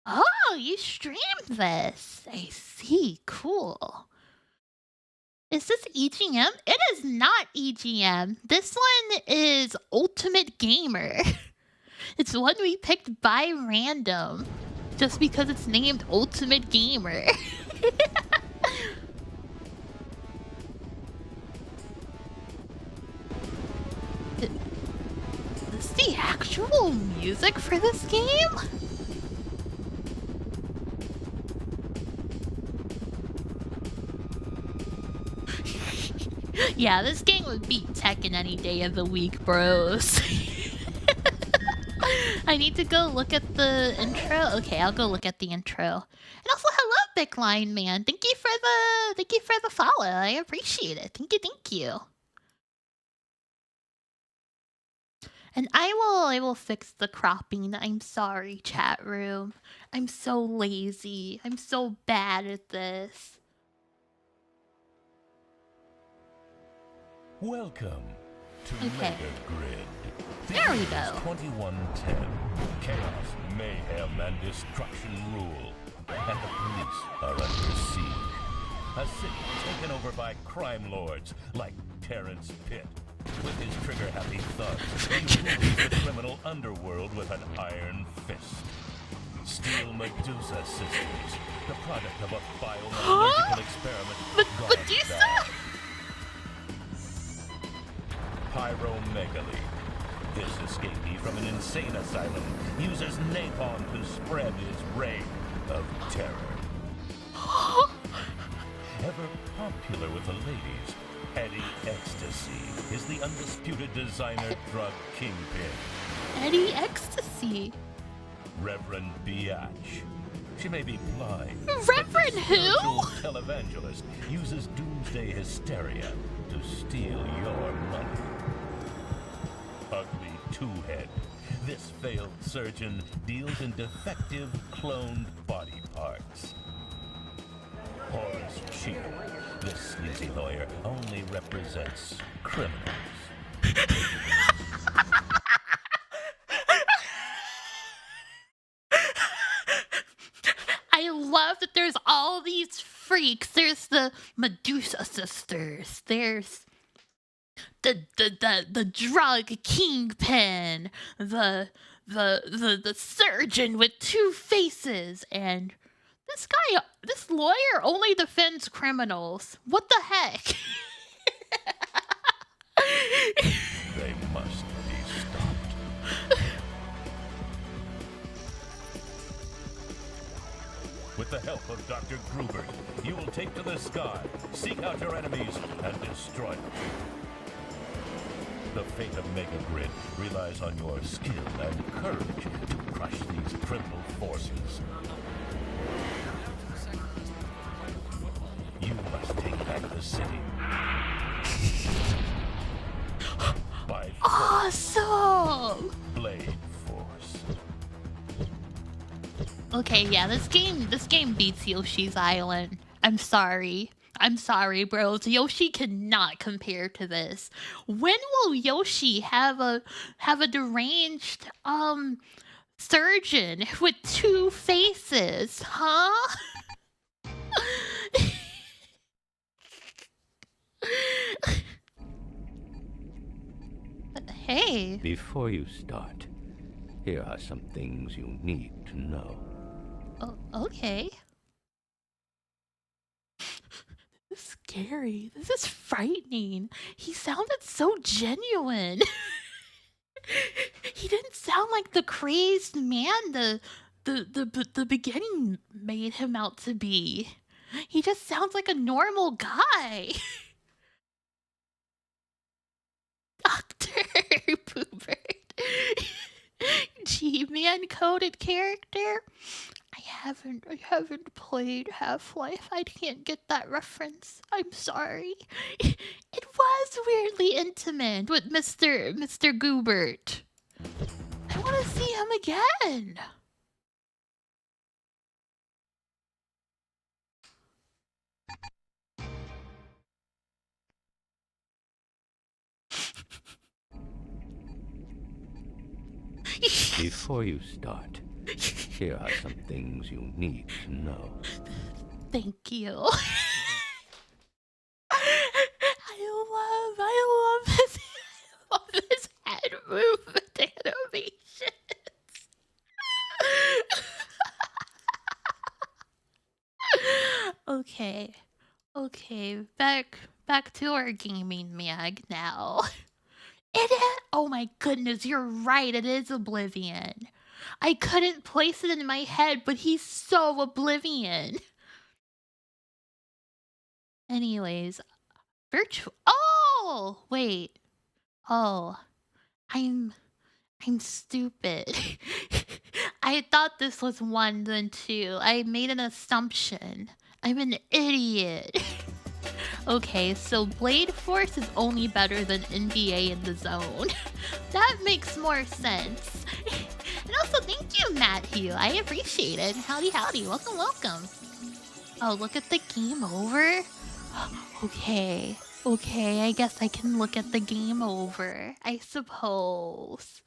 Oh, you streamed this. I see. Cool. Is this EGM? It is not EGM. This one is Ultimate Gamer. It's one we picked by random. Just because it's named Ultimate Gamer. Is this the actual music for this game? Yeah, this game would beat Tekken any day of the week, bros. I need to go look at the intro. Okay, I'll go look at the intro. And also, hello, Big Line Man. Thank you for the follow. I appreciate it. Thank you. And I will fix the cropping. I'm sorry, chat room. I'm so lazy. I'm so bad at this. Welcome to Okay. Mega Grid. There we This is go. 2110. Chaos, mayhem, and destruction rule. And the police are under siege. A city taken over by crime lords like Terrence Pitt. With his trigger-happy thugs, he rules the criminal underworld with an iron fist. Steel Medusa Sisters, the product of a biometallurgical experiment. gone Medusa? bad. Pyromegaly. This escapee from an insane asylum uses napalm to spread his reign of terror. Ever popular with the ladies, Eddie Ecstasy is the undisputed designer drug kingpin. Eddie Ecstasy. Reverend Biatch. She may be blind. Reverend but who? the spiritual televangelist uses doomsday hysteria to steal your money. Ugly Two-Head. This failed surgeon deals in defective cloned body parts. Horace Cheetah. This sleazy lawyer only represents criminals. I love that there's all these freaks. There's the Medusa Sisters. There's the drug kingpin. The surgeon with two faces. And this lawyer only defends criminals. What the heck? They must be stopped. With the help of Dr. Gruber, you will take to the sky, seek out your enemies, and destroy them. The fate of Mega Grid relies on your skill and courage to crush these criminal forces. You must take back the city. By force. Awesome! Blade Force. Okay, yeah, this game beats Yoshi's Island. I'm sorry. I'm sorry, bros. Yoshi cannot compare to this. When will Yoshi have a deranged surgeon with 2 faces, huh? Hey. Before you start, here are some things you need to know. Oh, okay. This is scary. This is frightening. He sounded so genuine. He didn't sound like the crazed man the beginning made him out to be. He just sounds like a normal guy. Dr. Poobert. G-Man coded character? I haven't played Half-Life. I can't get that reference. I'm sorry. It was weirdly intimate with Mr. Goobert. I want to see him again. Before you start, here are some things you need to know. Thank you. I love his head movement animations. Okay, back to our gaming mag now. It is. Oh my goodness, you're right. It is Oblivion. I couldn't place it in my head, but he's so Oblivion. Anyways, virtual. Oh wait. Oh, I'm stupid. I thought this was 1 then 2. I made an assumption. I'm an idiot. Okay, so Blade Force is only better than NBA in the Zone. That makes more sense. And also, thank you, Matthew. I appreciate it. Howdy, howdy. Welcome, welcome. Oh, look at the game over. Okay, I guess I can look at the game over, I suppose.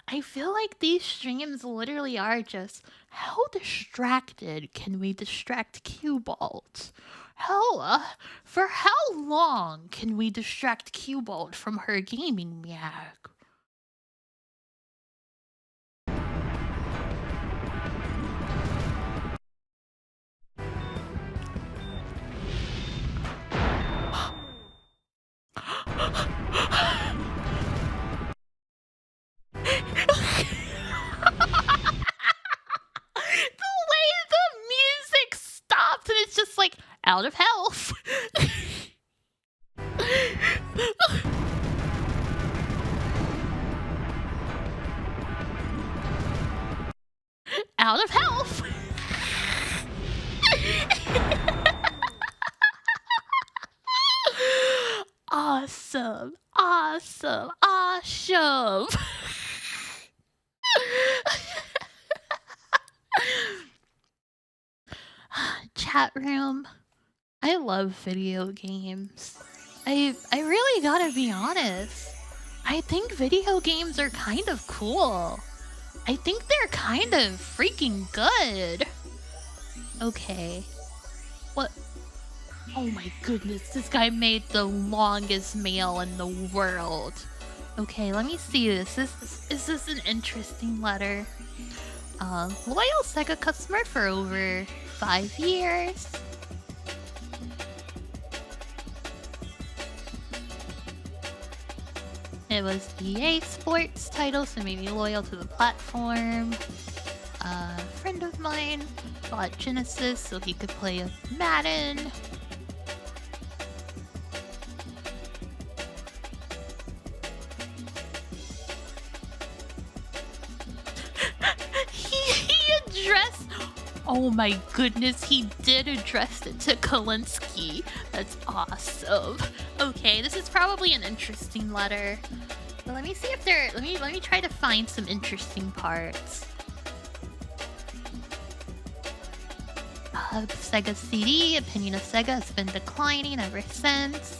I feel like these streams literally are just, how distracted can we distract Q-Bolt? For how long can we distract Q-Bolt from her gaming mag? And it's just like out of health. Out of health. Awesome. Chat room. I love video games. I really gotta be honest. I think video games are kind of cool. I think they're kind of freaking good. Okay. What? Oh my goodness, this guy made the longest mail in the world. Okay, let me see this. Is this an interesting letter? Loyal Sega customer for over 5 years. It was EA Sports title, so maybe loyal to the platform. A friend of mine bought Genesis so he could play Madden. He addressed... Oh my goodness, he did address it to Kalinske. That's awesome. Okay, this is probably an interesting letter. But let me see if there... Let me try to find some interesting parts. Sega CD, opinion of Sega has been declining ever since.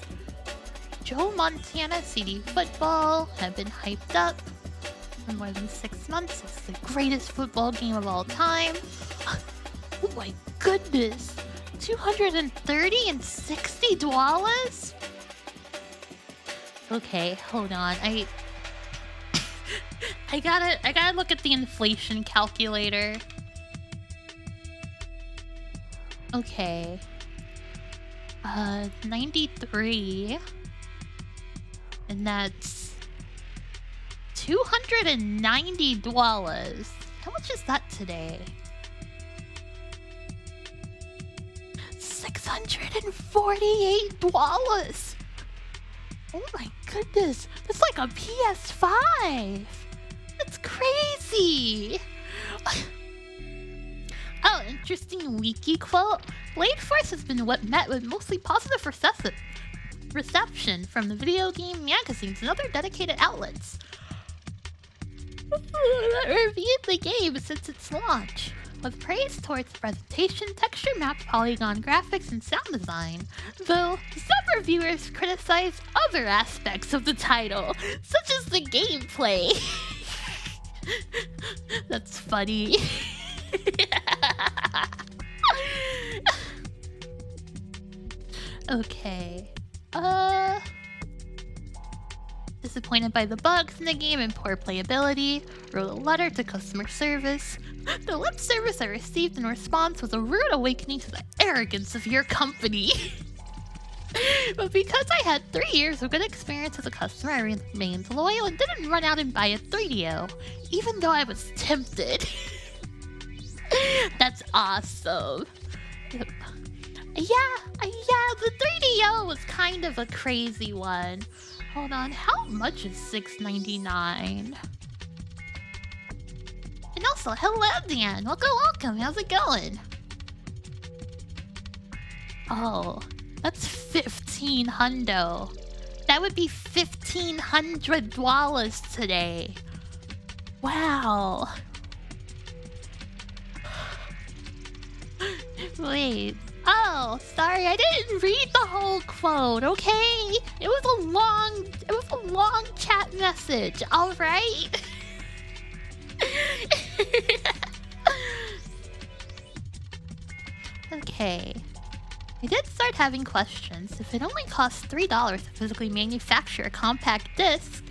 Joe Montana CD football have been hyped up for more than 6 months. It's the greatest football game of all time. Oh my goodness! $230 and $60? Okay, hold on. I gotta look at the inflation calculator. Okay. 93. And that's $290. How much is that today? $648. Oh my goodness. That's like a PS5. That's crazy. Oh, interesting wiki quote. Blade Force has been met with mostly positive reception from the video game magazines and other dedicated outlets that reviewed the game since its launch, with praise towards presentation, texture maps, polygon graphics, and sound design, though some reviewers criticized other aspects of the title, such as the gameplay. That's funny. Okay. Disappointed by the bugs in the game and poor playability, wrote a letter to customer service. The lip service I received in response was a rude awakening to the arrogance of your company. But because I had 3 years of good experience as a customer, I remained loyal and didn't run out and buy a 3DO, even though I was tempted. That's awesome. Yeah, the 3DO was kind of a crazy one. Hold on, how much is $6.99? And also, hello Dan! Welcome, how's it going? Oh, that's $1,500. That would be $1,500 today. Wow. Wait. Oh, sorry, I didn't read the whole quote, okay? It was a long chat message, alright? Okay. I did start having questions. If it only costs $3 to physically manufacture a compact disc,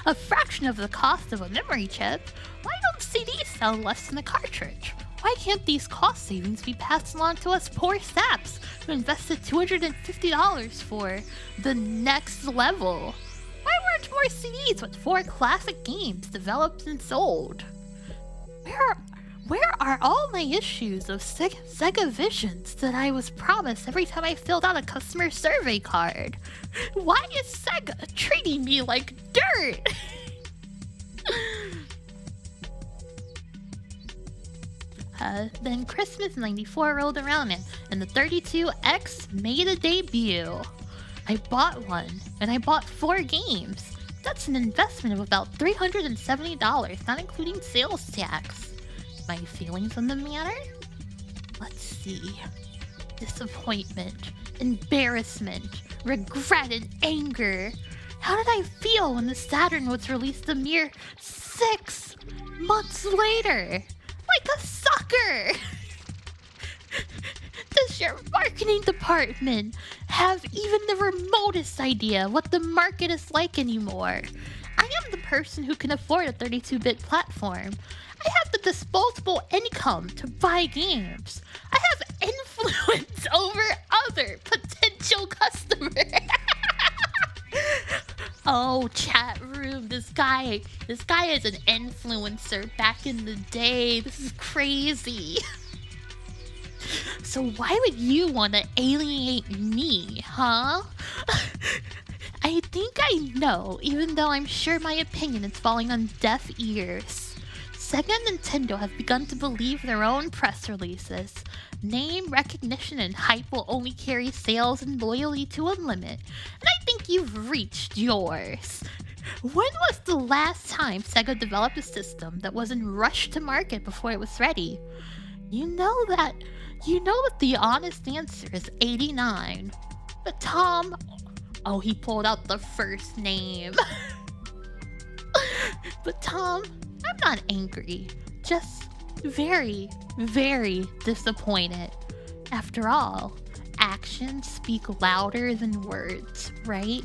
a fraction of the cost of a memory chip, why don't CDs sell less than a cartridge? Why can't these cost savings be passed along to us poor saps who invested $250 for the next level? Why weren't more CDs with 4 classic games developed and sold? Where are all my issues of Sega Visions that I was promised every time I filled out a customer survey card? Why is Sega treating me like dirt? Then Christmas '94 rolled around and the 32X made a debut. I bought one, and I bought 4 games. That's an investment of about $370, not including sales tax. My feelings on the matter? Let's see. Disappointment, embarrassment, regret, and anger. How did I feel when the Saturn was released a mere 6 months later? Like a sucker! Does your marketing department have even the remotest idea what the market is like anymore? I am the person who can afford a 32-bit platform. I have the disposable income to buy games. I have influence over other potential customers. Oh, chat room, this guy is an influencer back in the day. This is crazy. So why would you want to alienate me, huh? I think I know, even though I'm sure my opinion is falling on deaf ears. Sega and Nintendo have begun to believe their own press releases. Name recognition and hype will only carry sales and loyalty to a limit, and I think you've reached yours. When was the last time Sega developed a system that wasn't rushed to market before it was ready? You know that the honest answer is 89. But Tom, oh, he pulled out the first name. But Tom, I'm not angry, just very, very disappointed. After all, actions speak louder than words, right?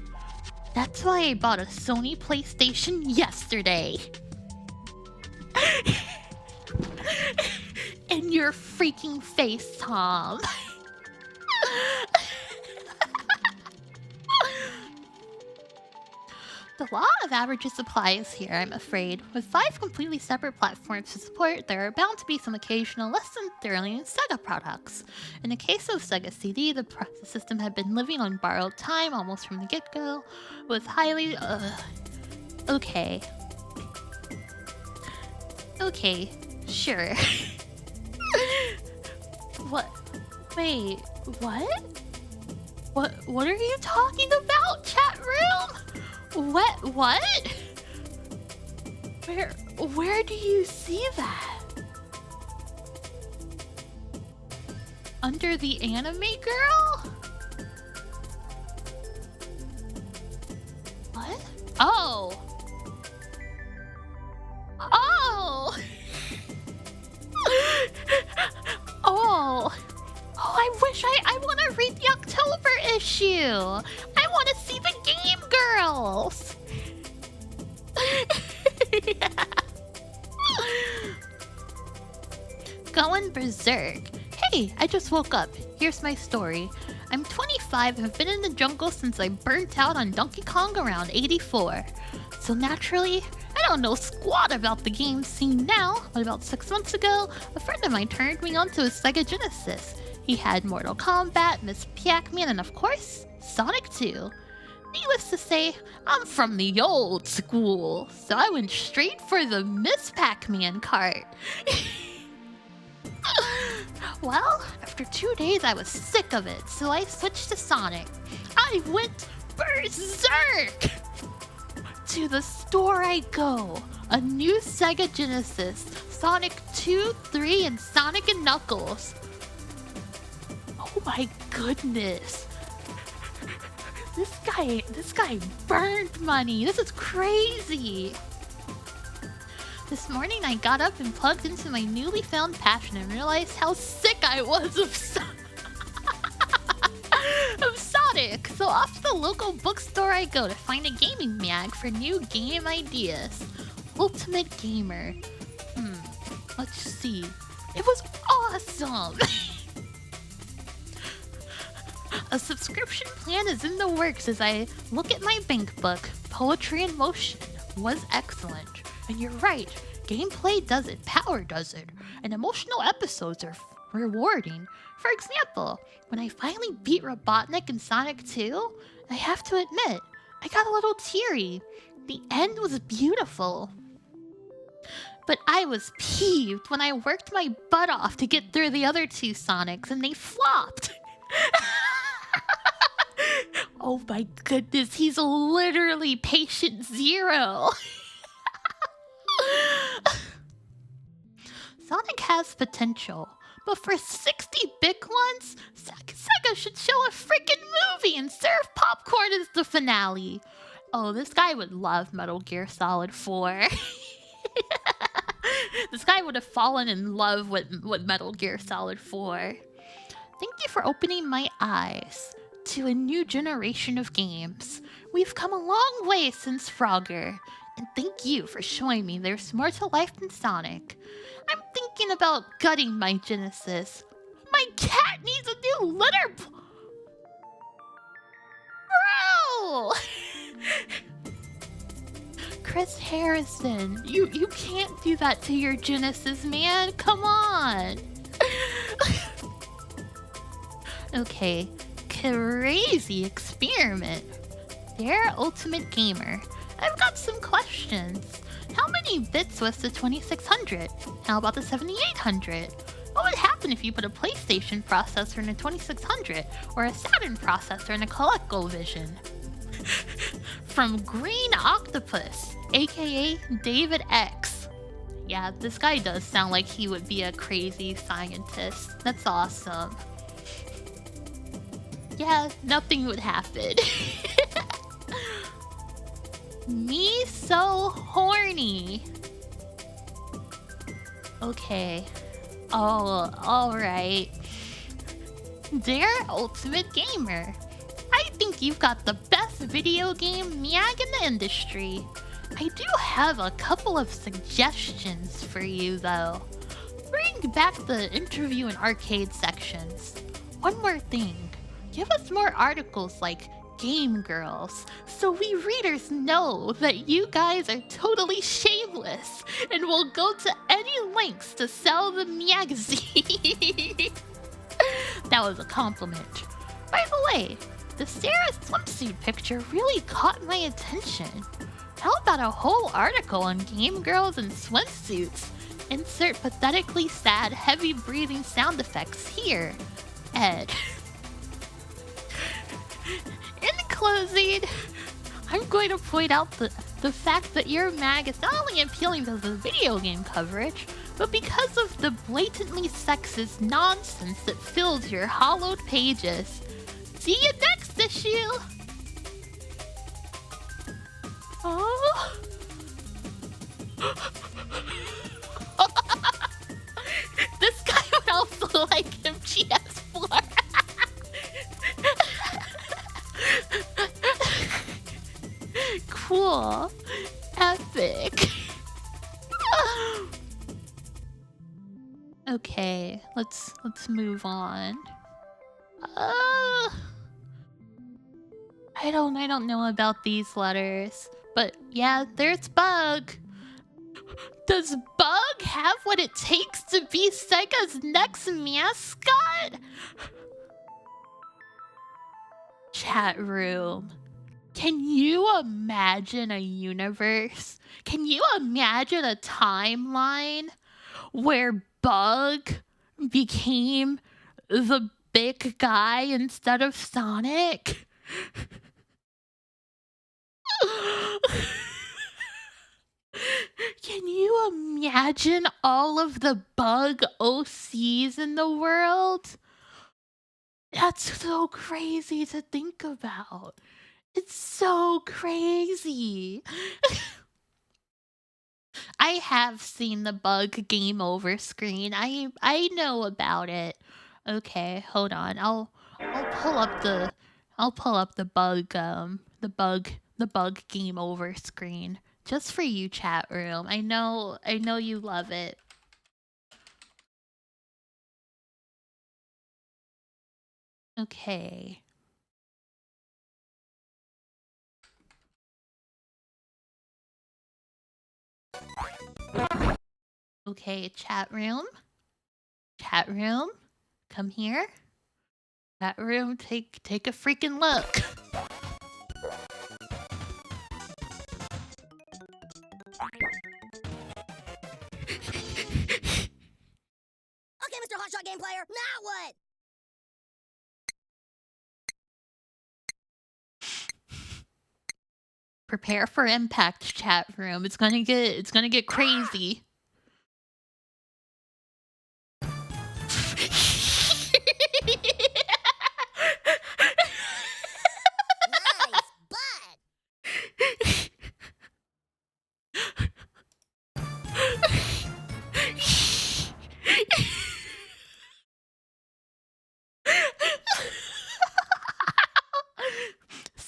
That's why I bought a Sony PlayStation yesterday. In your freaking face, Tom. The law of averages applies here, I'm afraid. With 5 completely separate platforms to support, there are bound to be some occasional less than sterling Sega products. In the case of Sega CD, the system had been living on borrowed time almost from the get-go, with highly... Okay. Okay, sure. What? Wait, what? What are you talking about, chat room? What? Where do you see that? Under the anime girl? What? Oh! Oh! Oh! I wish I want to read the October issue! I want to see the Game Girls! Going berserk. Hey, I just woke up. Here's my story. I'm 25 and have been in the jungle since I burnt out on Donkey Kong around 84. So naturally, I don't know squat about the game scene now, but about 6 months ago, a friend of mine turned me onto a Sega Genesis. He had Mortal Kombat, Miss Pac-Man, and of course, Sonic 2. Needless to say, I'm from the old school, so I went straight for the Miss Pac-Man cart. Well, after 2 days I was sick of it, so I switched to Sonic. I went berserk! To the store I go. A new Sega Genesis, Sonic 2, 3, and Sonic and Knuckles. Oh my goodness. This guy burned money. This is crazy. This morning I got up and plugged into my newly found passion and realized how sick I was of Sonic. So off to the local bookstore I go to find a gaming mag for new game ideas. Ultimate Gamer. Let's see. It was awesome. A subscription plan is in the works as I look at my bank book. Poetry in Motion was excellent. And you're right, gameplay does it, power does it, and emotional episodes are rewarding. For example, when I finally beat Robotnik in Sonic 2, I have to admit, I got a little teary. The end was beautiful. But I was peeved when I worked my butt off to get through the other 2 Sonics and they flopped. Oh my goodness, he's literally patient 0. Sonic has potential, but for 60 big ones, Sega should show a freaking movie and serve popcorn as the finale. Oh, this guy would love Metal Gear Solid 4. This guy would have fallen in love with Metal Gear Solid 4. Thank you for opening my eyes to a new generation of games. We've come a long way since Frogger. And thank you for showing me there's more to life than Sonic. I'm thinking about gutting my Genesis. My cat needs a new litter Bro! Chris Harrison, you can't do that to your Genesis, man. Come on. Okay, crazy experiment. Dear Ultimate Gamer, I've got some questions. How many bits was the 2600? How about the 7800? What would happen if you put a PlayStation processor in a 2600 or a Saturn processor in a ColecoVision? From Green Octopus, aka David X. Yeah, this guy does sound like he would be a crazy scientist. That's awesome. Yeah, nothing would happen. Me so horny. Okay. Oh, alright. Dear Ultimate Gamer, I think you've got the best video game mag in the industry. I do have a couple of suggestions for you though. Bring back the interview and arcade sections. One more thing, give us more articles like Game Girls, so we readers know that you guys are totally shameless and will go to any lengths to sell the magazine. That was a compliment. By the way, the Sarah swimsuit picture really caught my attention. How about a whole article on Game Girls and swimsuits? Insert pathetically sad, heavy breathing sound effects here. Ed. In closing, I'm going to point out the fact that your mag is not only appealing to the video game coverage, but because of the blatantly sexist nonsense that fills your hollowed pages. See you next issue! Oh. This guy would also like MGS4. Cool. Epic. Okay, let's move on. I don't know about these letters, but yeah, there's Bug. Does Bug have what it takes to be Sega's next mascot? Chat room. Can you imagine a universe? Can you imagine a timeline where Bug became the big guy instead of Sonic? Can you imagine all of the Bug OCs in the world? That's so crazy to think about. It's so crazy. I have seen the Bug game over screen. I know about it. Okay, hold on. I'll pull up the Bug the Bug game over screen just for you, chat room. I know you love it. Okay. Okay, chat room. Chat room, come here. Chat room, take a freaking look. Okay, Mr. Hotshot Game Player, now what? Prepare for impact, chat room. It's gonna get crazy. Nice, but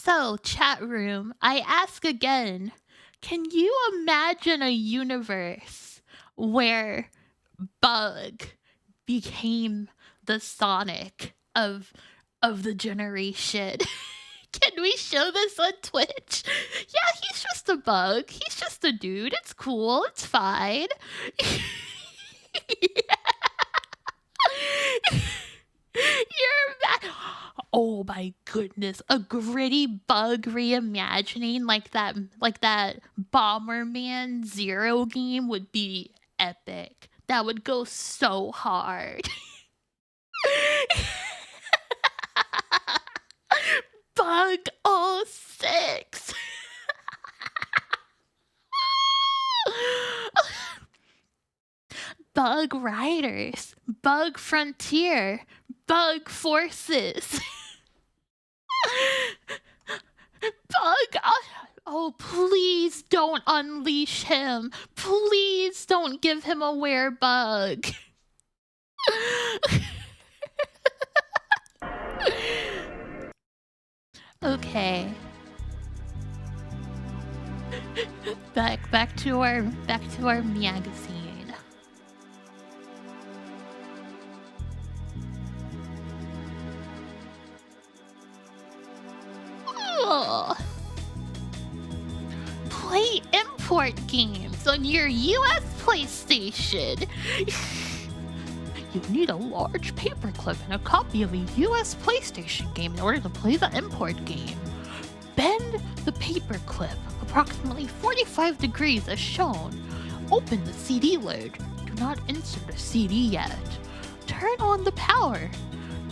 So, chat room, I ask again, can you imagine a universe where Bug became the Sonic of the generation? Can we show this on Twitch? Yeah, he's just a bug. He's just a dude. It's cool. It's fine. You're mad. Oh my goodness. A gritty Bug reimagining like that Bomberman Zero game would be epic. That would go so hard. Bug 06. Bug Riders, Bug Frontier, Bug Forces. Bug. Oh, please don't unleash him. Please don't give him a werebug. Okay. Back to our magazine. Oh. Play import games on your US PlayStation. You need a large paperclip and a copy of a US PlayStation game in order to play the import game. Bend the paperclip approximately 45 degrees as shown. Open the CD lid. Do not insert a CD yet. Turn on the power.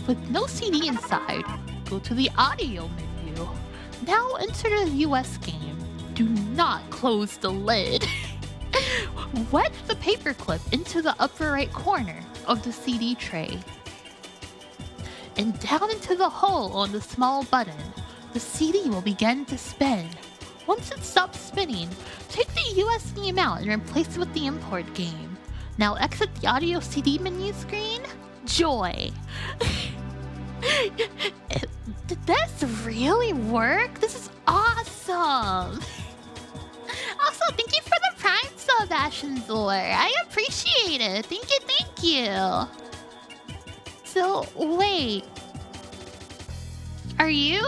With no CD inside, go to the audio menu. Now enter the US game. Do not close the lid. Wedge the paperclip into the upper right corner of the CD tray and down into the hole on the small button. The CD will begin to spin. Once it stops spinning, take the US game out and replace it with the import game. Now exit the audio CD menu screen. Joy. Did this really work? This is awesome. Also, thank you for the Prime sub, Ashenzor. I appreciate it. Thank you. So, wait. Are you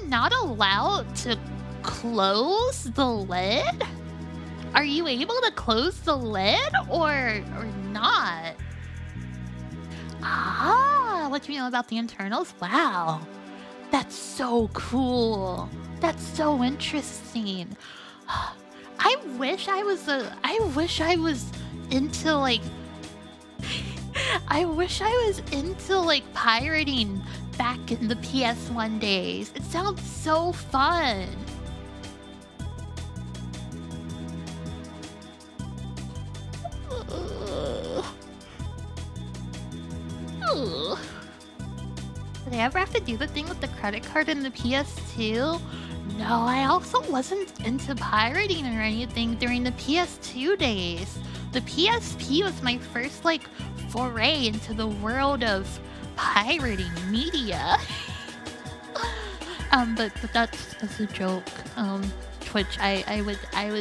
not allowed to close the lid? Are you able to close the lid or not? Ah, what do you know about the internals? Wow. That's so cool. That's so interesting. I wish I was into like pirating back in the PS1 days. It sounds so fun. Did I ever have to do the thing with the credit card in the PS2? No, I also wasn't into pirating or anything during the PS2 days. The PSP was my first, like, foray into the world of pirating media. But that's a joke. Twitch, I would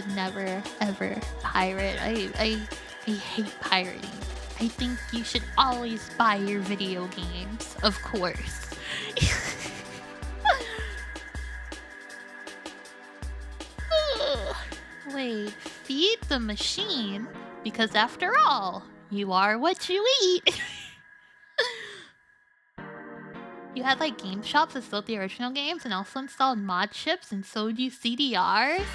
never ever pirate. I hate pirating. I think you should always buy your video games, of course. Wait, feed the machine? Because after all, you are what you eat. You had like game shops that sold the original games and also installed mod chips and sold you CDRs?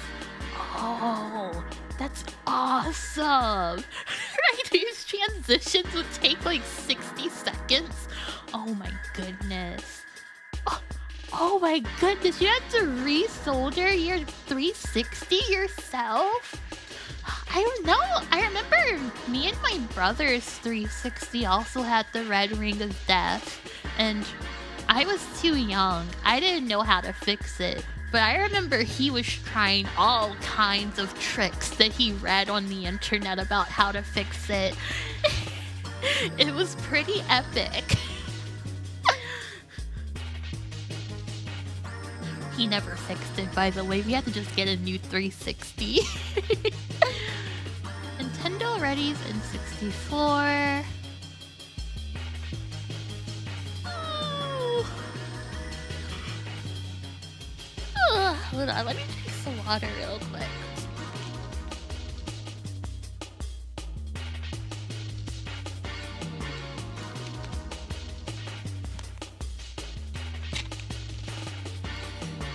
Oh, that's awesome. Right, these transitions would take like 60 seconds. Oh my goodness. Oh my goodness, you had to resolder your 360 yourself? I don't know. I remember me and my brother's 360 also had the red ring of death, and I was too young. I didn't know how to fix it, but I remember he was trying all kinds of tricks that he read on the internet about how to fix it. It was pretty epic. He never fixed it, by the way. We had to just get a new 360. Nintendo readies in 64. Hold on, let me drink some water real quick.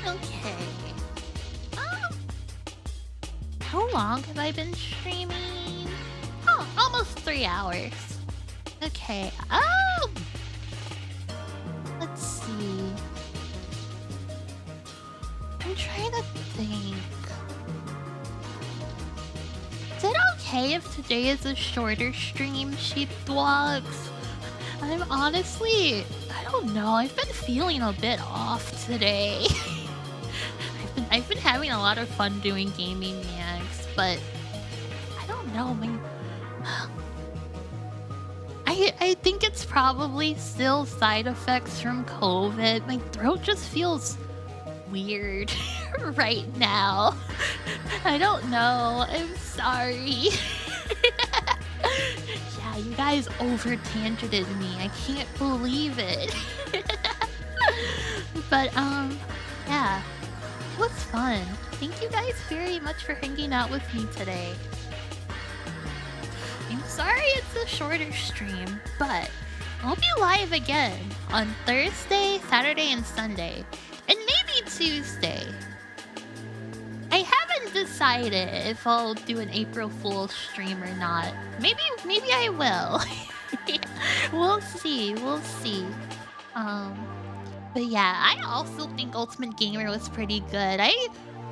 Okay. How long have I been streaming? Oh, almost 3 hours. Okay. Let's see. I'm trying to think. Is it okay if today is a shorter stream, sheepdogs? I'm honestly, I don't know, I've been feeling a bit off today. I've been having a lot of fun doing gaming reacts, but I don't know, I think it's probably still side effects from COVID. My throat just feels weird right now. I don't know. I'm sorry. Yeah, you guys over-tangented me. I can't believe it. But, yeah. It was fun. Thank you guys very much for hanging out with me today. I'm sorry it's a shorter stream, but I'll be live again on Thursday, Saturday, and Sunday. And maybe Tuesday. I haven't decided if I'll do an April Fool's stream or not. Maybe I will. We'll see. But yeah, I also think Ultimate Gamer was pretty good.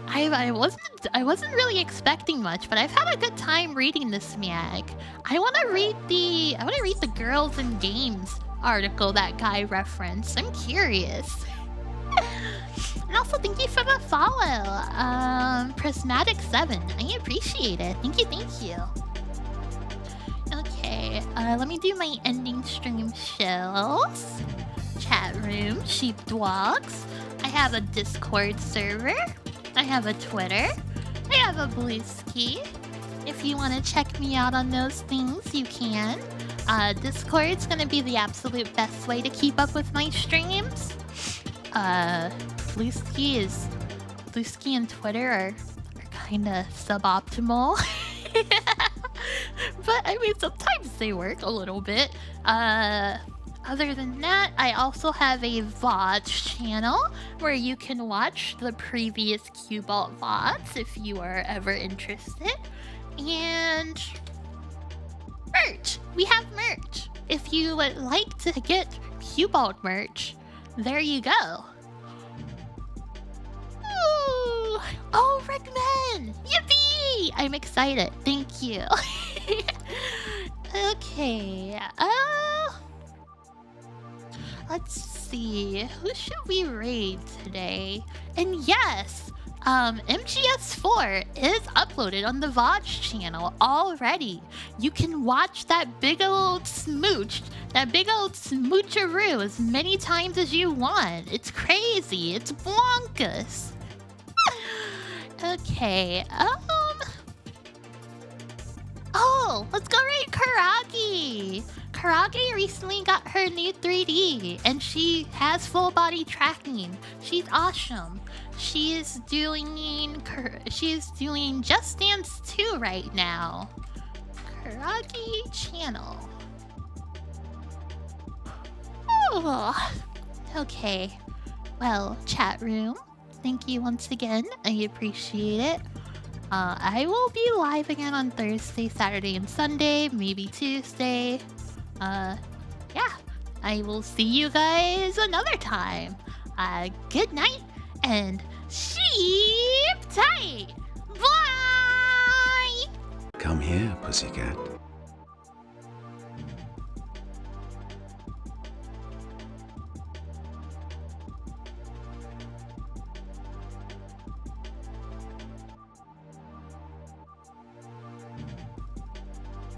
I wasn't really expecting much, but I've had a good time reading this mag. I wanna read the Girls in Games article that guy referenced. I'm curious. And also thank you for the follow, Prismatic7. I appreciate it. Thank you. Okay, let me do my ending stream shills. Chat room, sheepdogs. I have a Discord server. I have a Twitter. I have a Bluesky. If you want to check me out on those things, you can. Discord's gonna be the absolute best way to keep up with my streams. Bluesky and Twitter are kinda suboptimal. But I mean, sometimes they work a little bit. Other than that, I also have a VODs channel where you can watch the previous Cubalt VODs if you are ever interested. And merch! We have merch! If you would like to get Cubalt merch, there you go. Ooh. Oh, Rickman! Yippee! I'm excited. Thank you. Okay. Let's see. Who should we raid today? And yes, MGS4 is uploaded on the VODs channel already. You can watch that big old smoocheroo as many times as you want. It's crazy. It's bonkers. Okay, oh, let's go raid Karagi. Karagi recently got her new 3D, and she has full body tracking. She's awesome. She is doing Just Dance 2 right now. Karagi channel. Oh, okay. Well, chat room, thank you once again. I appreciate it. I will be live again on Thursday, Saturday, and Sunday, maybe Tuesday. Yeah, I will see you guys another time. Good night and sheep tight. Bye! Come here, pussycat.